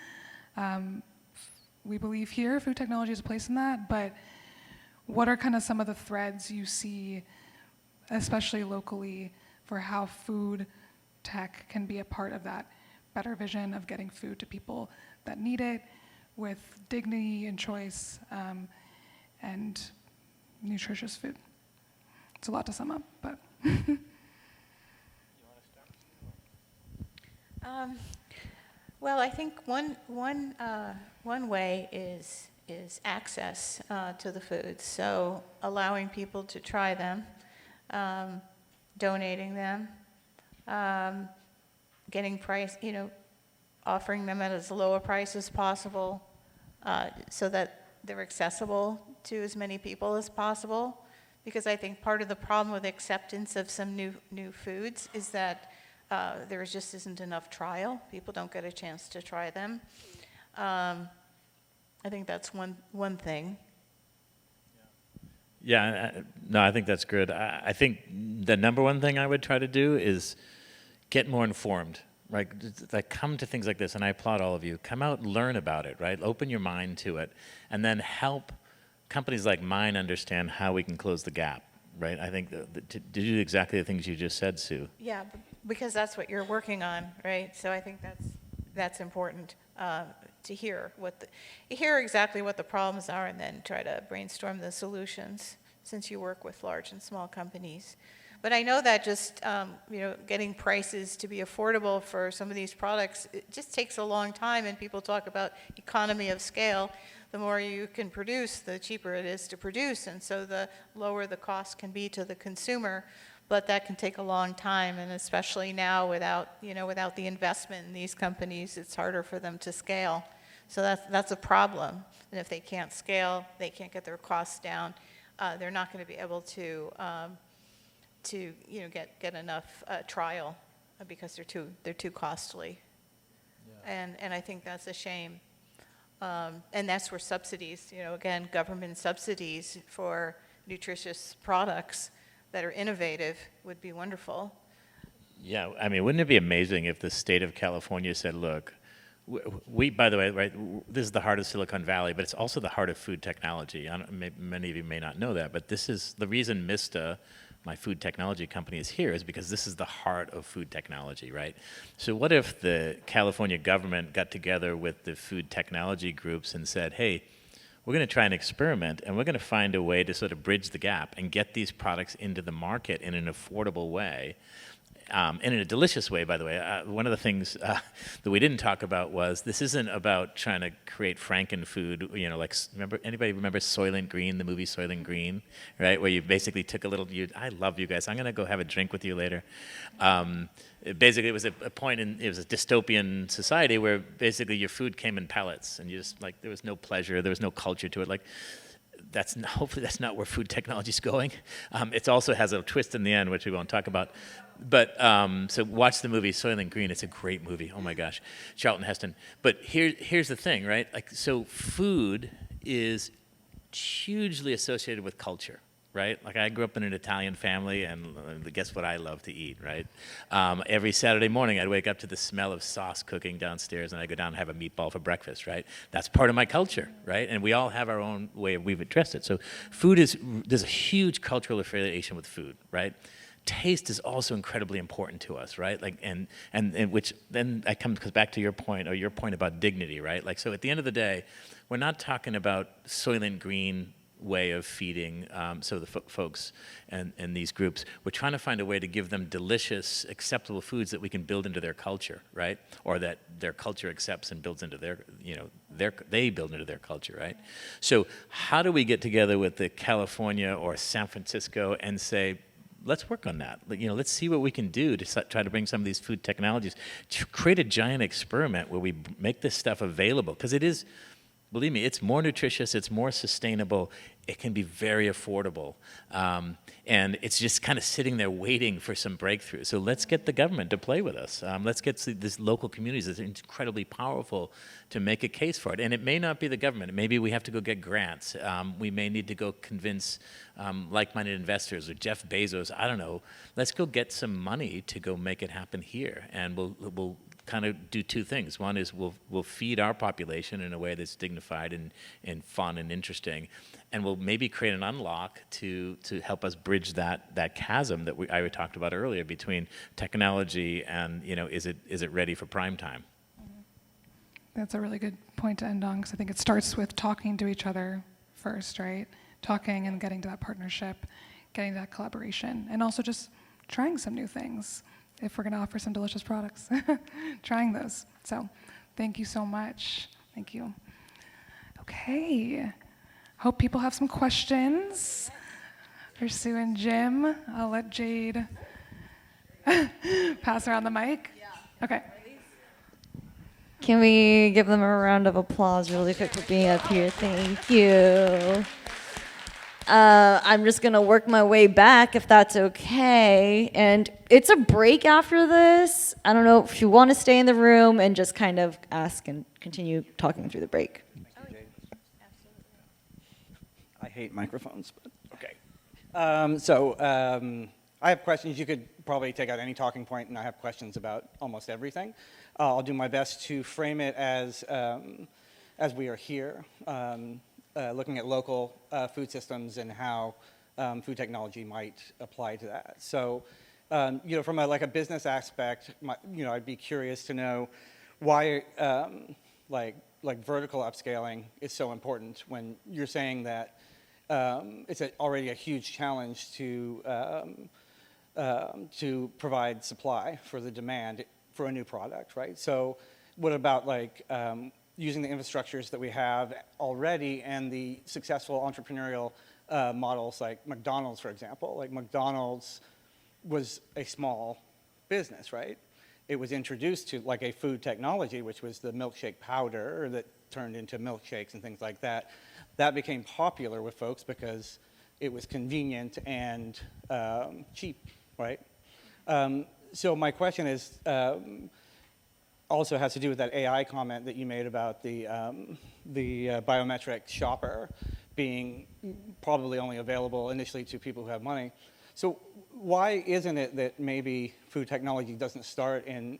We believe here food technology has a place in that, but what are kind of some of the threads you see, especially locally, for how food tech can be a part of that better vision of getting food to people that need it with dignity and choice, and nutritious food. It's a lot to sum up, but. Well, I think one way is access to the foods. So allowing people to try them, donating them, getting price, offering them at as low a price as possible, so that they're accessible to as many people as possible. Because I think part of the problem with acceptance of some new foods is that there just isn't enough trial. People don't get a chance to try them. I think that's one thing. Yeah, no, I think that's good. I think the number one thing I would try to do is get more informed. Right, like come to things like this, and I applaud all of you. Come out, learn about it, right? Open your mind to it, and then help companies like mine understand how we can close the gap, right? I think to do exactly the things you just said, Sue. Yeah, because that's what you're working on, right? So I think that's important to hear hear exactly what the problems are, and then try to brainstorm the solutions, since you work with large and small companies. But I know that just getting prices to be affordable for some of these products, it just takes a long time, and people talk about economy of scale. The more you can produce, the cheaper it is to produce, and so the lower the cost can be to the consumer. But that can take a long time, and especially now without the investment in these companies, it's harder for them to scale. So that's a problem. And if they can't scale, they can't get their costs down, they're not going to be able to get enough trial because they're too costly. Yeah. And I think that's a shame. And that's where subsidies, again, government subsidies for nutritious products that are innovative would be wonderful. Yeah, I mean, wouldn't it be amazing if the state of California said, look, we, by the way, right, this is the heart of Silicon Valley, but it's also the heart of food technology. Many of you may not know that, but this is the reason MISTA, my food technology company, is here, is because this is the heart of food technology, right? So what if the California government got together with the food technology groups and said, hey, we're going to try an experiment, and we're going to find a way to sort of bridge the gap and get these products into the market in an affordable way. and in a delicious way, by the way. One of the things that we didn't talk about was this isn't about trying to create Franken food, you know, like, anybody remember Soylent Green, the movie Soylent Green, right? Where you basically took a little, I love you guys, I'm going to go have a drink with you later. Basically, it was a point it was a dystopian society where basically your food came in pellets, and you just, like, there was no pleasure, there was no culture to it. Like, hopefully that's not where food technology is going. It also has a twist in the end, which we won't talk about. But so watch the movie Soylent Green. It's a great movie. Oh my gosh, Charlton Heston. But here's the thing, right? Like, so food is hugely associated with culture, right? Like, I grew up in an Italian family, and guess what I love to eat, right? Every Saturday morning, I'd wake up to the smell of sauce cooking downstairs, and I'd go down and have a meatball for breakfast, right? That's part of my culture, right? And we all have our own way we've addressed it. So there's a huge cultural affiliation with food, right? Taste is also incredibly important to us, right? Like, and which then comes back to your point about dignity, right? Like, so at the end of the day, we're not talking about Soylent Green way of feeding the folks and these groups. We're trying to find a way to give them delicious, acceptable foods that we can build into their culture, right? Or that their culture accepts and builds into their, you know, they build into their culture, right? So how do we get together with the California or San Francisco and say, let's work on that. You know, let's see what we can do to try to bring some of these food technologies, to create a giant experiment where we make this stuff available, because it is, believe me, it's more nutritious, it's more sustainable, it can be very affordable, and it's just kind of sitting there waiting for some breakthrough. So let's get the government to play with us. Let's get these local communities that's incredibly powerful to make a case for it. And it may not be the government. Maybe we have to go get grants. We may need to go convince like-minded investors or Jeff Bezos. I don't know. Let's go get some money to go make it happen here, and we'll kind of do two things. One is we'll feed our population in a way that's dignified and fun and interesting, and we'll maybe create an unlock to help us bridge that chasm that I talked about earlier between technology and, you know, is it ready for prime time? That's a really good point to end on, because I think it starts with talking to each other first, right? Talking and getting to that partnership, getting to that collaboration, and also just trying some new things. If we're going to offer some delicious products, trying those. So thank you so much. Thank you. Okay. Hope people have some questions for Sue and Jim. I'll let Jade pass around the mic. Yeah. Okay. Can we give them a round of applause really quick for being up here? Thank you. I'm just going to work my way back, if that's okay. And it's a break after this. I don't know if you want to stay in the room and just kind of ask and continue talking through the break. I hate microphones, but okay. I have questions. You could probably take out any talking point, and I have questions about almost everything. I'll do my best to frame it as we are here. Looking at local food systems and how food technology might apply to that. So, you know, from a business aspect, I'd be curious to know why, like vertical upscaling is so important when you're saying that it's already a huge challenge to provide supply for the demand for a new product, right? So, what about using the infrastructures that we have already and the successful entrepreneurial models like McDonald's, for example. Like McDonald's was a small business, right? It was introduced to like a food technology, which was the milkshake powder that turned into milkshakes and things like that. That became popular with folks because it was convenient and cheap, right? So my question is, also has to do with that AI comment that you made about the biometric shopper being probably only available initially to people who have money. So why isn't it that maybe food technology doesn't start in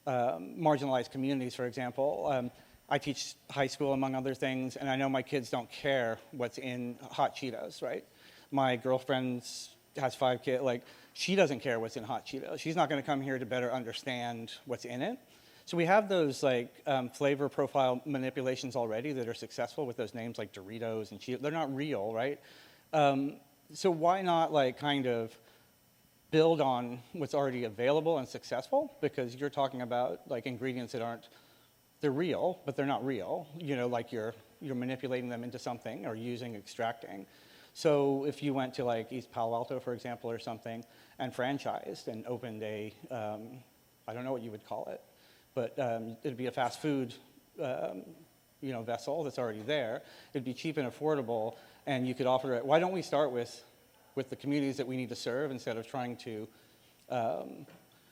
marginalized communities, for example? I teach high school, among other things, and I know my kids don't care what's in hot Cheetos, right? My girlfriend has 5 kids, she doesn't care what's in hot Cheetos. She's not going to come here to better understand what's in it. So we have those flavor profile manipulations already that are successful with those names like Doritos and Cheetos. They're not real, right? So why not kind of build on what's already available and successful, because you're talking about like ingredients that aren't, they're real, but they're not real. You know, like you're manipulating them into something or extracting. So if you went to like East Palo Alto, for example, or something, and franchised and opened a, I don't know what you would call it, but it'd be a fast food, vessel that's already there. It'd be cheap and affordable, and you could offer it. Why don't we start with the communities that we need to serve instead of trying to,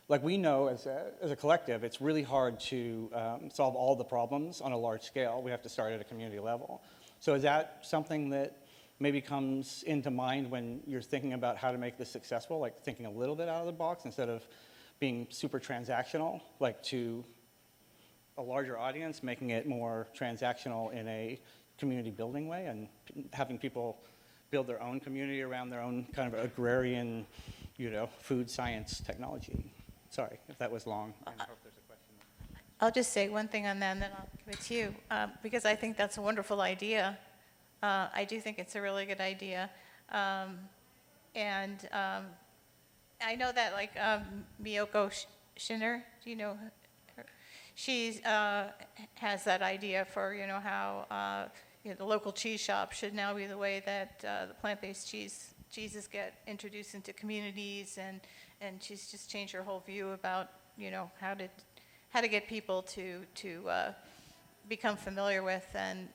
like we know as a collective, it's really hard to solve all the problems on a large scale. We have to start at a community level. So is that something that maybe comes into mind when you're thinking about how to make this successful, like thinking a little bit out of the box instead of being super transactional, like to a larger audience, making it more transactional in a community building way and having people build their own community around their own kind of agrarian, food science technology. Sorry if that was long. I hope there's a question. I'll just say one thing on that, and then I'll give it to you, because I think that's a wonderful idea. I do think it's a really good idea. And I know that, like, Miyoko Shinner, do you know her? She has that idea for, how the local cheese shop should now be the way that the plant-based cheeses get introduced into communities, and she's just changed her whole view about, how to get people to become familiar with and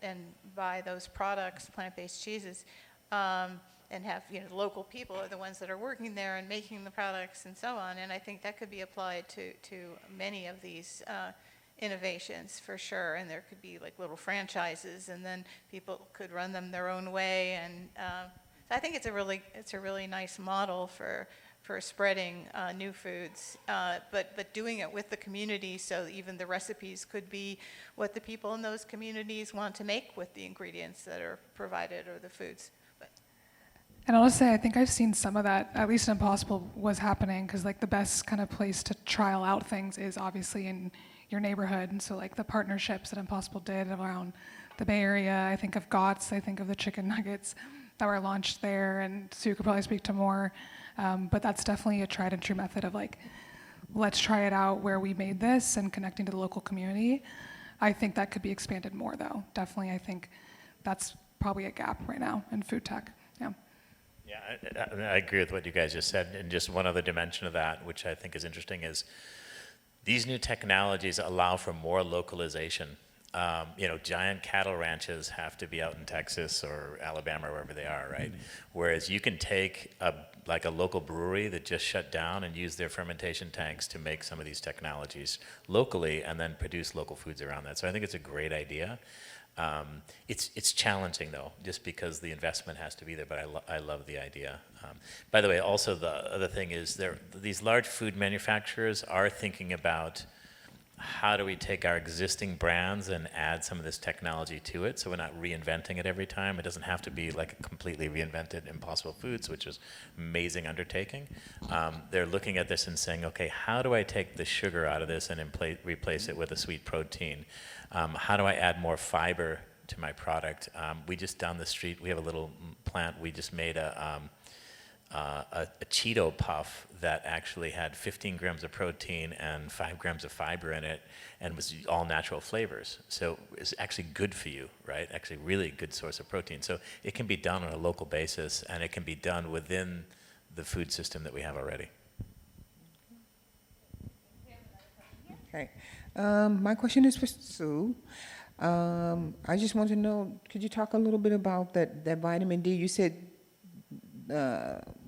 buy those products, plant-based cheeses, and have, the local people are the ones that are working there and making the products and so on. And I think that could be applied to many of these innovations for sure. And there could be like little franchises, and then people could run them their own way. And so I think it's a really nice model for spreading new foods, but doing it with the community, so even the recipes could be what the people in those communities want to make with the ingredients that are provided or the foods. And I'll just say, I think I've seen some of that, at least in Impossible, was happening, because like the best kind of place to trial out things is obviously in your neighborhood. And so like the partnerships that Impossible did around the Bay Area, I think of GOTS, I think of the chicken nuggets that were launched there, and Sue could probably speak to more. But that's definitely a tried and true method of like, let's try it out where we made this and connecting to the local community. I think that could be expanded more though. Definitely, I think that's probably a gap right now in food tech. Yeah. Yeah, I agree with what you guys just said. And just one other dimension of that, which I think is interesting, is these new technologies allow for more localization. Giant cattle ranches have to be out in Texas or Alabama or wherever they are, right? Whereas you can take a local brewery that just shut down and use their fermentation tanks to make some of these technologies locally and then produce local foods around that. So I think it's a great idea. It's challenging though, just because the investment has to be there, but I love the idea. By the way, also the other thing is these large food manufacturers are thinking about how do we take our existing brands and add some of this technology to it, so we're not reinventing it every time. It doesn't have to be like a completely reinvented Impossible Foods, which is an amazing undertaking. They're looking at this and saying, okay, how do I take the sugar out of this and replace it with a sweet protein? How do I add more fiber to my product? We just down the street, we have a little plant, we just made a Cheeto puff that actually had 15 grams of protein and 5 grams of fiber in it, and was all natural flavors. So it's actually good for you, right? Actually really good source of protein. So it can be done on a local basis, and it can be done within the food system that we have already. Okay. My question is for Sue. I just want to know, could you talk a little bit about that vitamin D? You said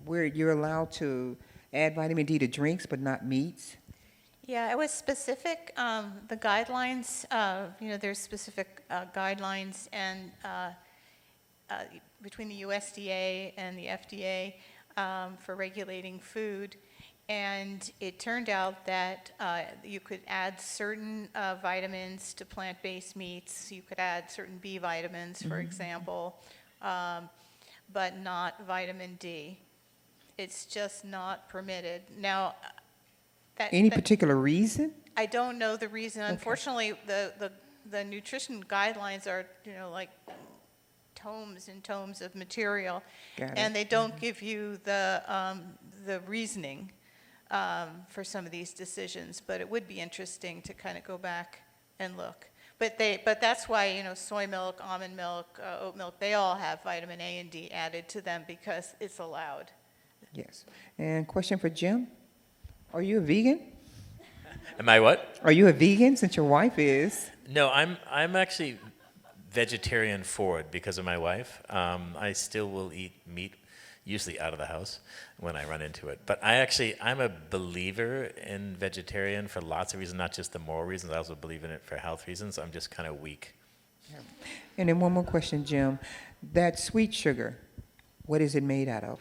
where you're allowed to add vitamin D to drinks, but not meats? Yeah, it was specific. The guidelines, there's specific guidelines and between the USDA and the FDA for regulating food. And it turned out that you could add certain vitamins to plant-based meats. You could add certain B vitamins, for example, but not vitamin D. It's just not permitted. Now, Any particular reason? I don't know the reason. Okay. Unfortunately, the nutrition guidelines are, like tomes and tomes of material, Got it. and they don't give you the reasoning for some of these decisions. But it would be interesting to kind of go back and look. But that's why, you know, soy milk, almond milk, oat milk, they all have vitamin A and D added to them because it's allowed. Yes. And question for Jim. Are you a vegan? Am I what? Are you a vegan since your wife is? No, I'm actually vegetarian forward because of my wife. I still will eat meat, usually out of the house when I run into it. But I'm a believer in vegetarian for lots of reasons, not just the moral reasons. I also believe in it for health reasons. I'm just kind of weak. And then one more question, Jim. That sweet sugar, what is it made out of?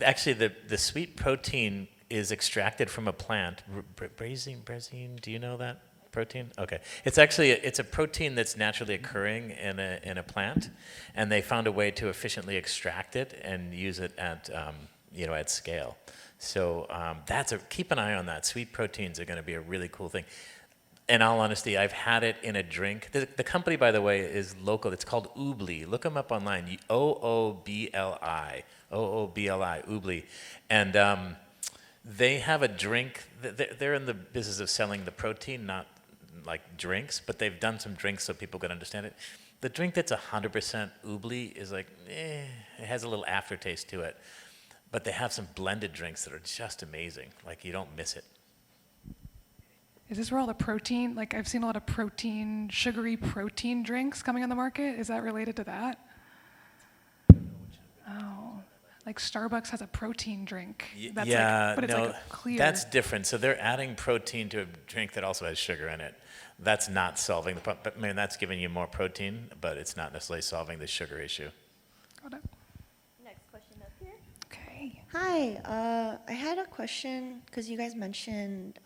Actually, the sweet protein is extracted from a plant. Brazine, do you know that protein? Okay. It's actually, it's a protein that's naturally occurring in a plant, and they found a way to efficiently extract it and use it at, at scale. So keep an eye on that. Sweet proteins are going to be a really cool thing. In all honesty, I've had it in a drink. The company, by the way, is local. It's called Oobli. Look them up online. Oobli. Oobli. And they have a drink. They're in the business of selling the protein, not like drinks, but they've done some drinks so people can understand it. The drink that's 100% Oobli is like, it has a little aftertaste to it. But they have some blended drinks that are just amazing. Like, you don't miss it. Is this where all the protein, like I've seen a lot of sugary protein drinks coming on the market. Is that related to that? Oh, like Starbucks has a protein drink. That's but it's like clear. That's different. So they're adding protein to a drink that also has sugar in it. That's not solving the problem. I mean, that's giving you more protein, but it's not necessarily solving the sugar issue. Got it. Next question up here. Okay. Hi, I had a question because you guys mentioned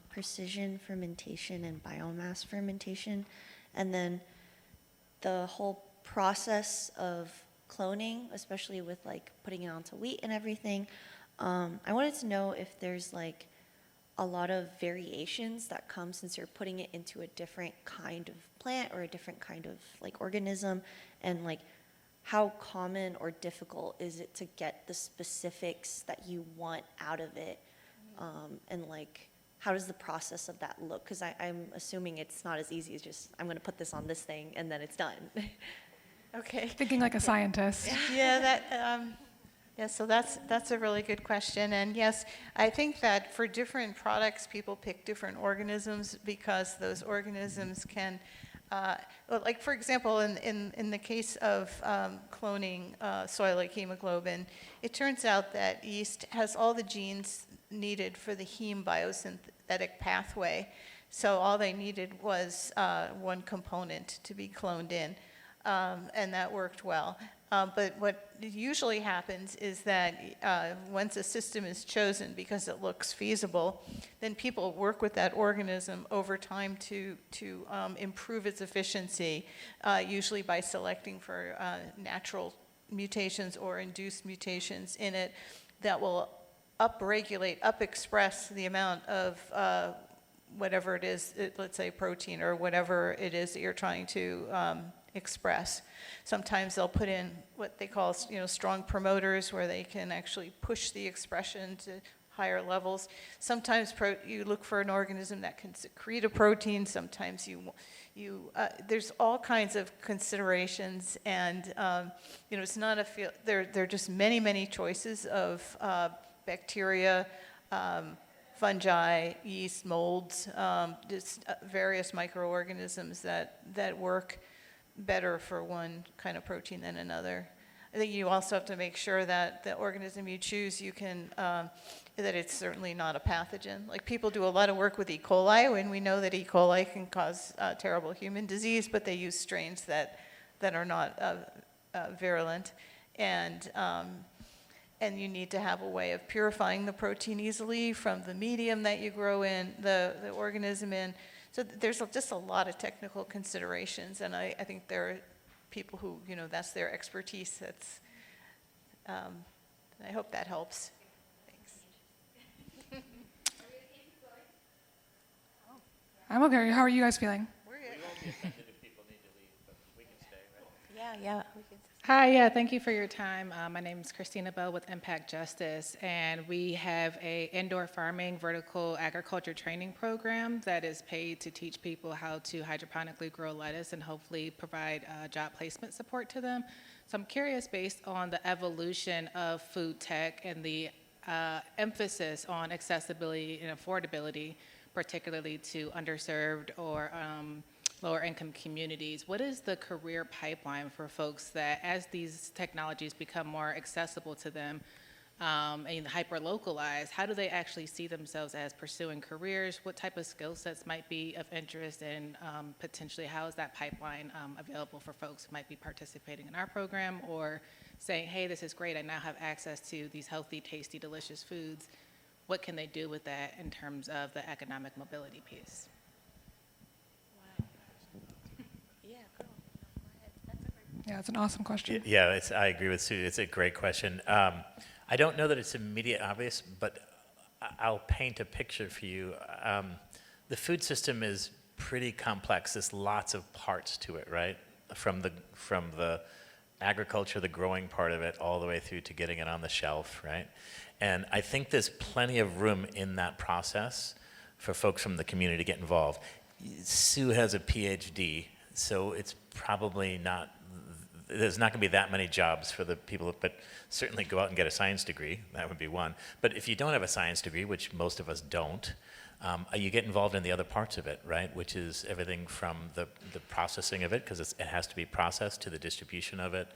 precision fermentation and biomass fermentation, and then the whole process of cloning, especially with like putting it onto wheat and everything. I wanted to know if there's like a lot of variations that come since you're putting it into a different kind of plant or a different kind of like organism, and like how common or difficult is it to get the specifics that you want out of it, and like how does the process of that look? Because I'm assuming it's not as easy as just I'm going to put this on this thing and then it's done. Okay. Thinking like a scientist. Yeah, so that's a really good question. And yes, I think that for different products, people pick different organisms because those organisms can, like for example, in the case of cloning soy-like hemoglobin, it turns out that yeast has all the genes needed for the heme biosynthetic pathway. So all they needed was one component to be cloned in. And that worked well. But what usually happens is that once a system is chosen because it looks feasible, then people work with that organism over time to improve its efficiency, usually by selecting for natural mutations or induced mutations in it that will up-express the amount of whatever it is, let's say protein or whatever it is that you're trying to express. Sometimes they'll put in what they call, strong promoters, where they can actually push the expression to higher levels. Sometimes you look for an organism that can secrete a protein. Sometimes there's all kinds of considerations, and it's not a field. There are just many choices of bacteria, fungi, yeast, molds, just various microorganisms that work better for one kind of protein than another. I think you also have to make sure that the organism you choose, you can, that it's certainly not a pathogen. Like people do a lot of work with E. coli, when we know that E. coli can cause terrible human disease, but they use strains that are not virulent. And you need to have a way of purifying the protein easily from the medium that you grow in, the organism in. So there's just a lot of technical considerations, and I think there are people who, that's their expertise. I hope that helps. Thanks. I'm okay. How are you guys feeling? We're good. If people need to leave, but we can stay, right? Yeah. Hi, yeah, thank you for your time. My name is Christina Bell with Impact Justice, and we have a indoor farming vertical agriculture training program that is paid to teach people how to hydroponically grow lettuce and hopefully provide job placement support to them. So I'm curious, based on the evolution of food tech and the emphasis on accessibility and affordability, particularly to underserved or lower income communities, what is the career pipeline for folks that, as these technologies become more accessible to them and hyper localized, how do they actually see themselves as pursuing careers? What type of skill sets might be of interest, and potentially how is that pipeline available for folks who might be participating in our program or saying, hey, this is great, I now have access to these healthy, tasty, delicious foods. What can they do with that in terms of the economic mobility piece? Yeah, it's an awesome question. Yeah, I agree with Susie. It's a great question. I don't know that it's immediate obvious, but I'll paint a picture for you. The food system is pretty complex. There's lots of parts to it, right? From the agriculture, the growing part of it, all the way through to getting it on the shelf, right? And I think there's plenty of room in that process for folks from the community to get involved. Sue has a PhD, so it's probably not, there's not going to be that many jobs for the people, but certainly go out and get a science degree. That would be one. But if you don't have a science degree, which most of us don't, you get involved in the other parts of it, right? Which is everything from the processing of it, because it has to be processed, to the distribution of it,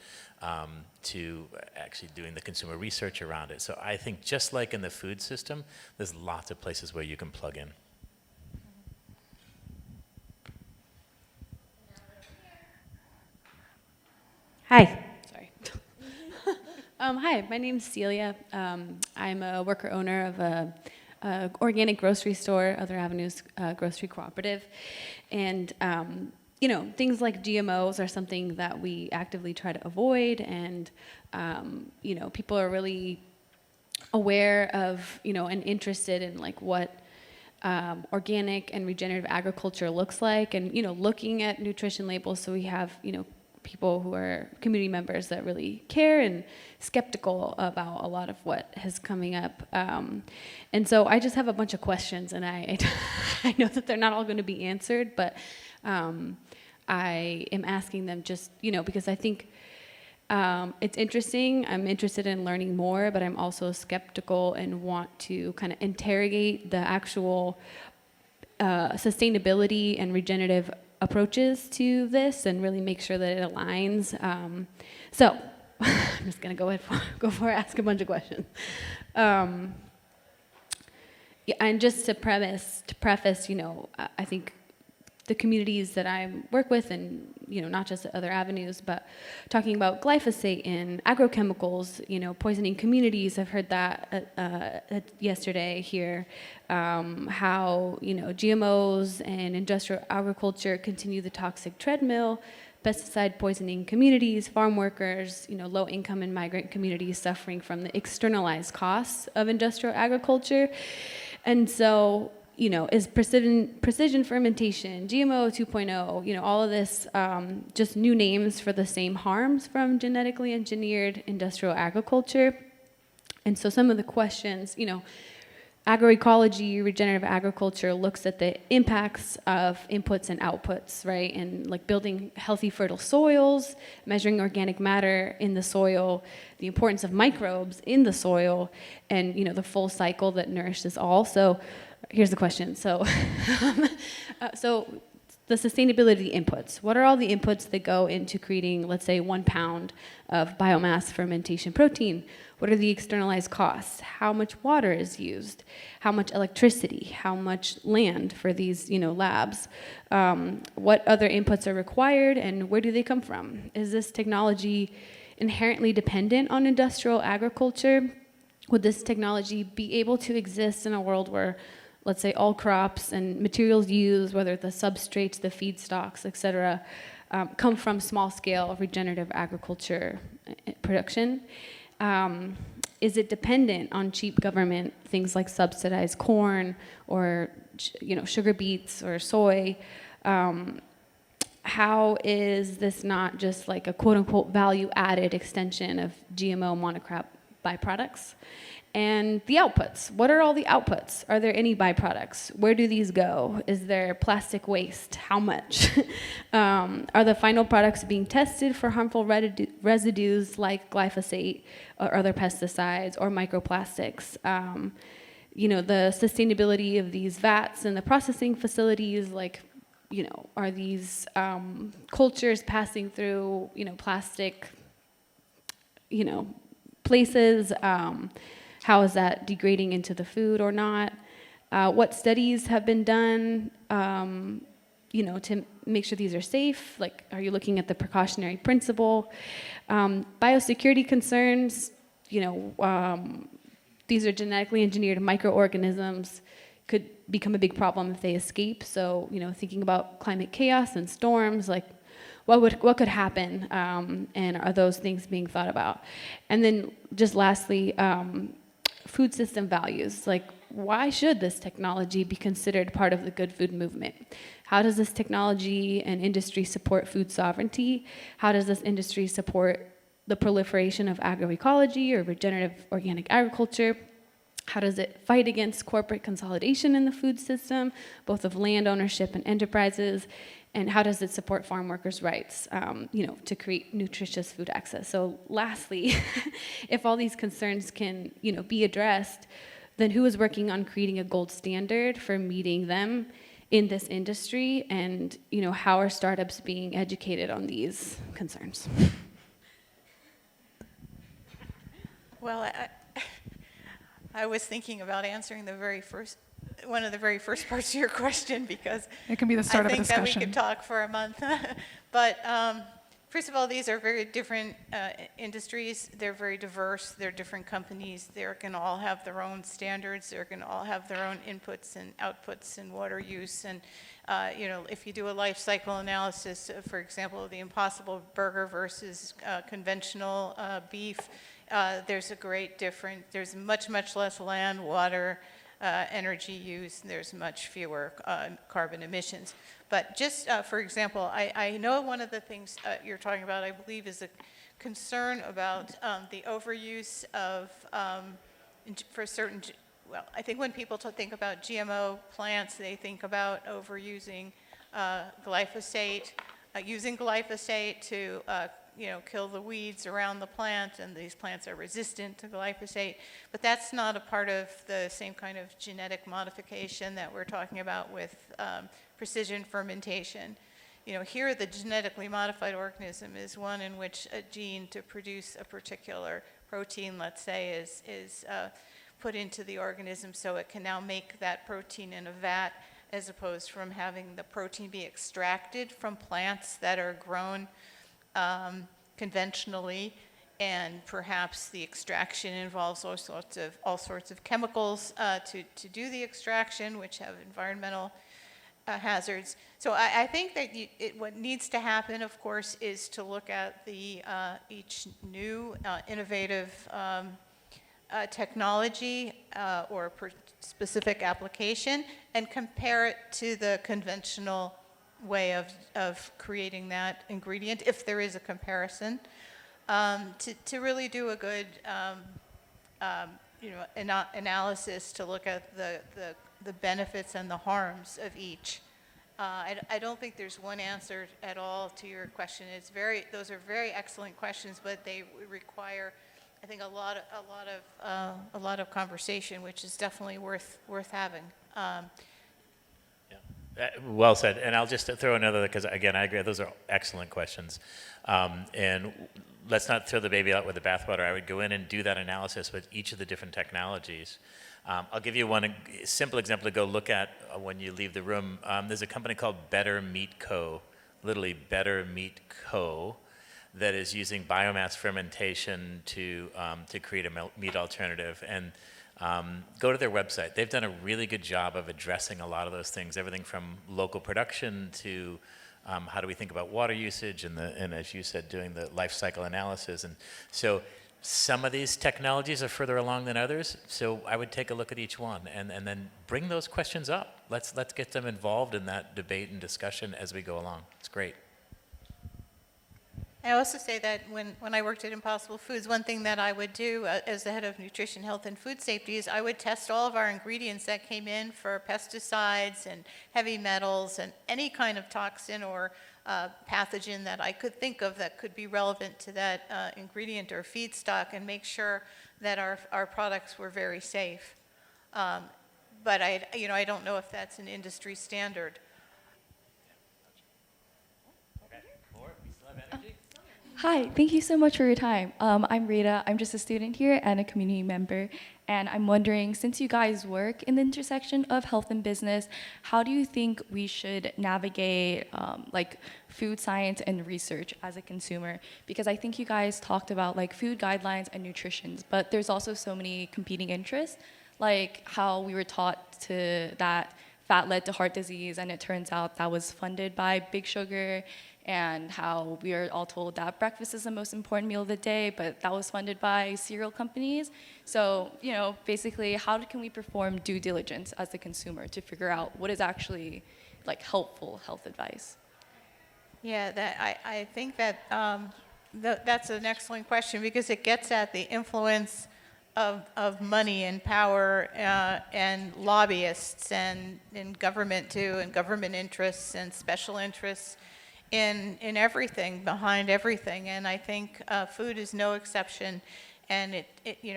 to actually doing the consumer research around it. So I think just like in the food system, there's lots of places where you can plug in. Hi. Sorry. Hi, my name's Celia. I'm a worker owner of a organic grocery store, Other Avenues Grocery Cooperative, and things like GMOs are something that we actively try to avoid, and people are really aware of and interested in like what organic and regenerative agriculture looks like, and looking at nutrition labels. So we have people who are community members that really care and skeptical about a lot of what is coming up. And so I just have a bunch of questions, and I know that they're not all going to be answered, but I am asking them just, because I think it's interesting. I'm interested in learning more, but I'm also skeptical and want to kind of interrogate the actual sustainability and regenerative approaches to this and really make sure that it aligns. So I'm just going to go for it, ask a bunch of questions. And just to preface, I think the communities that I work with, and not just at Other Avenues, but talking about glyphosate and agrochemicals, poisoning communities. I've heard that yesterday here. How GMOs and industrial agriculture continue the toxic treadmill, pesticide poisoning communities, farm workers, low income and migrant communities suffering from the externalized costs of industrial agriculture, and so. Is precision fermentation, GMO 2.0, all of this just new names for the same harms from genetically engineered industrial agriculture. And so some of the questions, agroecology, regenerative agriculture looks at the impacts of inputs and outputs, right? And like building healthy, fertile soils, measuring organic matter in the soil, the importance of microbes in the soil, and the full cycle that nourishes all. So here's the question. So, the sustainability inputs. What are all the inputs that go into creating, let's say, 1 pound of biomass fermentation protein? What are the externalized costs? How much water is used? How much electricity? How much land for these, labs? What other inputs are required, and where do they come from? Is this technology inherently dependent on industrial agriculture? Would this technology be able to exist in a world where, let's say, all crops and materials used, whether the substrates, the feedstocks, et cetera, come from small-scale regenerative agriculture production? Is it dependent on cheap government, things like subsidized corn or sugar beets or soy? how is this not just like a quote unquote value added extension of GMO monocrop byproducts? And the outputs. What are all the outputs? Are there any byproducts? Where do these go? Is there plastic waste? How much? Are the final products being tested for harmful residues like glyphosate or other pesticides or microplastics? The sustainability of these vats and the processing facilities, like, are these cultures passing through, plastic, places? How is that degrading into the food or not? What studies have been done, to make sure these are safe? Like, are you looking at the precautionary principle? Biosecurity concerns, these are genetically engineered microorganisms, could become a big problem if they escape. So, thinking about climate chaos and storms, like, what could happen, and are those things being thought about? And then just lastly, food system values. Like, why should this technology be considered part of the good food movement? How does this technology and industry support food sovereignty? How does this industry support the proliferation of agroecology or regenerative organic agriculture? How does it fight against corporate consolidation in the food system, both of land ownership and enterprises? And how does it support farm workers' rights, to create nutritious food access? So lastly, if all these concerns can, be addressed, then who is working on creating a gold standard for meeting them in this industry? And, how are startups being educated on these concerns? Well, I was thinking about answering one of the very first parts of your question, because it can be the start of a discussion. I think that we could talk for a month. But first of all, these are very different industries. They're very diverse. They're different companies. They can all have their own standards. They can all have their own inputs and outputs and water use. And if you do a life cycle analysis, for example, the Impossible Burger versus conventional beef, there's a great difference. There's much, much less land, water, energy use, and there's much fewer carbon emissions. But just for example, I know one of the things you're talking about, I believe, is a concern about the overuse of, for certain, well, I think when people think about GMO plants, they think about overusing glyphosate, using glyphosate to kill the weeds around the plant, and these plants are resistant to glyphosate. But that's not a part of the same kind of genetic modification that we're talking about with precision fermentation. Here the genetically modified organism is one in which a gene to produce a particular protein, let's say, is put into the organism, so it can now make that protein in a vat, as opposed from having the protein be extracted from plants that are grown conventionally, and perhaps the extraction involves all sorts of chemicals to do the extraction, which have environmental hazards. So I think that what needs to happen, of course, is to look at each new innovative technology or specific application and compare it to the conventional way of creating that ingredient, if there is a comparison, to really do a good analysis to look at the benefits and the harms of each. I don't think there's one answer at all to your question. Those are very excellent questions, but they require, I think, a lot of conversation, which is definitely worth having. Well said. And I'll just throw another, because again, I agree, those are excellent questions. And let's not throw the baby out with the bathwater. I would go in and do that analysis with each of the different technologies. I'll give you one simple example to go look at when you leave the room. There's a company called Better Meat Co., literally Better Meat Co., that is using biomass fermentation to create a meat alternative. And go to their website. They've done a really good job of addressing a lot of those things, everything from local production to how do we think about water usage, and as you said, doing the life cycle analysis. And so some of these technologies are further along than others, so I would take a look at each one and then bring those questions up. Let's get them involved in that debate and discussion as we go along. It's great. I also say that when I worked at Impossible Foods, one thing that I would do as the head of nutrition, health, and food safety is I would test all of our ingredients that came in for pesticides and heavy metals and any kind of toxin or pathogen that I could think of that could be relevant to that ingredient or feedstock, and make sure that our products were very safe. But I don't know if that's an industry standard. Hi, thank you so much for your time. I'm Rita. I'm just a student here and a community member. And I'm wondering, since you guys work in the intersection of health and business, how do you think we should navigate like food science and research as a consumer? Because I think you guys talked about like food guidelines and nutrition, but there's also so many competing interests, like how we were taught that fat led to heart disease, and it turns out that was funded by Big Sugar, and how we are all told that breakfast is the most important meal of the day, but that was funded by cereal companies. So, basically, how can we perform due diligence as the consumer to figure out what is actually like helpful health advice? Yeah, I think that that's an excellent question, because it gets at the influence of money and power and lobbyists and in government too, and government interests and special interests in everything, behind everything. And I think food is no exception. And it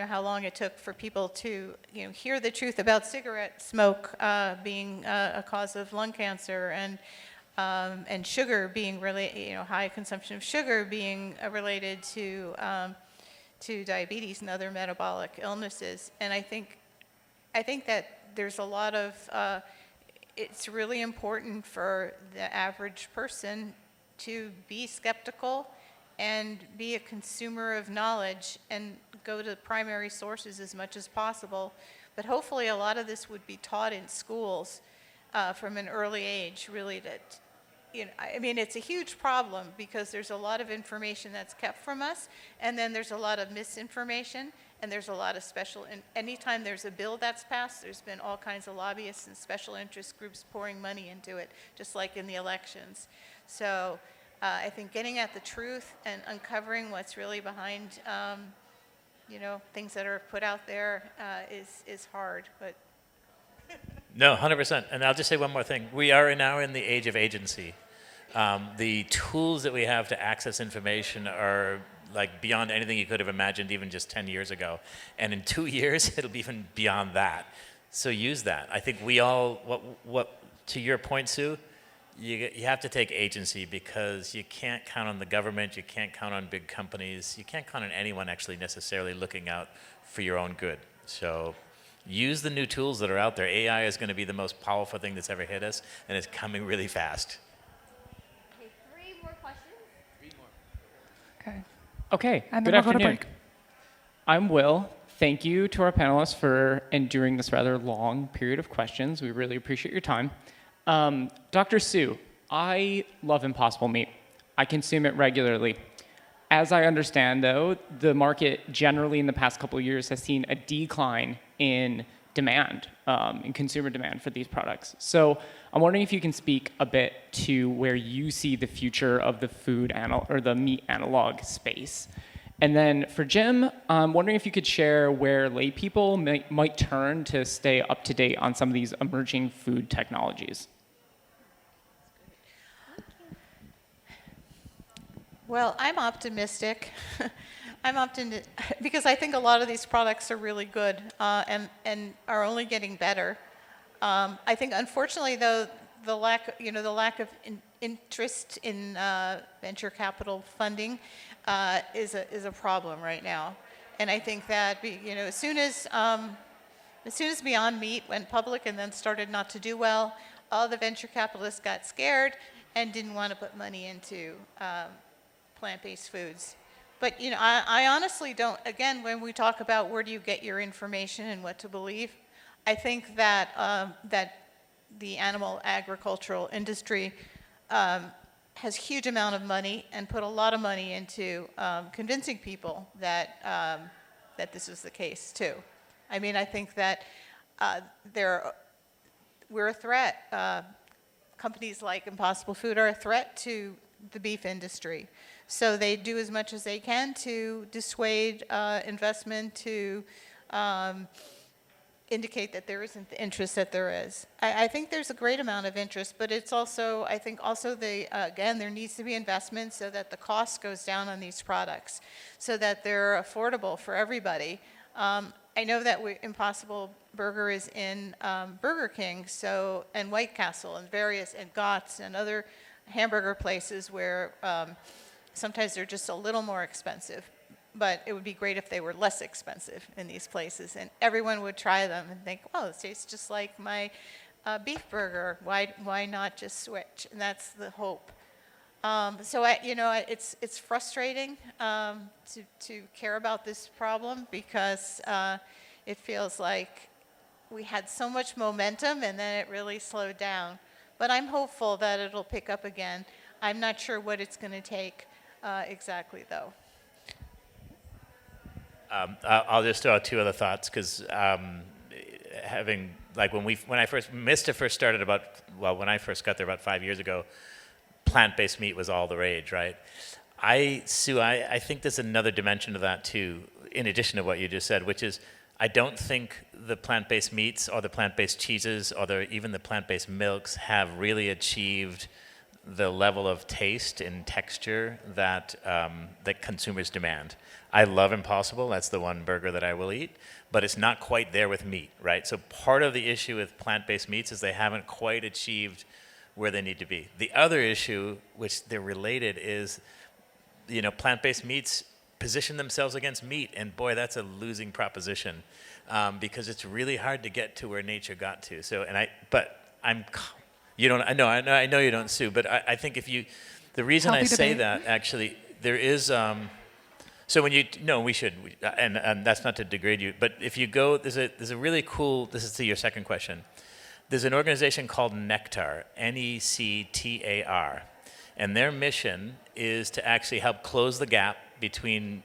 how long it took for people to hear the truth about cigarette smoke being a cause of lung cancer, and sugar being really high consumption of sugar being related to diabetes and other metabolic illnesses. And I think that there's a lot of it's really important for the average person to be skeptical and be a consumer of knowledge and go to primary sources as much as possible. But hopefully a lot of this would be taught in schools from an early age, really, that, it's a huge problem, because there's a lot of information that's kept from us, and then there's a lot of misinformation, and there's a lot of and anytime there's a bill that's passed, there's been all kinds of lobbyists and special interest groups pouring money into it, just like in the elections. So I think getting at the truth and uncovering what's really behind, things that are put out there is hard, but. No, 100%. And I'll just say one more thing. We are now in the age of agency. The tools that we have to access information are like beyond anything you could have imagined even just 10 years ago. And in 2 years, it'll be even beyond that. So use that. I think we all, what to your point, Sue, you have to take agency, because you can't count on the government, you can't count on big companies, you can't count on anyone actually necessarily looking out for your own good. So use the new tools that are out there. AI is going to be the most powerful thing that's ever hit us, and it's coming really fast. Okay, 3 more questions. 3 more. Okay, And good then we'll go to afternoon. break. I'm Will. Thank you to our panelists for enduring this rather long period of questions. We really appreciate your time. Dr. Sue, I love Impossible Meat. I consume it regularly. As I understand, though, the market generally in the past couple of years has seen a decline in demand, in consumer demand for these products. So I'm wondering if you can speak a bit to where you see the future of the the meat analog space. And then for Jim, I'm wondering if you could share where lay people might turn to stay up to date on some of these emerging food technologies. Well, I'm optimistic. Because I think a lot of these products are really good and are only getting better. I think, unfortunately, though, the lack of interest in venture capital funding is a problem right now. And I think that as soon as Beyond Meat went public and then started not to do well, all the venture capitalists got scared and didn't want to put money into plant-based foods. But I honestly don't. Again, when we talk about where do you get your information and what to believe, I think that that the animal agricultural industry has huge amount of money and put a lot of money into convincing people that that this is the case too. I mean, I think that we're a threat. Companies like Impossible Food are a threat to the beef industry. So they do as much as they can to dissuade investment, to indicate that there isn't the interest that there is. I think there's a great amount of interest, but it's also, I think also again, there needs to be investment so that the cost goes down on these products, so that they're affordable for everybody. I know that Impossible Burger is in Burger King, and White Castle, and Gott's, and other hamburger places where sometimes they're just a little more expensive. But it would be great if they were less expensive in these places, and everyone would try them and think, "Oh, it tastes just like my beef burger. Why not just switch?" And that's the hope. So it's frustrating to care about this problem, because it feels like we had so much momentum and then it really slowed down. But I'm hopeful that it'll pick up again. I'm not sure what it's going to take exactly, though. I'll just throw out two other thoughts, because having, like, when Mista first started when I first got there about 5 years ago, plant-based meat was all the rage, right? Sue, I think there's another dimension to that too, in addition to what you just said, which is I don't think the plant-based meats or the plant-based cheeses or even the plant-based milks have really achieved the level of taste and texture that consumers demand. I love Impossible. That's the one burger that I will eat, but it's not quite there with meat, right? So part of the issue with plant-based meats is they haven't quite achieved where they need to be. The other issue, which they're related, is plant-based meats position themselves against meat, and boy, that's a losing proposition, because it's really hard to get to where nature got to. So, I know you don't, Sue, but I think the reason I say that, actually, there is, so we should, and that's not to degrade you, but if you go, there's a really cool, this is to your second question, there's an organization called Nectar, Nectar, and their mission is to actually help close the gap between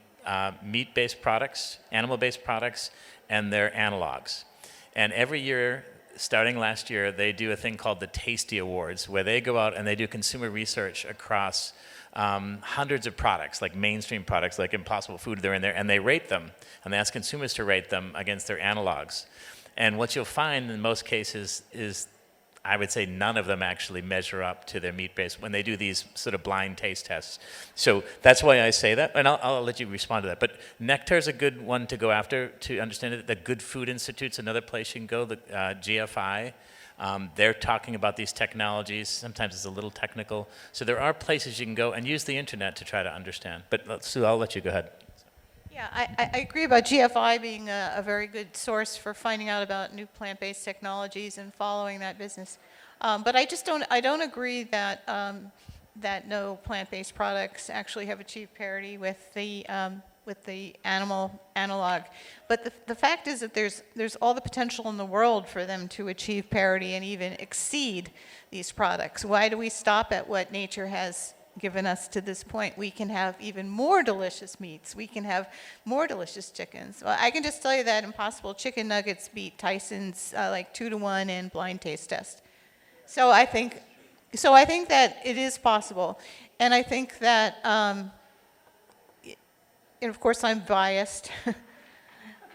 meat-based products, animal-based products, and their analogs. And every year, starting last year, they do a thing called the Tasty Awards, where they go out and they do consumer research across hundreds of products, like mainstream products, like Impossible Food, they're in there, and they rate them, and they ask consumers to rate them against their analogs. And what you'll find in most cases is, I would say, none of them actually measure up to their meat-based when they do these sort of blind taste tests. So that's why I say that, and I'll let you respond to that. But Nectar's a good one to go after to understand it. The Good Food Institute's another place you can go, the GFI. They're talking about these technologies. Sometimes it's a little technical. So there are places you can go and use the internet to try to understand. But Sue, I'll let you go ahead. Yeah, I agree about GFI being a very good source for finding out about new plant-based technologies and following that business. But I don't agree that no plant-based products actually have achieved parity with the animal analog. But the fact is that there's all the potential in the world for them to achieve parity and even exceed these products. Why do we stop at what nature has given us to this point? We can have even more delicious meats. We can have more delicious chickens. Well, I can just tell you that Impossible Chicken Nuggets beat Tyson's like 2-to-1 in blind taste test. So I think that it is possible, and I think that, and of course I'm biased,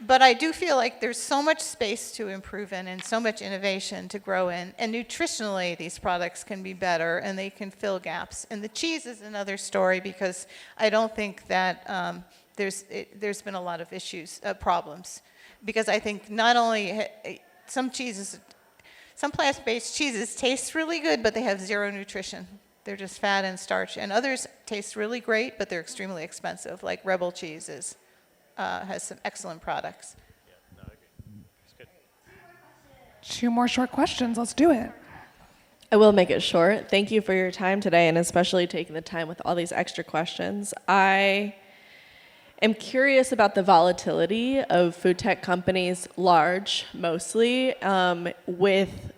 but I do feel like there's so much space to improve in and so much innovation to grow in. And nutritionally, these products can be better and they can fill gaps. And the cheese is another story, because I don't think that there's been a lot of problems. Because I think not only some plant-based cheeses taste really good, but they have zero nutrition. They're just fat and starch. And others taste really great, but they're extremely expensive, like Rebel cheese has some excellent products. Yeah, no, I agree. It's good. 2 more short questions. Let's do it. I will make it short. Thank you for your time today, and especially taking the time with all these extra questions. I am curious about the volatility of food tech companies, large mostly, with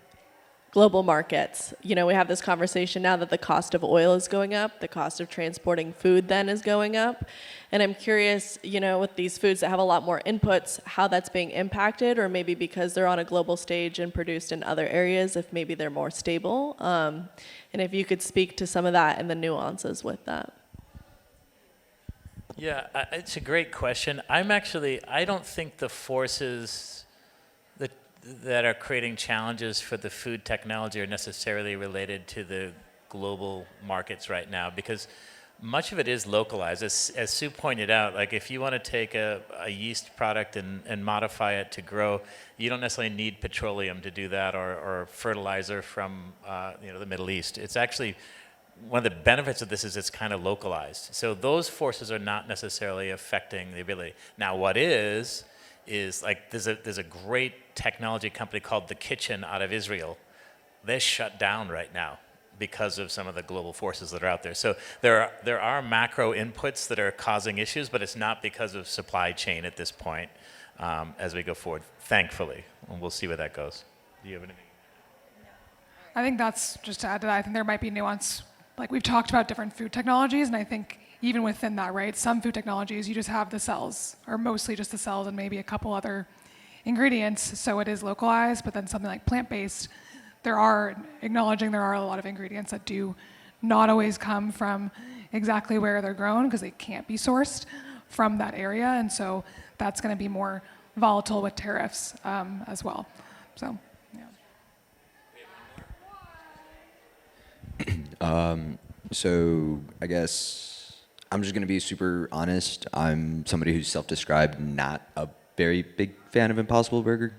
global markets. We have this conversation now that the cost of oil is going up, the cost of transporting food then is going up. And I'm curious, with these foods that have a lot more inputs, how that's being impacted, or maybe because they're on a global stage and produced in other areas, if maybe they're more stable. And if you could speak to some of that and the nuances with that. Yeah, it's a great question. I don't think the forces that are creating challenges for the food technology are necessarily related to the global markets right now, because much of it is localized. As Sue pointed out, like if you want to take a yeast product and modify it to grow, you don't necessarily need petroleum to do that, or fertilizer from the Middle East. It's actually one of the benefits of this is it's kind of localized. So those forces are not necessarily affecting the ability. Now, what is like there's a great technology company called The Kitchen out of Israel. They're shut down right now because of some of the global forces that are out there. So there are macro inputs that are causing issues, but it's not because of supply chain at this point as we go forward, thankfully. And we'll see where that goes. Do you have anything? I think that's, just to add to that, I think there might be nuance. Like we've talked about different food technologies, and I think even within that, right, some food technologies, you just have the cells, or mostly just the cells and maybe a couple other ingredients, so it is localized. But then something like plant-based, there are a lot of ingredients that do not always come from exactly where they're grown, because they can't be sourced from that area, and so that's going to be more volatile with tariffs as well. So, yeah. So I guess I'm just going to be super honest. I'm somebody who's self-described not a very big fan of Impossible Burger.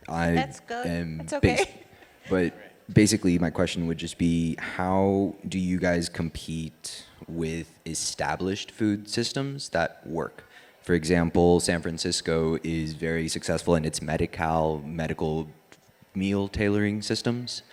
That's good. It's okay. But basically, my question would just be, how do you guys compete with established food systems that work? For example, San Francisco is very successful in its medical meal tailoring systems.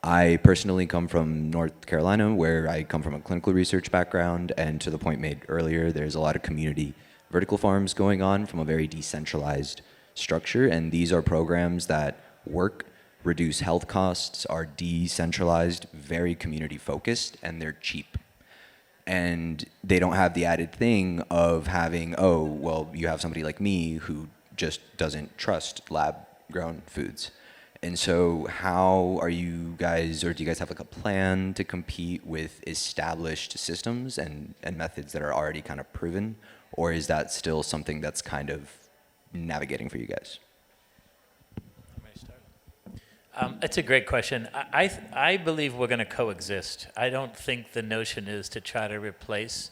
I personally come from North Carolina, where I come from a clinical research background, and to the point made earlier, there's a lot of community vertical farms going on from a very decentralized structure, and these are programs that work, reduce health costs, are decentralized, very community focused, and they're cheap. And they don't have the added thing of having, oh, well, you have somebody like me who just doesn't trust lab-grown foods. And so how are you guys, or do you guys have like a plan to compete with established systems and methods that are already kind of proven? Or is that still something that's kind of navigating for you guys? It's a great question. I believe we're going to coexist. I don't think the notion is to try to replace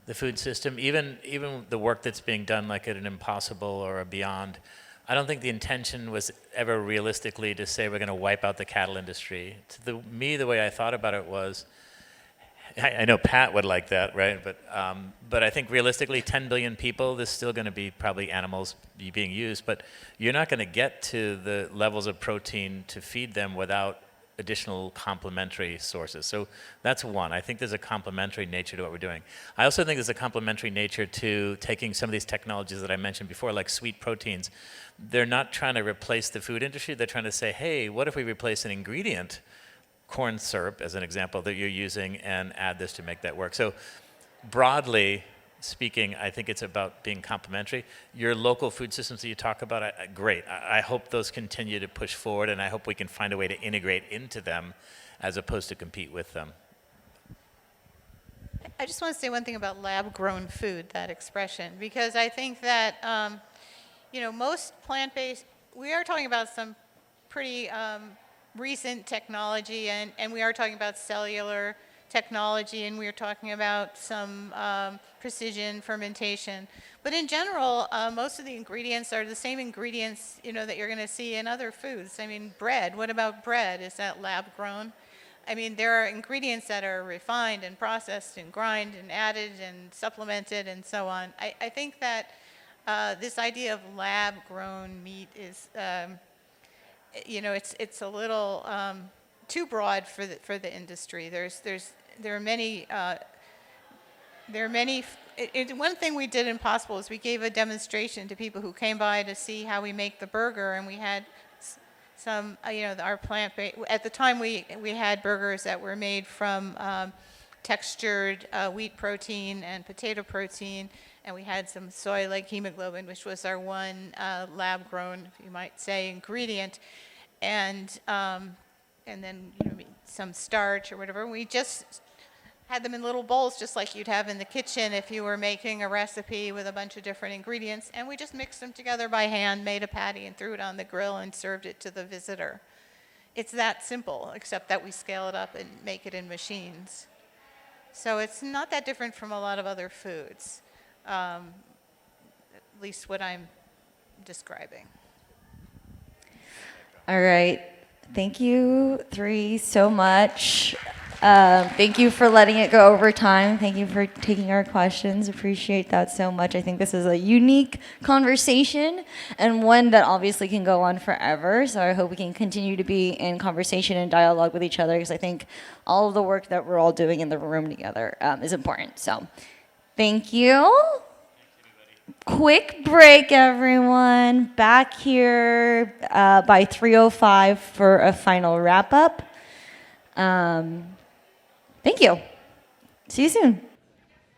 the food system. Even the work that's being done like at an Impossible or a Beyond, I don't think the intention was ever realistically to say we're going to wipe out the cattle industry. To me, the way I thought about it was, I know Pat would like that, right? But I think realistically, 10 billion people, there's still going to be probably animals being used, but you're not going to get to the levels of protein to feed them without additional complementary sources. So that's one. I think there's a complementary nature to what we're doing. I also think there's a complementary nature to taking some of these technologies that I mentioned before, like sweet proteins. They're not trying to replace the food industry. They're trying to say, hey, what if we replace an ingredient, corn syrup as an example, that you're using, and add this to make that work. So broadly speaking, I think it's about being complementary. Your local food systems that you talk about, great. I hope those continue to push forward, and I hope we can find a way to integrate into them as opposed to compete with them. I just want to say one thing about lab-grown food, that expression, because I think that, most plant-based, we are talking about some pretty recent technology, and we are talking about cellular technology, and we are talking about some precision fermentation. But in general, most of the ingredients are the same ingredients, that you're going to see in other foods. I mean, bread, what about bread? Is that lab-grown? I mean, there are ingredients that are refined and processed and grind and added and supplemented and so on. I think that this idea of lab-grown meat is, it's a little too broad for the industry. There are many. One thing we did in Impossible is we gave a demonstration to people who came by to see how we make the burger, and we had some, our plant-based. At the time, we had burgers that were made from textured wheat protein and potato protein, and we had some soy-like hemoglobin, which was our one lab-grown, if you might say, ingredient, and then some starch or whatever. We just had them in little bowls just like you'd have in the kitchen if you were making a recipe with a bunch of different ingredients, and we just mixed them together by hand, made a patty, and threw it on the grill and served it to the visitor. It's that simple, except that we scale it up and make it in machines. So it's not that different from a lot of other foods, at least what I'm describing. All right. Thank you three so much. Thank you for letting it go over time. Thank you for taking our questions. Appreciate that so much. I think this is a unique conversation and one that obviously can go on forever. So I hope we can continue to be in conversation and dialogue with each other, because I think all of the work that we're all doing in the room together is important. So thank you. Quick break, everyone. Back here by 3:05 for a final wrap up. Thank you. See you soon.